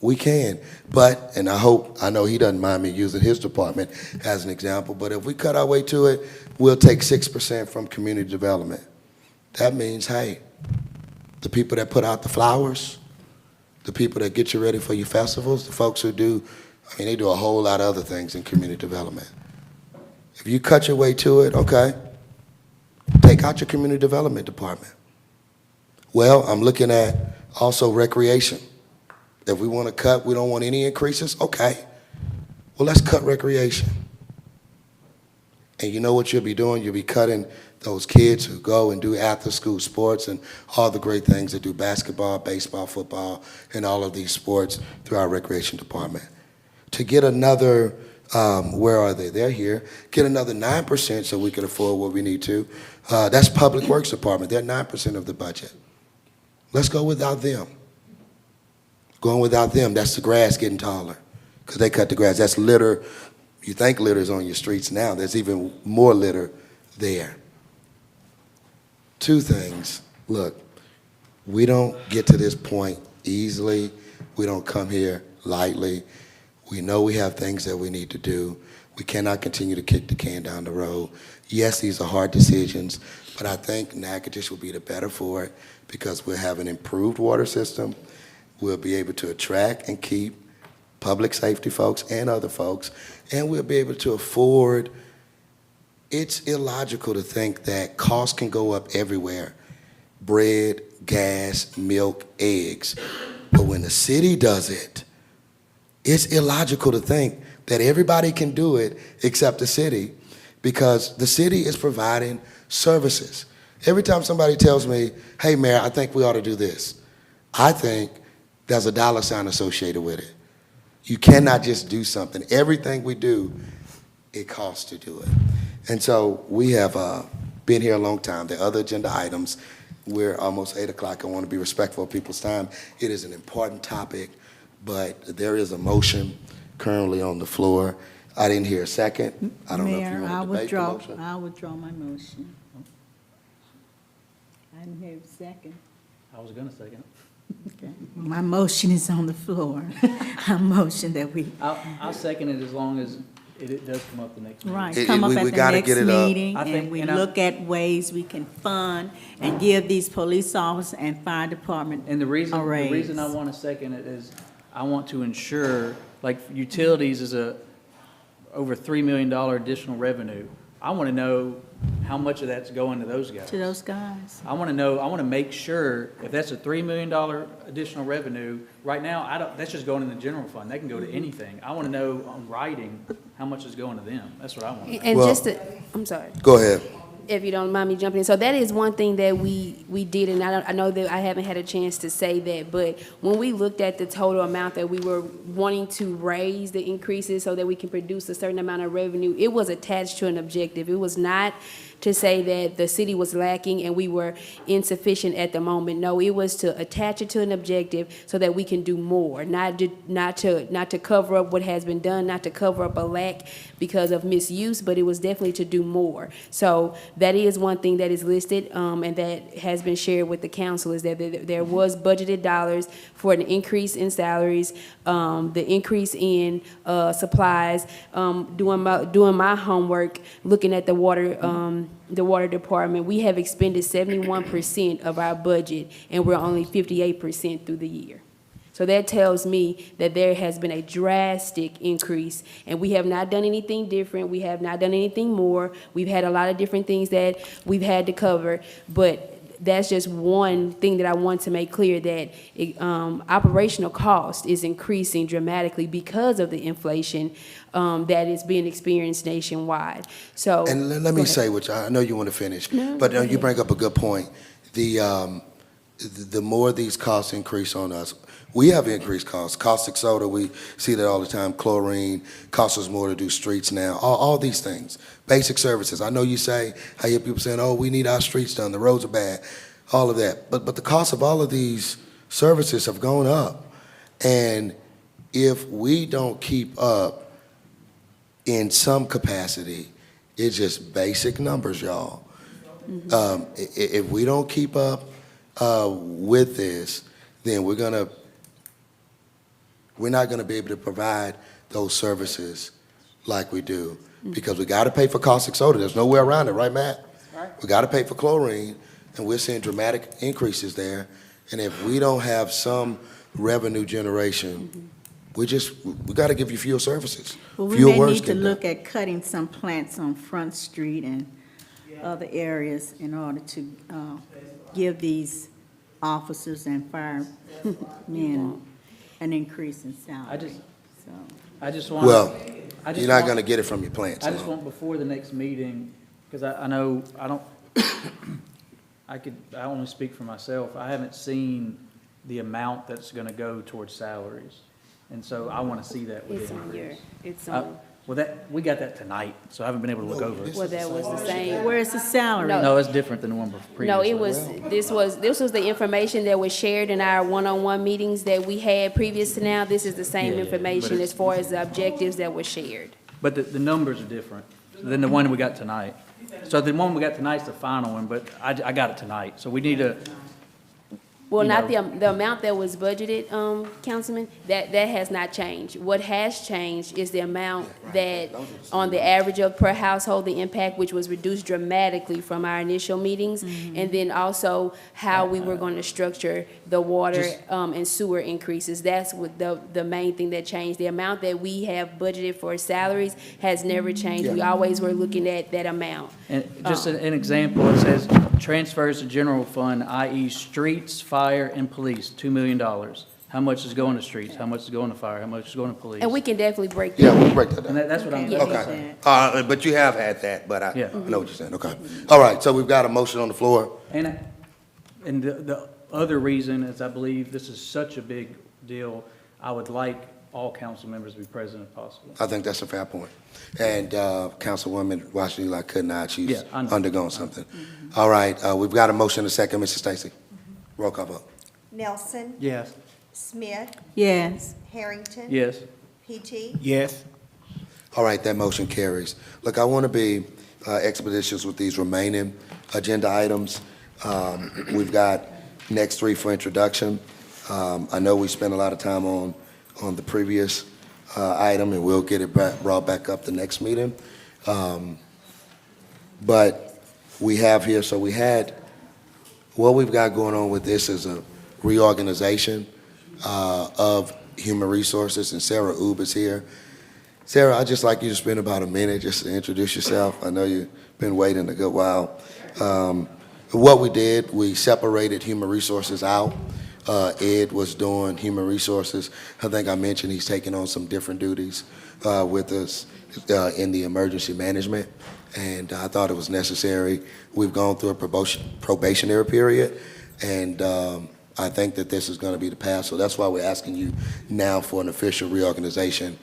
we can, but, and I know he doesn't mind me using his department as an example, but if we cut our way to it, we'll take 6% from community development. That means, hey, the people that put out the flowers, the people that get you ready for your festivals, the folks who do, they do a whole lot of other things in community development. If you cut your way to it, okay, take out your community development department. Well, I'm looking at also recreation. If we want to cut, we don't want any increases, okay. Well, let's cut recreation. And you know what you'll be doing? You'll be cutting those kids who go and do after-school sports and all the great things that do basketball, baseball, football, and all of these sports through our recreation department. To get another, where are they? They're here. Get another 9% so we can afford what we need to. That's Public Works Department. They're 9% of the budget. Let's go without them. Going without them, that's the grass getting taller because they cut the grass. That's litter. You think litter's on your streets now. There's even more litter there. 2 things. Look, we don't get to this point easily. We don't come here lightly. We know we have things that we need to do. We cannot continue to kick the can down the road. Yes, these are hard decisions, but I think Natchitoches will be the better for it because we'll have an improved water system. We'll be able to attract and keep public safety folks and other folks, and we'll be able to afford. It's illogical to think that costs can go up everywhere. Bread, gas, milk, eggs. But when the city does it, it's illogical to think that everybody can do it except the city because the city is providing services. Every time somebody tells me, hey, Mayor, I think we ought to do this, I think there's a dollar sign associated with it. You cannot just do something. Everything we do, it costs to do it. And so we have been here a long time. There are other agenda items. We're almost 8 o'clock. I want to be respectful of people's time. It is an important topic, but there is a motion currently on the floor. I didn't hear a second. I don't know if you want to debate the motion. I'll withdraw my motion. I didn't hear a second. I was gonna second. Okay. My motion is on the floor. I motion that we, I'll second it as long as it does come up the next meeting. right, It- come up we at the gotta next get it up. meeting, I think- and we and I- look at ways we can fund and give these police officers and fire department And the a reason I raise. want to second it is I want to ensure, like utilities is over $3 million additional revenue. I want to know how much of that's going to those guys. To those guys. I want to know, I want to make sure if that's a $3 million additional revenue, right now, that's just going in the general fund. They can go to anything. I want to know on writing how much is going to them. That's what I want to know. And Well- just to, I'm sorry. Go ahead. If you don't mind me jumping in. So that is one thing that we did, and I know that I haven't had a chance to say that, but when we looked at the total amount that we were wanting to raise the increases so that we can produce a certain amount of revenue, it was attached to an objective. It was not to say that the city was lacking and we were insufficient at the moment. No, it was to attach it to an objective so that we can do more, not to cover up what has been done, not to cover up a lack because of misuse, but it was definitely to do more. So that is one thing that is listed, and that has been shared with the council, is that there was budgeted dollars for an increase in salaries, the increase in supplies, doing my homework, looking at the water department. We have expended 71% of our budget, and we're only 58% through the year. So that tells me that there has been a drastic increase, and we have not done anything different. We have not done anything more. We've had a lot of different things that we've had to cover, but that's just one thing that I want to make clear, that operational cost is increasing dramatically because of the inflation that is being experienced nationwide. So, And let me say, which I know you want to finish, No, but go you ahead. bring up a good point. The more these costs increase on us, we have increased costs. Caustic soda, we see that all the time. Chlorine costs us more to do streets now. All these things, basic services. I know you say, I hear people saying, "Oh, we need our streets done. The roads are bad," all of that. But the cost of all of these services have gone up, and if we don't keep up in some capacity, it's just basic numbers, y'all. If we don't keep up with this, then we're not gonna be able to provide those services like we do, because we gotta pay for caustic soda. There's no way around it, right, Matt? We gotta pay for chlorine, and we're seeing dramatic increases there. And if we don't have some revenue generation, we gotta give you fewer services. Well, we Fewer may words need to get done. look at cutting some plants on Front Street and other areas in order to give these officers and firemen an increase in salary. I just want. Well, you're not gonna get it from your plants. I just want before the next meeting, because I know, I don't, I only speak for myself. I haven't seen the amount that's gonna go towards salaries. And so I want to see that with It's the on your, increase. it's on, Well, we got that tonight, so I haven't been able to look over it. well, that was the same. Where's the salary? No, it's different than the one previously. No, this was the information that was shared in our one-on-one meetings that we had previous to now. This is the same Yeah, information but as far as the objectives that were shared. But the numbers are different than the one we got tonight. So the one we got tonight's the final one, but I got it tonight. So we need to, Well, you not know. the amount that was budgeted, Councilman, that has not changed. What has changed is the amount that, on the average of per household, the impact, which was reduced dramatically from our initial meetings, and then also how we were going to structure the water and sewer increases. That's what the main thing that changed. The amount that we have budgeted for salaries has never changed. We always were looking at that amount. and just an example, it says transfers to general fund, i.e. streets, fire, and police, $2 million. How much is going to streets? How much is going to fire? How much is going to police? And we can definitely break that. Yeah, we'll break that down. And that's what I'm. Okay. But you have had that, but I Yeah. know what you're saying, okay. All right, so we've got a motion on the floor. And the other reason is I believe this is such a big deal, I would like all council members to be present if possible. I think that's a fair point. And Councilwoman Washington Eli could not, she's Yeah, I know. undergoing something. All right, we've got a motion and a second, Mr. Stacy. Roll call vote. Nelson. Yes. Smith. Yes. Harrington. Yes. PT. Yes. All right, that motion carries. Look, I want to be expeditious with these remaining agenda items. We've got next three for introduction. I know we spent a lot of time on the previous item, and we'll get it brought back up the next meeting. But we have here, so what we've got going on with this is a reorganization of human resources, and Sarah Ube is here. Sarah, I'd just like you to spend about a minute just to introduce yourself. I know you've been waiting a good while. What we did, we separated human resources out. Ed was doing human resources. I think I mentioned he's taking on some different duties with us in the emergency management, and I thought it was necessary. We've gone through a probationary period, and I think that this is going to be the path, so that's why we're asking you now for an official reorganization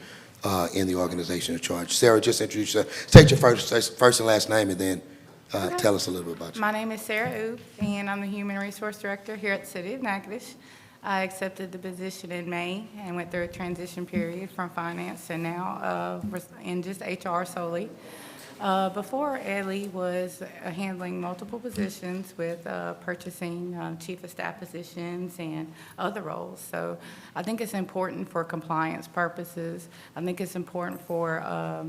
in the organization in charge. Sarah, just introduce yourself. State your first and last name, and then tell us a little bit about you. My name is Sarah Ube, and I'm the Human Resource Director here at the City of Natchitoches. I accepted the position in May and went through a transition period from finance to now in just HR solely. Before, Ellie was handling multiple positions with purchasing, chief of staff positions, and other roles. So I think it's important for compliance purposes. I think it's important for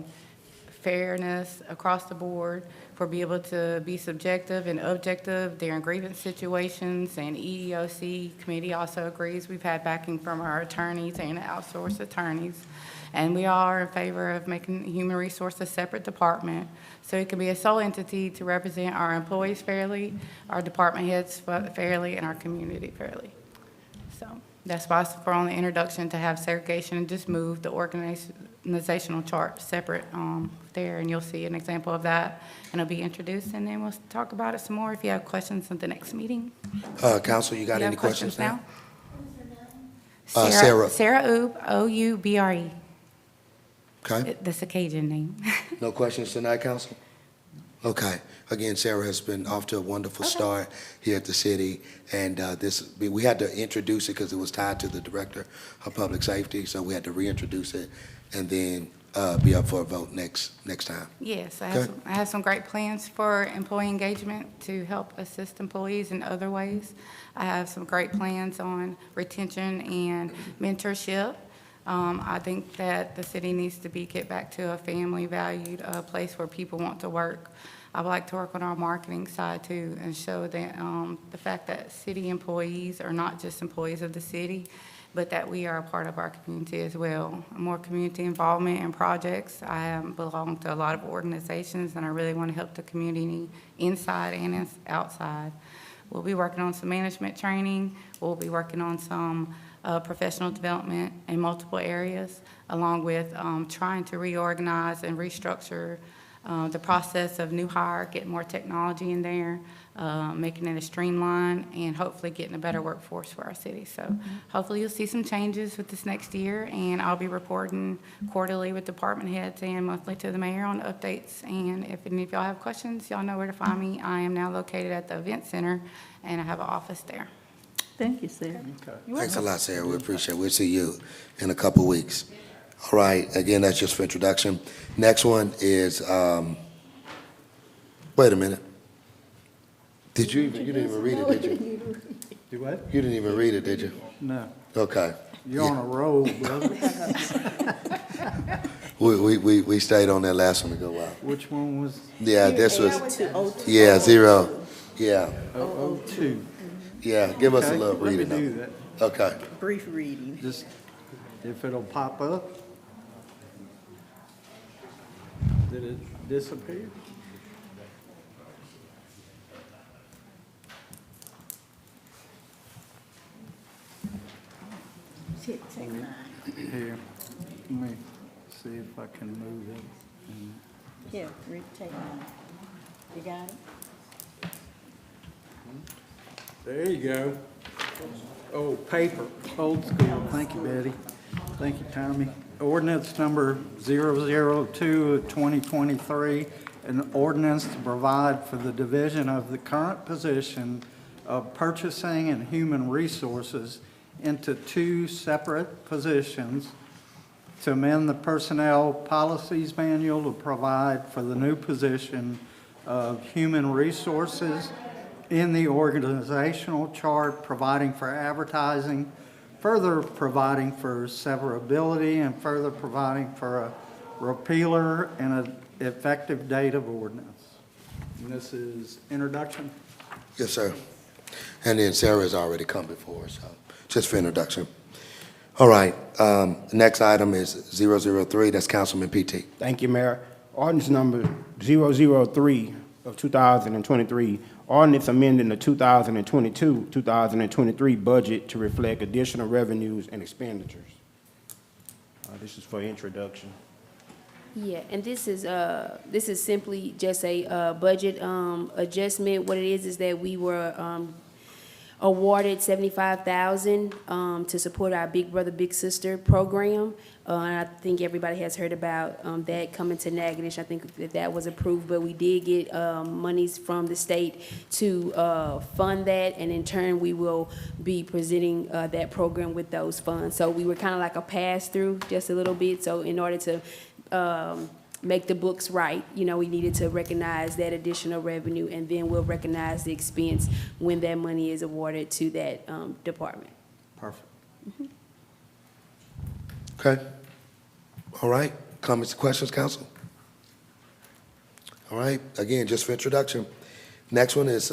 fairness across the board, for be able to be subjective and objective during grievance situations, and EEOC committee also agrees. We've had backing from our attorneys and outsourced attorneys. And we are in favor of making human resources a separate department, so it can be a sole entity to represent our employees fairly, our department heads fairly, and our community fairly. So that's why it's for on the introduction to have segregation and just move the organizational chart separate there, and you'll see an example of that, and it'll be introduced, and then we'll talk about it some more if you have questions at the next meeting. Council, you got any questions now? Sarah. Sarah Ube, O-U-B-R-E. Okay. That's a Cajun name. No questions tonight, Council? Okay. Again, Sarah has been off to a wonderful start here at the city, and we had to introduce it because it was tied to the Director of Public Safety, so we had to reintroduce it and then be up for a vote next time. Yes, I Okay. have some great plans for employee engagement to help assist employees in other ways. I have some great plans on retention and mentorship. I think that the city needs to get back to a family-valued place where people want to work. I would like to work on our marketing side too, and show that the fact that city employees are not just employees of the city, but that we are a part of our community as well. More community involvement in projects. I belong to a lot of organizations, and I really want to help the community inside and outside. We'll be working on some management training. We'll be working on some professional development in multiple areas, along with trying to reorganize and restructure the process of new hire, getting more technology in there, making it a streamline, and hopefully getting a better workforce for our city. So hopefully you'll see some changes with this next year, and I'll be reporting quarterly with department heads and monthly to the mayor on updates. And if any of y'all have questions, y'all know where to find me. I am now located at the event center, and I have an office there. Thank you, Sarah. Thanks a lot, Sarah. We appreciate it. We'll see you in a couple weeks. All right. Again, that's just for introduction. Next one is, wait a minute. You didn't even read it, did you? Do what? You didn't even read it, did you? No. Okay. You're on a roll, brother. We stayed on that last one to go out. Which one was? Yeah, this was, 02. yeah, 0. Yeah. 002. Yeah, give us a Okay, little let me reading. do of- that. Okay. Brief reading. Just, if it'll pop up. Did it disappear? Take mine. Here, let me see if I can move it. Here, take mine. You got it? There you go. Oh, paper, old school. Thank you, Betty. Thank you, Tommy. Ordinance number 002 of 2023, an ordinance to provide for the division of the current position of purchasing and human resources into 2 separate positions, to amend the personnel policies manual to provide for the new position of human resources in the organizational chart, providing for advertising, further providing for severability, and further providing for a repealer and an effective date of ordinance. And this is introduction. Yes, sir. And then Sarah has already come before, so just for introduction. All right, the next item is 003, that's Councilman PT. Thank you, Mayor. Ordinance number 003 of 2023, ordinance amending the 2022-2023 budget to reflect additional revenues and expenditures. This is for introduction. Yeah, and this is simply just a budget adjustment. What it is that we were awarded $75,000 to support our Big Brother Big Sister program. And I think everybody has heard about that coming to Natchitoches. I think that was approved, but we did get monies from the state to fund that, and in turn we will be presenting that program with those funds. So we were kind of like a pass-through just a little bit. So in order to make the books right, we needed to recognize that additional revenue, and then we'll recognize the expense when that money is awarded to that department. Perfect. Okay. All right, comments, questions, council? All right, again, just for introduction. Next one is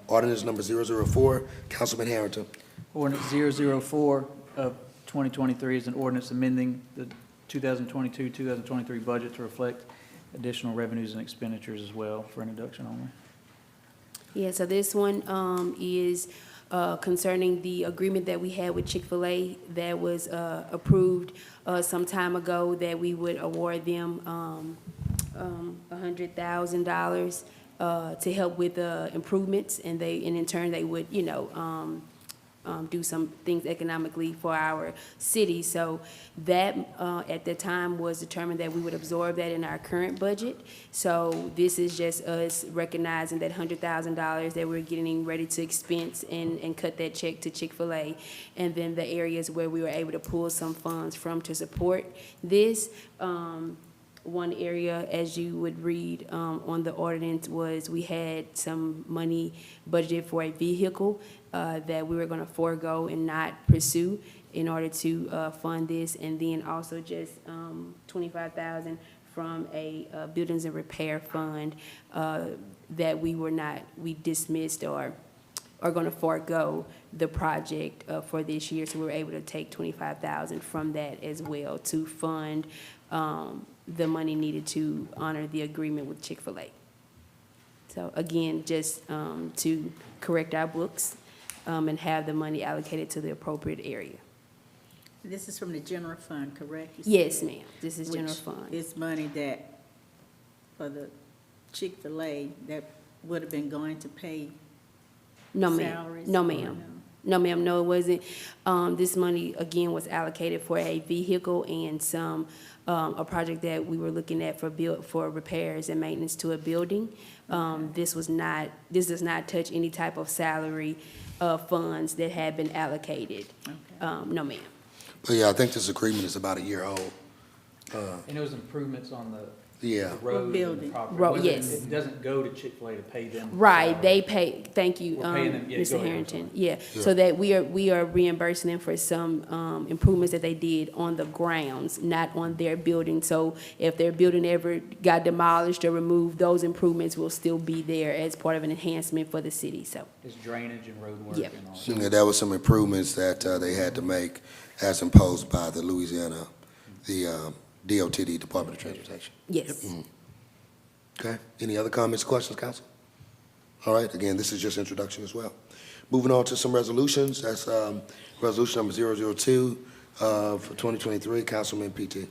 ordinance number 004, Councilman Harrington. Ordinance 004 of 2023 is an ordinance amending the 2022-2023 budget to reflect additional revenues and expenditures as well, for introduction only. Yeah, so this one is concerning the agreement that we had with Chick-fil-A that was approved some time ago, that we would award them $100,000 to help with improvements, and in turn they would, do some things economically for our city. So that, at the time, was determined that we would absorb that in our current budget. So this is just us recognizing that $100,000 that we're getting ready to expense and cut that check to Chick-fil-A. And then the areas where we were able to pull some funds from to support this. One area, as you would read on the ordinance, was we had some money budgeted for a vehicle that we were going to forego and not pursue in order to fund this, and then also just $25,000 from a buildings and repair fund that we dismissed or are going to forego the project for this year. So we were able to take $25,000 from that as well to fund the money needed to honor the agreement with Chick-fil-A. So again, just to correct our books and have the money allocated to the appropriate area. This is from the general fund, correct? You Yes, said? ma'am. This is general fund. Which is money that, for the Chick-fil-A, that would have been going to pay No, ma'am. salaries? No, or ma'am. No, ma'am. No, it wasn't. This money, again, was allocated for a vehicle and a project that we were looking at for repairs and maintenance to a building. This does not touch any type of salary funds that had been allocated. Okay. No, ma'am. But yeah, I think this agreement is about a year old. And it was improvements on the Yeah. road and building? property. Road, It wasn't- yes. It doesn't go to Chick-fil-A to pay them. Right, they pay, thank you, We're paying them- yeah, go Mr. ahead, I'm Harrington. sorry. Yeah, so that we are reimbursing them for some improvements that they did on the grounds, not on their building. So if their building ever got demolished or removed, those improvements will still be there as part of an enhancement for the city, so. It's drainage and road work Yep. and all that. Yeah, there was some improvements that they had to make as imposed by the Louisiana, the DOTD, Department of Transportation. Yes. Okay, any other comments, questions, council? All right, again, this is just introduction as well. Moving on to some resolutions, that's resolution number 002 for 2023, Councilman PT.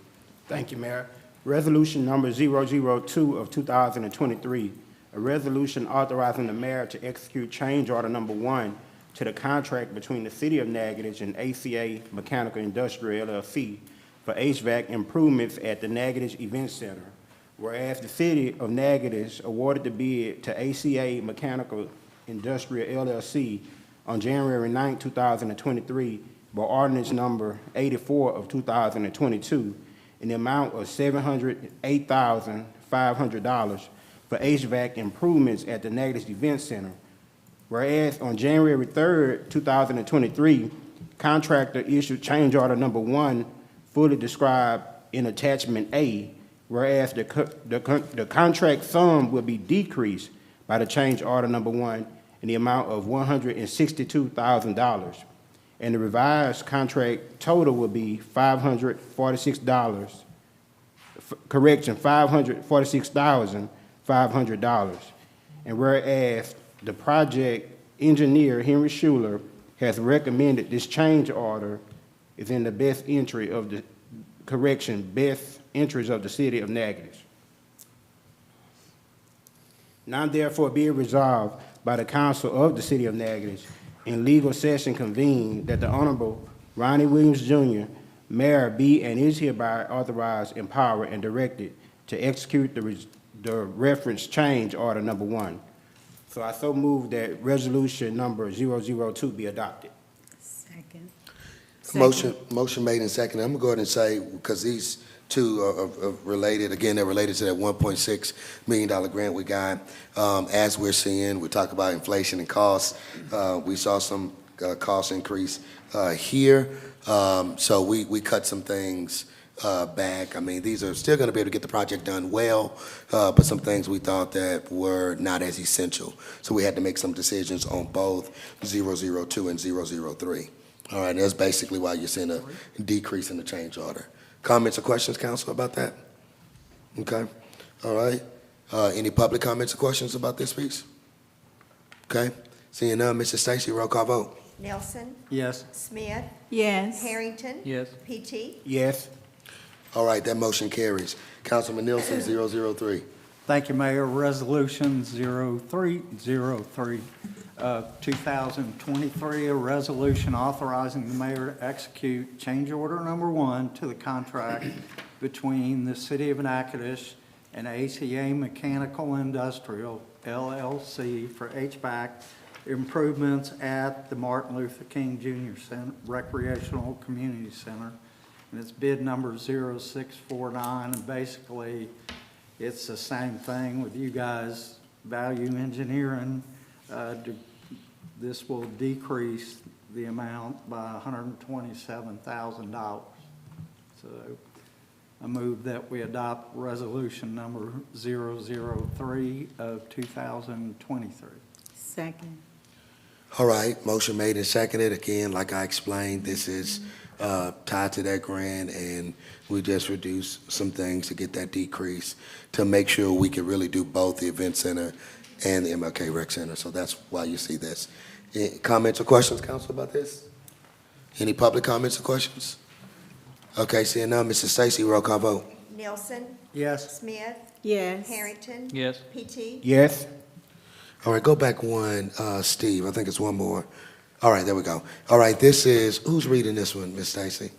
Thank you, Mayor. Resolution number 002 of 2023, a resolution authorizing the mayor to execute change order number 1 to the contract between the City of Natchitoches and ACA Mechanical Industrial LLC for HVAC improvements at the Natchitoches Event Center. Whereas the City of Natchitoches awarded the bid to ACA Mechanical Industrial LLC on January 9, 2023, by ordinance number 84 of 2022, in the amount of $708,500 for HVAC improvements at the Natchitoches Event Center. Whereas on January 3rd, 2023, contractor issued change order number 1, fully described in attachment A, whereas the contract sum will be decreased by the change order number 1 in the amount of $162,000. And the revised contract total will be $546. Correction, $546,500. And whereas the project engineer, Henry Schuler, has recommended this change order is in the best interest of the, best interest of the city of Natchitoches. Now therefore be it resolved by the council of the city of Natchitoches in legal session convened that the Honorable Ronnie Williams Jr., Mayor, be and is hereby authorized, empowered, and directed to execute the reference change order number 1. So I so move that resolution number 002 be adopted. Second. Motion made and seconded. I'm gonna go ahead and say, because these two are related, again, they're related to that $1.6 million grant we got. As we're seeing, we talk about inflation and costs. We saw some cost increase here. So we cut some things back. I mean, these are still gonna be able to get the project done well, but some things we thought that were not as essential. So we had to make some decisions on both 002 and 003. All right, that's basically why you're seeing a decrease in the change order. Comments or questions, council, about that? Okay, all right. Any public comments or questions about this piece? Okay, seeing none, Mrs. Stacy, roll call vote. Nelson, Yes. Smith, Yes. Harrington. Yes. PT. Yes. All right, that motion carries. Councilman Nielsen, 003. Thank you, Mayor. Resolution 0303 of 2023, a resolution authorizing the mayor to execute change order number 1 to the contract between the City of Natchitoches and ACA Mechanical Industrial LLC for HVAC improvements at the Martin Luther King Jr. Recreational Community Center. And it's bid number 0649, and basically it's the same thing with you guys, Value Engineering. This will decrease the amount by $127,000. So I move that we adopt resolution number 003 of 2023. Second. All right, motion made and seconded. Again, like I explained, this is tied to that grant, and we just reduced some things to get that decrease to make sure we can really do both the event center and the MLK Rec Center. So that's why you see this. Any comments or questions, council, about this? Any public comments or questions? Okay, seeing none, Mrs. Stacy, roll call vote. Nelson, Yes. Smith, Yes. Harrington. Yes. PT. Yes. All right, go back one, Steve. I think it's one more. All right, there we go. All right, this is, who's reading this one, Ms. Stacy?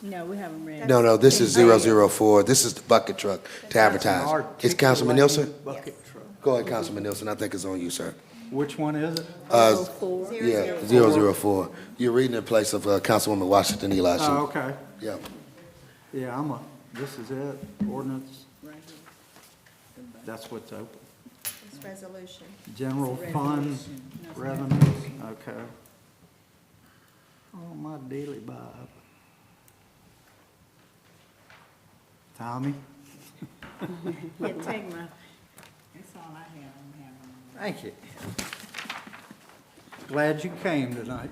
No, we haven't read. No, this is 004. This is the bucket truck to advertise. It's Councilman Nielsen? Bucket truck. Go ahead, Councilman Nielsen. I think it's on you, sir. Which one is it? Yeah, 004. You're reading in place of Councilwoman Washington Eli. Oh, okay. Yeah. Yeah, this is it, ordinance. That's what's open. This resolution. General fund revenues, okay. Oh, my dealy Bob. Tommy? Yeah, take my, that's all I have. Thank you. Glad you came tonight.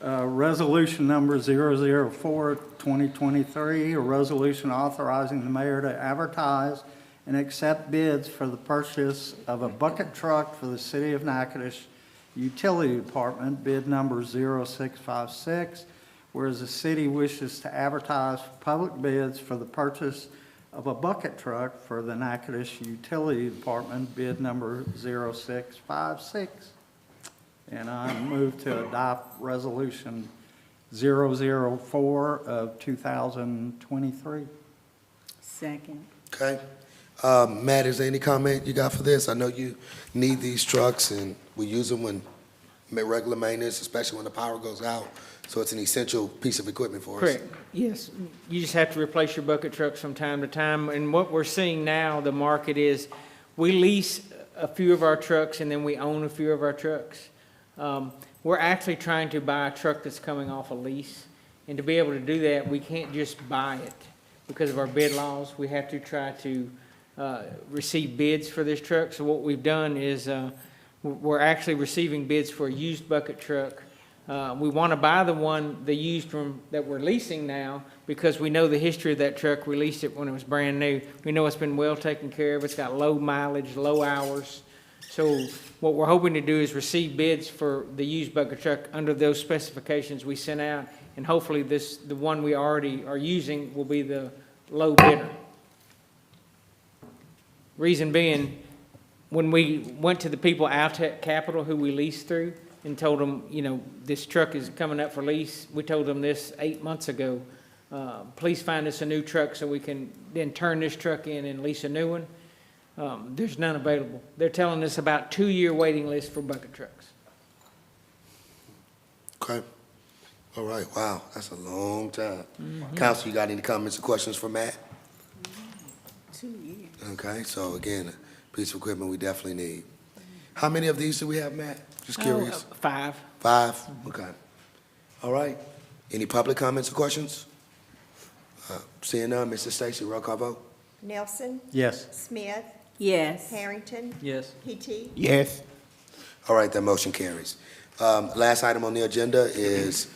Resolution number 004, 2023, a resolution authorizing the mayor to advertise and accept bids for the purchase of a bucket truck for the City of Natchitoches Utility Department, bid number 0656, whereas the city wishes to advertise for public bids for the purchase of a bucket truck for the Natchitoches Utility Department, bid number 0656. And I move to adopt resolution 004 of 2023. Second. Okay. Matt, is there any comment you got for this? I know you need these trucks, and we use them when regular maintenance, especially when the power goes out. So it's an essential piece of equipment for us. Correct, yes. You just have to replace your bucket trucks from time to time. And what we're seeing now, the market is, we lease a few of our trucks, and then we own a few of our trucks. We're actually trying to buy a truck that's coming off a lease. And to be able to do that, we can't just buy it because of our bid laws. We have to try to receive bids for this truck. So what we've done is we're actually receiving bids for a used bucket truck. We want to buy the used one that we're leasing now because we know the history of that truck. We leased it when it was brand new. We know it's been well taken care of. It's got low mileage, low hours. So what we're hoping to do is receive bids for the used bucket truck under those specifications we sent out. And hopefully the one we already are using will be the low bidder. Reason being, when we went to the people out at Capital who we leased through and told them, you know, this truck is coming up for lease, we told them this 8 months ago. Please find us a new truck so we can then turn this truck in and lease a new one. There's none available. They're telling us about 2-year waiting list for bucket trucks. Okay. All right, wow, that's a long time. Council, you got any comments or questions for Matt? 2 years. Okay, so again, a piece of equipment we definitely need. How many of these do we have, Matt? Just curious. 5. 5? Okay. All right. Any public comments or questions? Seeing none, Mrs. Stacy, roll call vote. Nelson. Yes. Smith. Yes. Harrington. Yes. PT. Yes. All right, that motion carries. Last item on the agenda is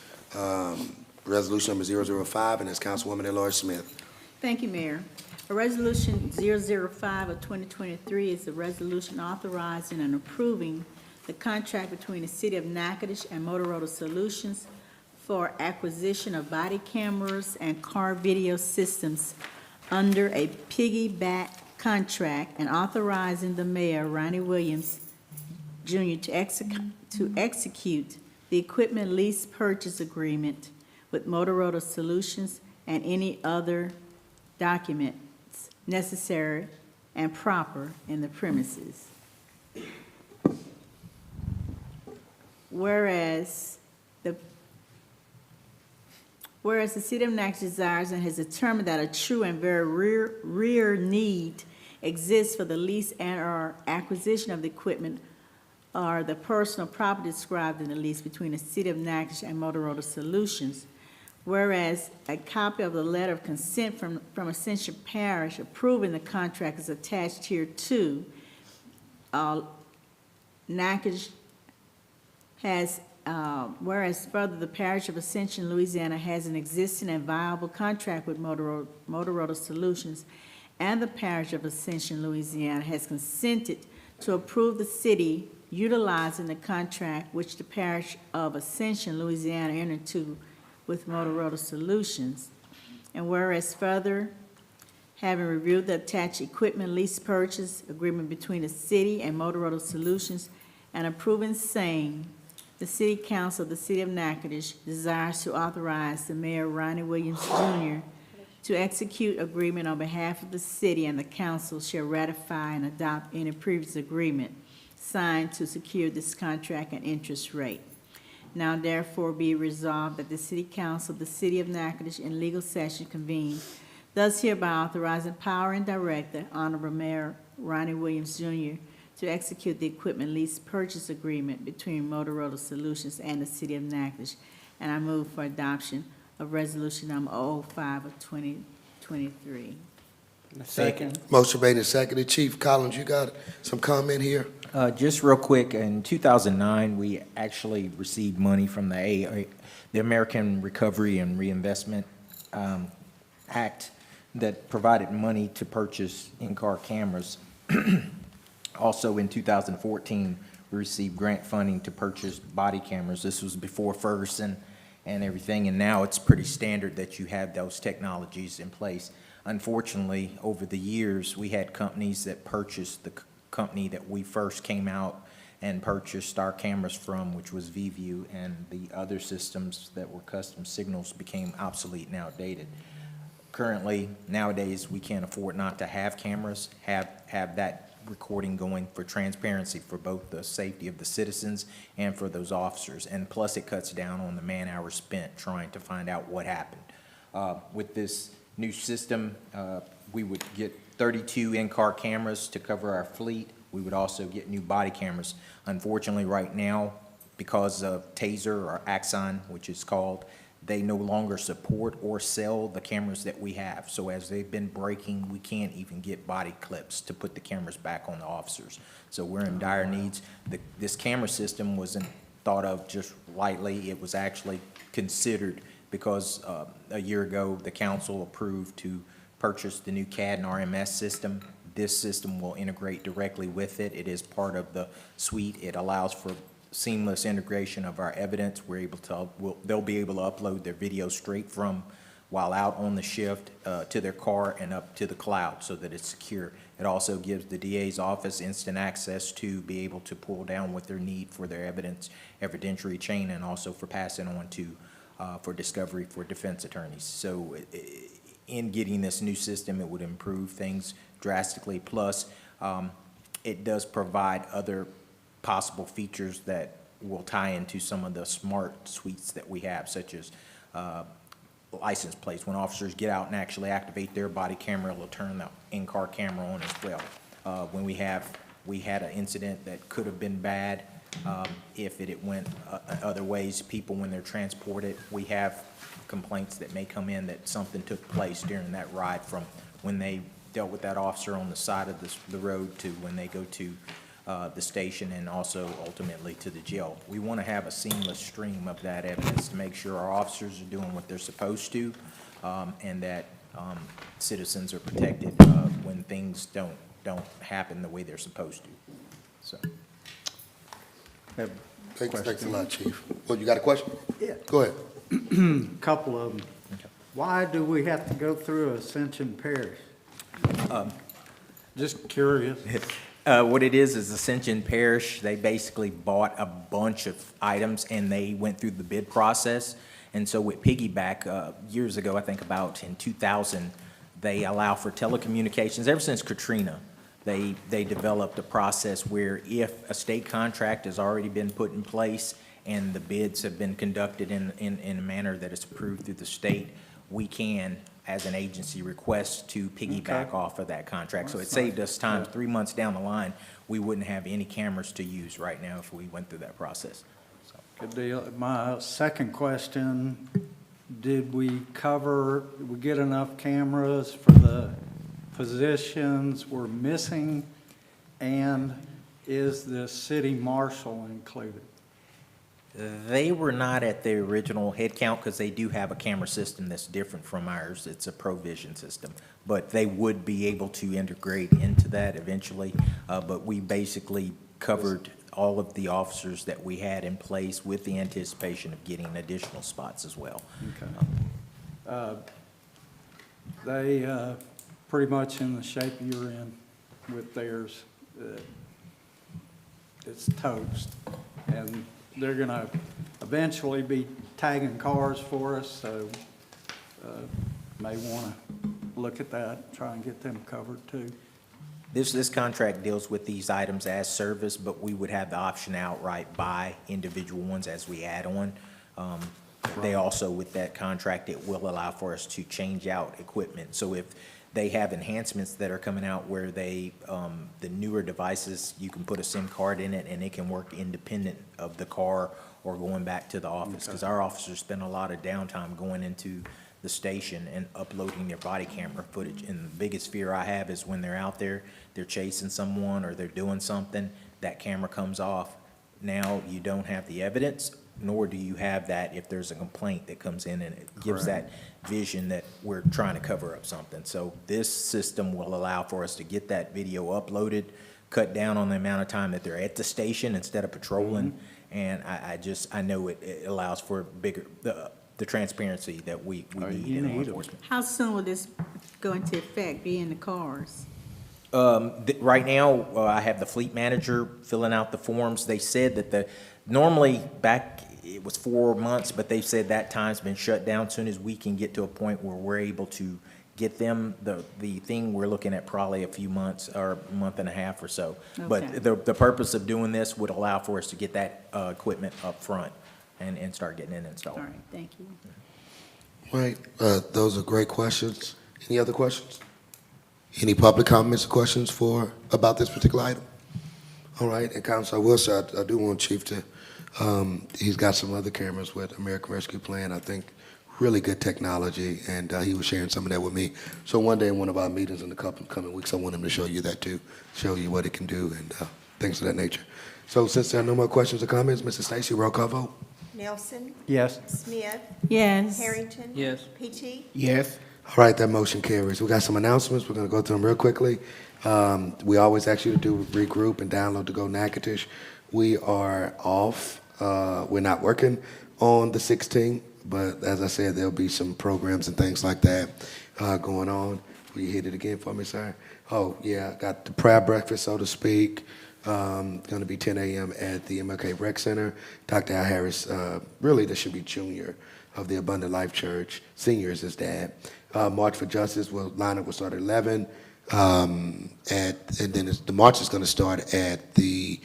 resolution number 005, and it's Councilwoman at-large Smith. Thank you, Mayor. A resolution 005 of 2023 is a resolution authorizing and approving the contract between the City of Natchitoches and Motorola Solutions for acquisition of body cameras and car video systems under a piggyback contract and authorizing the mayor, Ronnie Williams, Jr., to execute the equipment lease purchase agreement with Motorola Solutions and any other documents necessary and proper in the premises. Whereas the City of Natchitoches desires and has determined that a true and very real need exists for the lease and/or acquisition of the equipment or the personal property described in the lease between the City of Natchitoches and Motorola Solutions. Whereas a copy of the letter of consent from Ascension Parish approving the contract is attached here too. Natchitoches has, whereas further, the Parish of Ascension, Louisiana has an existing and viable contract with Motorola Solutions, and the Parish of Ascension, Louisiana has consented to approve the city utilizing the contract which the Parish of Ascension, Louisiana entered into with Motorola Solutions. And whereas further, having reviewed the attached equipment lease purchase agreement between the city and Motorola Solutions and approving same, the City Council of the City of Natchitoches desires to authorize the Mayor, Ronnie Williams, Jr., to execute agreement on behalf of the city, and the council shall ratify and adopt any previous agreement signed to secure this contract and interest rate. Now therefore be resolved that the City Council of the City of Natchitoches in legal session convened, thus hereby authorizing power and direct the Honorable Mayor Ronnie Williams, Jr. to execute the equipment lease purchase agreement between Motorola Solutions and the City of Natchitoches. And I move for adoption of resolution number 005 of 2023. Second. Motion made and seconded. Chief Collins, you got some comment here? Just real quick, in 2009, we actually received money from the American Recovery and Reinvestment Act that provided money to purchase in-car cameras. Also, in 2014, we received grant funding to purchase body cameras. This was before FIRST and everything, and now it's pretty standard that you have those technologies in place. Unfortunately, over the years, we had companies that purchased the company that we first came out and purchased our cameras from, which was VView, and the other systems that were custom signals became obsolete and outdated. Currently, nowadays, we can't afford not to have cameras, have that recording going for transparency for both the safety of the citizens and for those officers. And plus, it cuts down on the man-hours spent trying to find out what happened. With this new system, we would get 32 in-car cameras to cover our fleet. We We would also get new body cameras. Unfortunately, right now, because of Taser or Axon, which is called, they no longer support or sell the cameras that we have. So as they've been breaking, we can't even get body clips to put the cameras back on the officers. So we're in dire needs. This camera system wasn't thought of just lightly. It was actually considered because a year ago, the council approved to purchase the new CAD and RMS system. This system will integrate directly with it. It is part of the suite. It allows for seamless integration of our evidence. They'll be able to upload their video straight from while out on the shift to their car and up to the cloud so that it's secure. It also gives the DA's office instant access to be able to pull down what their need for their evidentiary chain, and also for passing on to for discovery for defense attorneys. So in getting this new system, it would improve things drastically. Plus, it does provide other possible features that will tie into some of the smart suites that we have, such as license plates. When officers get out and actually activate their body camera, it'll turn the in-car camera on as well. When we had an incident that could have been bad, if it went other ways, people, when they're transported, we have complaints that may come in that something took place during that ride, from when they dealt with that officer on the side of the road to when they go to the station, and also ultimately to the jail. We want to have a seamless stream of that evidence to make sure our officers are doing what they're supposed to, and that citizens are protected when things don't happen the way they're supposed to. So. Thanks a lot, Chief. Well, you got a question? Yeah. Go ahead. Couple of them. Why do we have to go through Ascension Parish? Just curious. What it is Ascension Parish, they basically bought a bunch of items and they went through the bid process. And so with Piggyback, years ago, I think about in 2000, they allow for telecommunications. Ever since Katrina, they developed a process where if a state contract has already been put in place and the bids have been conducted in a manner that is approved through the state, we can, as an agency, request to piggyback off of that contract. So it saved us time. 3 months down the line, we wouldn't have any cameras to use right now if we went through that process. Good deal. My second question, did we get enough cameras for the positions we're missing? And is the city marshal included? They were not at the original head count because they do have a camera system that's different from ours. It's a Provision system. But they would be able to integrate into that eventually. But we basically covered all of the officers that we had in place with the anticipation of getting additional spots as well. Okay. They pretty much in the shape you're in with theirs. It's toast. And they're going to eventually be tagging cars for us, so may want to look at that, try and get them covered too. This contract deals with these items as service, but we would have the option to outright buy individual ones as we add on. They also, with that contract, it will allow for us to change out equipment. So if they have enhancements that are coming out where the newer devices, you can put a SIM card in it and it can work independent of the car or going back to the office. Because our officers spend a lot of downtime going into the station and uploading their body camera footage. And the biggest fear I have is when they're out there, they're chasing someone or they're doing something, that camera comes off. Now you don't have the evidence, nor do you have that if there's a complaint that comes in, and it gives that vision that we're trying to cover up something. So this system will allow for us to get that video uploaded, cut down on the amount of time that they're at the station instead of patrolling. And I know it allows for bigger, the transparency that we need in law enforcement. How soon will this go into effect, be in the cars? Right now, I have the fleet manager filling out the forms. They said that normally back, it was 4 months, but they said that time's been shut down. As soon as we can get to a point where we're able to get them the thing, we're looking at probably a few months or a month and a half or so. Okay. But the purpose of doing this would allow for us to get that equipment up front and start getting it installed. All right, thank you. Right, those are great questions. Any other questions? Any public comments or questions about this particular item? All right, and Council, I will say, I do want Chief to, he's got some other cameras with American Rescue Plan, I think, really good technology, and he was sharing some of that with me. So one day in one of our meetings in the coming weeks, I want him to show you that too, show you what it can do and things of that nature. So since there are no more questions or comments, Mrs. Stacy, roll call vote. Nelson. Yes. Smith. Yes. Harrington. Yes. Peachy. Yes. All right, that motion carries. We got some announcements. We're going to go through them real quickly. We always ask you to do regroup and download to go Natchitoches. We are off. We're not working on the 16th, but as I said, there'll be some programs and things like that going on. Will you hit it again for me, sir? Oh, yeah, got the prayer breakfast, so to speak. Going to be 10 a.m. at the MLK Rec Center. Dr. Al Harris, really, this should be junior of the Abundant Life Church. Senior is his dad. March for Justice will line up will start at 11. And then the march is going to start at the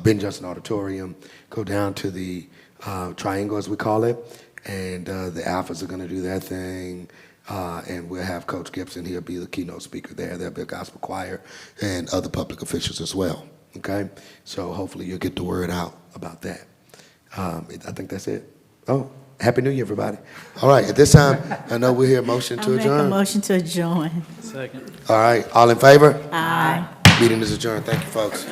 Ben Johnson Auditorium, go down to the Triangle, as we call it, and the Alphas are going to do their thing. And we'll have Coach Gibson. He'll be the keynote speaker there. There'll be a gospel choir and other public officials as well. Okay? So hopefully you'll get the word out about that. I think that's it. Oh, Happy New Year, everybody. All right, at this time, I know we're here, motion to I make a adjourn. motion to adjourn. Second. All right, all in favor? Aye. Meeting is adjourned. Thank you, folks.